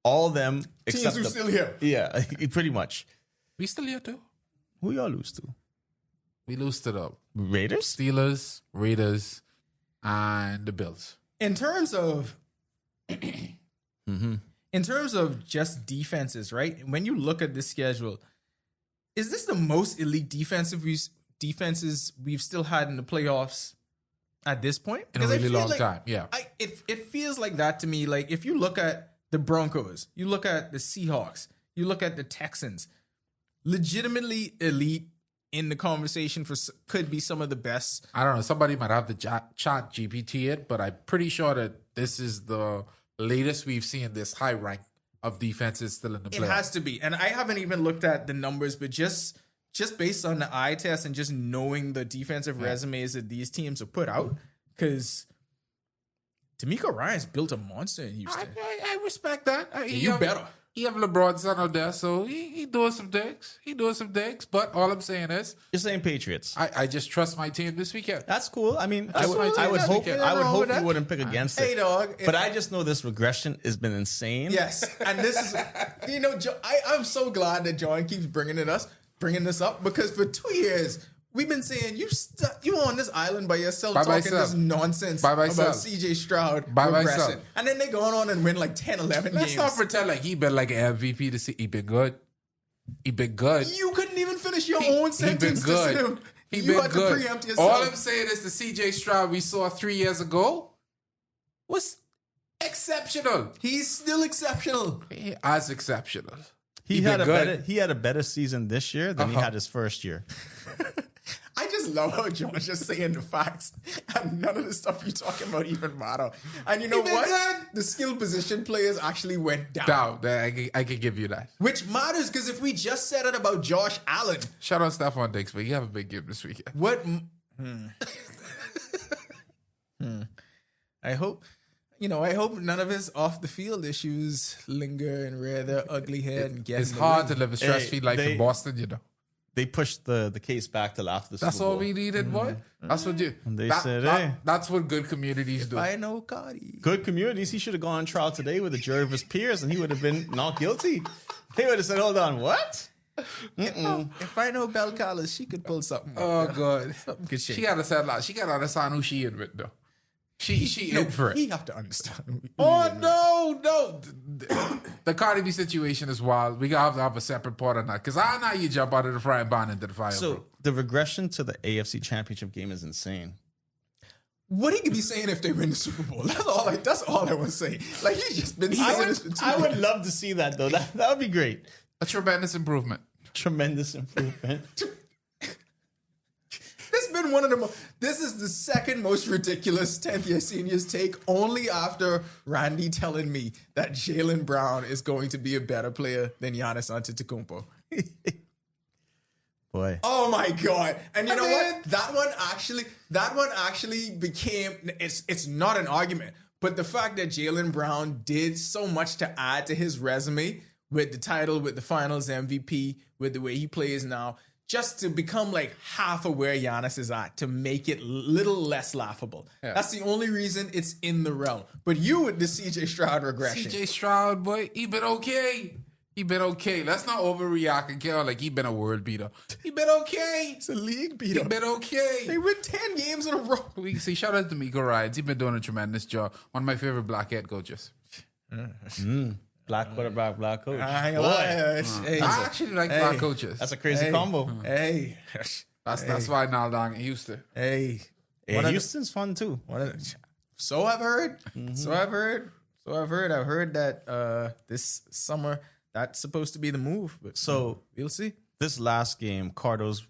All of them Teams except who still here. Yeah, pretty much. We still here too. Who y'all lose to? We lose to the Raiders? Steelers, Raiders, and the Bills. In terms of in terms of just defenses, right? When you look at this schedule, is this the most elite defenses we've still had in the playoffs at this point? In a Because I really feel long like- time, yeah. It feels like that to me. Like if you look at the Broncos, you look at the Seahawks, you look at the Texans, legitimately elite in the conversation for could be some of the best. I don't know. Somebody might have to chat GPT it, but I'm pretty sure that this is the latest we've seen this high rank of defenses still in the It playoffs. has to be. And I haven't even looked at the numbers, but just based on the eye test and just knowing the defensive resumes that these teams have put out, because D'Amico Ryans built a monster in Houston. I respect that. You better. He have LeBron's son out there, so he doing some things. But all I'm saying is, You're saying Patriots. I just trust my team this weekend. That's cool. I mean, I That's would fine. hope Nothing I would wrong with hope that. you wouldn't pick against it. Hey, dog. But I just know this regression has been insane. Yes, and this is, I'm so glad that John keeps bringing this up, because for 2 years we've been saying you on this island by yourself By talking myself. this nonsense By about myself. CJ Stroud By regressing, myself. and then they go on and win like 10, 11 Let's games. not pretend like he been like an MVP to see. He been good. You couldn't even finish your He own been sentence. good. To He you been had good. to preempt yourself. All I'm saying is the CJ Stroud we saw 3 years ago was exceptional. He's still exceptional. As exceptional. He He had been good. he had a better season this year than he had his first year. I just love how John's just saying the facts, and none of the stuff you're talking about even matter. And you know He been what? good. The skill position players actually went down. Down. I can give you that. Which matters, because if we just said it about Josh Allen, Shout out Stephon Diggs, but you have a big game this weekend. what? I hope none of his off the field issues linger and rear their ugly head and get. It's in the hard ring. to live a stress-free life they- in Boston, you know. They pushed the case back till after the That's Super Bowl. all we needed, boy. That's what you. And they that- said, that- hey. that's what good communities do. I know Cardi. Good communities. He should have gone on trial today with a jury of his peers, and he would have been not guilty. They would have said, "Hold on, what?" If I know Belle Collins, she could pull something. Oh off. god, Something could shake. she got to say a lot. She got to understand who she in with though. She in for it. He have to understand. Oh no. The Cardi B situation is wild. We gotta have to have a separate part on that because I know you jump out of the frying pan into the fire. So bro. the regression to the AFC Championship game is insane. What he could be saying if they win the Super Bowl? That's all I want to say. Like he's just been saying this for 2 I would years. love to see that though. That would be great. A tremendous improvement. Tremendous improvement. This is the second most ridiculous 10th year seniors take, only after Randy telling me that Jaylen Brown is going to be a better player than Giannis Antetokounmpo. Boy. Oh my god! And you know what? That one actually became. It's not an argument, but the fact that Jaylen Brown did so much to add to his resume with the title, with the finals MVP, with the way he plays now, just to become like half of where Giannis is at, to make it little less laughable. Yeah. That's the only reason it's in the realm. But you with the CJ Stroud regression. CJ Stroud, boy, he been okay. He been okay. Let's not overreact and care like he been a world beater. He been okay. It's a league beater. He been okay. They win 10 games in a row. We see. Shout out to Miko Rides. He been doing a tremendous job. One of my favorite black head coaches. Black quarterback, black coach. I ain't gonna lie. Hey, I actually like black coaches. That's a crazy combo. Hey. That's why now down in Houston. Hey. Yeah, Houston's fun too. So I've heard. So I've heard. I've heard that this summer that's supposed to be the move. But So we'll see. this last game, Cardos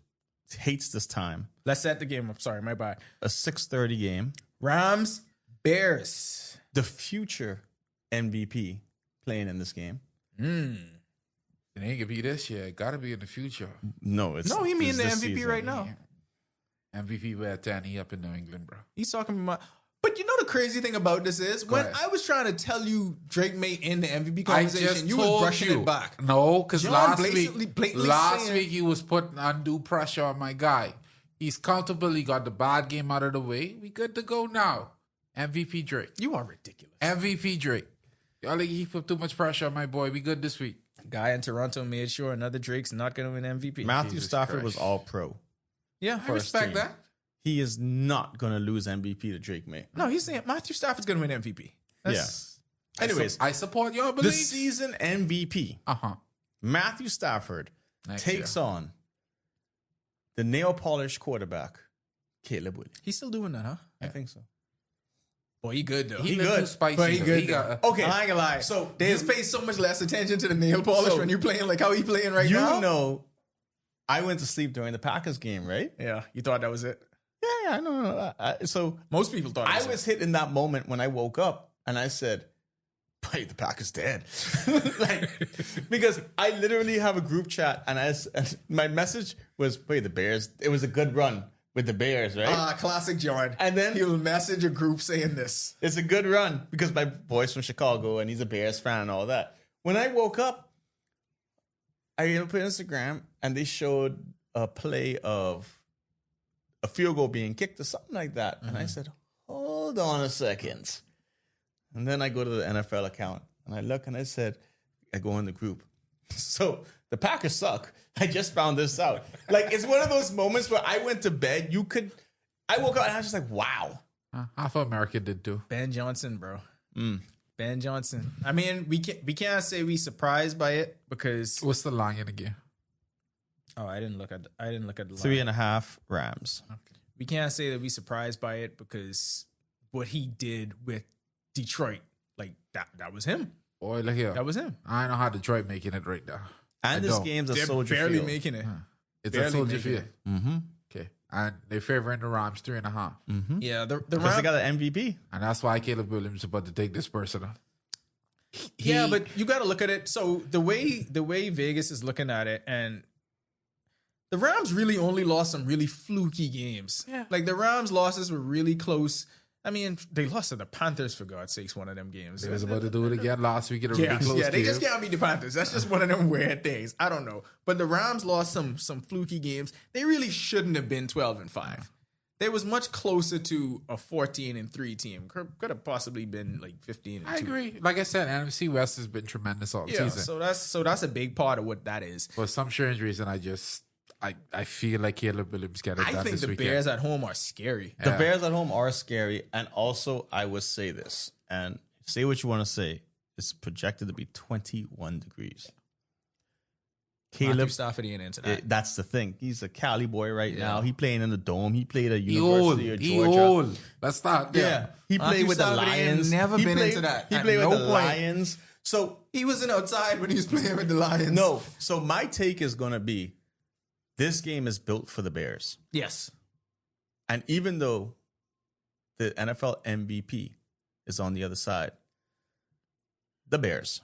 hates this time. Let's set the game up. Sorry, my bad. A 6:30 game. Rams, Bears. The future MVP playing in this game. It ain't gonna be this year. It gotta be in the future. No, it's No, he mean it's the this MVP season. right now. MVP where 10, he up in New England, bro. He's talking about. But you know the crazy thing about this is when ahead. I was trying to tell you Drake May in the MVP I conversation, just you was told brushing you. it back. No, because John last blatantly saying- week he was putting undue pressure on my guy. He's comfortable. He got the bad game out of the way. We good to go now. MVP Drake. You are ridiculous. MVP Drake. Y'all like he put too much pressure on my boy. We good this week. Guy in Toronto made sure another Drake's not going to win MVP. Matthew Jesus Stafford Christ. was all pro. Yeah, I respect team. that. He is not going to lose MVP to Drake May. No, he's saying Matthew Stafford's going to win MVP. Anyways, I support your the belief. season MVP, Matthew Stafford, Next takes year. on the nail-polished quarterback, Caleb Williams. He's still doing that, huh? I think so. Boy, he good, though. He good, been too spicy. But he though. good. He got, Okay, I ain't gonna lie. So They just pay so much less attention to the nail polish So- when you're playing like how he playing right you now. know, I went to sleep during the Packers game, right? Yeah, you thought that was it. Yeah, I know. So Most people thought I it was hit in that moment when I woke up and I said, "Boy, the Packers dead." Like, because I literally have a group chat and and my message was, "Boy, the Bears. It was a good run with the Bears, right? classic John. And then- he'll message a group saying this. It's a good run because my boy's from Chicago and he's a Bears fan and all that." When I woke up, I opened Instagram and they showed a play of a field goal being kicked or something like that. And I said, "Hold on a second." And then I go to the NFL account and I look and I said, I go in the group. So the Packers suck. I just found this out. Like, it's one of those moments where I went to bed. I woke up and I was just like, wow. half of America did too. Ben Johnson, bro. Ben Johnson. I mean, we can't say we surprised by it because What's the line in the game? I didn't look at the line. 3.5 Rams. We can't say that we surprised by it because what he did with Detroit, like that was him. Boy, look here. That was him. I know how Detroit making it right now. And I this don't. game's a They're soldier barely field. making it. It's barely a soldier making field. Mm-hmm. Okay. And they're favoring the Rams 3.5. Yeah, the Because Rams. they got an MVP. And that's why Caleb Williams is about to take this personal. Yeah, but you got to look at it. So the way Vegas is looking at it, and the Rams really only lost some really fluky games. Yeah. Like the Rams' losses were really close. I mean, they lost to the Panthers for God's sakes. One of them games. They was about to do it again last week in a Yeah, really close they game. just can't beat the Panthers. That's just one of them weird things. I don't know, but the Rams lost some fluky games. They really shouldn't have been 12-5. They was much closer to a 14-3 team. Could have possibly been like 15-2. I agree. Like I said, NFC West has been tremendous all Yeah, season. so that's a big part of what that is. For some strange reason, I feel like Caleb Williams got it I done think this the weekend. Bears at home are scary. The Bears at home are scary. And also, I would say this, and say what you want to say. It's projected to be 21 degrees. Matthew Caleb, Stafford ain't into that. that's the thing. He's a Cali boy right now. He playing in the Dome. He played at He old. University of He Georgia. old. Let's start there. Yeah, he Matthew played with the Stafford ain't Lions. never He been played- into that He at played with no the point. Lions. So He wasn't outside when he was playing with the Lions. no. So my take is going to be, this game is built for the Bears. Yes. And even though the NFL MVP is on the other side, the Bears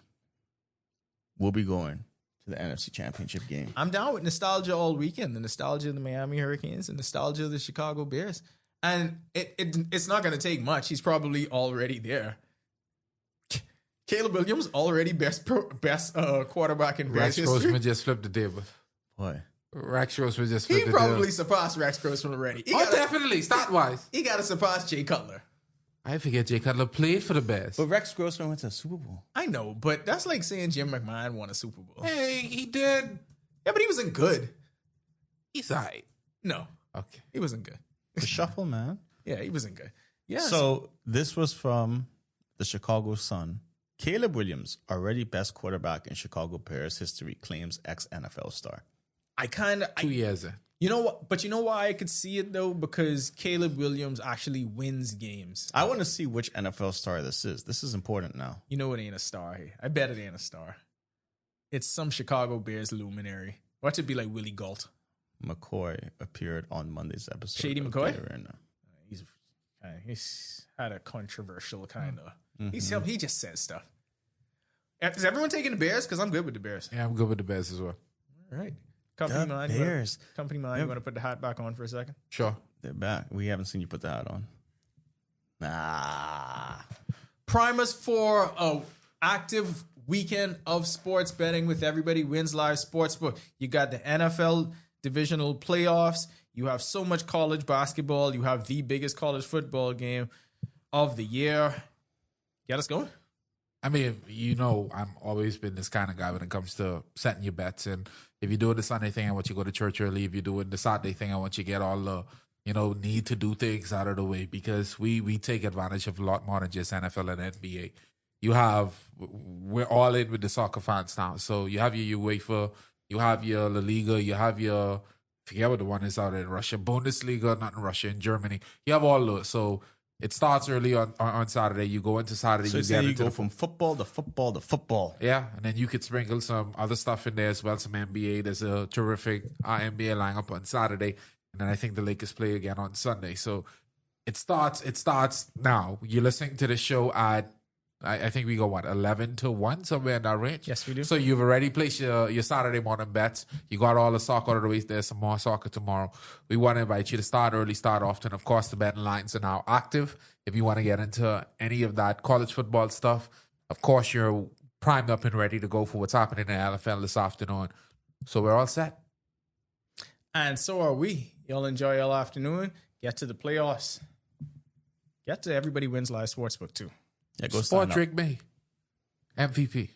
will be going to the NFC Championship game. I'm down with nostalgia all weekend. The nostalgia of the Miami Hurricanes, the nostalgia of the Chicago Bears. And it's not going to take much. He's probably already there. Caleb Williams already best quarterback in Bears Rex history. Grossman just flipped the table. Boy. Rex Grossman just He flipped the table. probably surpassed Rex Grossman already. Definitely, stat-wise. He got to surpass Jay Cutler. I forget Jay Cutler played for the Bears. But Rex Grossman went to the Super Bowl. I know, but that's like saying Jim McMahon won a Super Bowl. Hey, he did. Yeah, but he wasn't good. He's all right. No. Okay. He wasn't good. The shuffle, man. Yeah, he wasn't good. Yeah. So this was from the Chicago Sun. Caleb Williams, already best quarterback in Chicago Bears history, claims ex-NFL star. I kind of 2 years in. You know what? But you know why I could see it though? Because Caleb Williams actually wins games. I want to see which NFL star this is. This is important now. You know it ain't a star here. I bet it ain't a star. It's some Chicago Bears luminary. Watch it be like Willie Galt. McCoy appeared on Monday's episode. Shady of McCoy? Right now. He's had a controversial kind of. He just says stuff. Is everyone taking the Bears? Because I'm good with the Bears. Yeah, I'm good with the Bears as well. All right. Bears. Company mind, you want to put the hat back on for a second? Sure. They're back. We haven't seen you put the hat on. Nah. Primers for a active weekend of sports betting with Everybody Wins Live Sportsbook. You got the NFL divisional playoffs. You have so much college basketball. You have the biggest college football game of the year. Get us going. I mean, you know, I've always been this kind of guy when it comes to setting your bets. And if you're doing the Sunday thing, I want you to go to church early. If you're doing the Saturday thing, I want you to get all the, need to do things out of the way, because we take advantage of a lot more than just NFL and NBA. We're all in with the soccer fans now. So you have your UEFA, you have your La Liga, you have your, forget what the one is out in Russia, Bundesliga, not in Russia, in Germany. You have all those. So it starts early on Saturday. You go into Saturday. So you go from football to football to football. Yeah, and then you could sprinkle some other stuff in there as well, some NBA. There's a terrific NBA lineup on Saturday. And then I think the Lakers play again on Sunday. So it starts now. You're listening to the show at, I think we go, 11 to 1, somewhere in that range? Yes, we do. So you've already placed your Saturday morning bets. You got all the soccer out of the way. There's some more soccer tomorrow. We want to invite you to start early, start often. Of course, the betting lines are now active. If you want to get into any of that college football stuff, of course, you're primed up and ready to go for what's happening in the NFL this afternoon. So we're all set. And so are we. Y'all enjoy your afternoon. Get to the playoffs. Get to Everybody Wins Live Sportsbook, too. Yeah, go Sport sign up. Drake May. MVP.